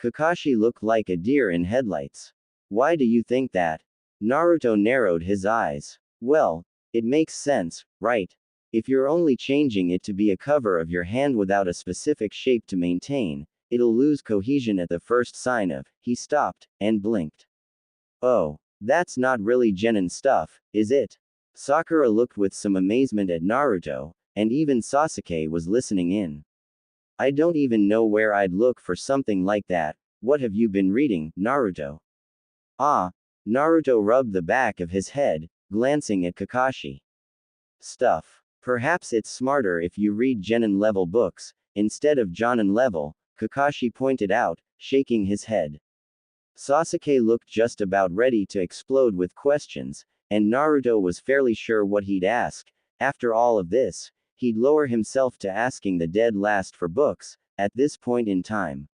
Kakashi looked like a deer in headlights. Why do you think that? Naruto narrowed his eyes. Well, it makes sense, right? If you're only changing it to be a cover of your hand without a specific shape to maintain, it'll lose cohesion at the first sign of. He stopped, and blinked. Oh, that's not really genin stuff, is it? Sakura looked with some amazement at Naruto, and even Sasuke was listening in. I don't even know where I'd look for something like that. What have you been reading, Naruto? Ah, Naruto rubbed the back of his head, glancing at Kakashi. Stuff. Perhaps it's smarter if you read genin level books, instead of jonin level, Kakashi pointed out, shaking his head. Sasuke looked just about ready to explode with questions, and Naruto was fairly sure what he'd ask. After all of this, he'd lower himself to asking the dead last for books, at this point in time.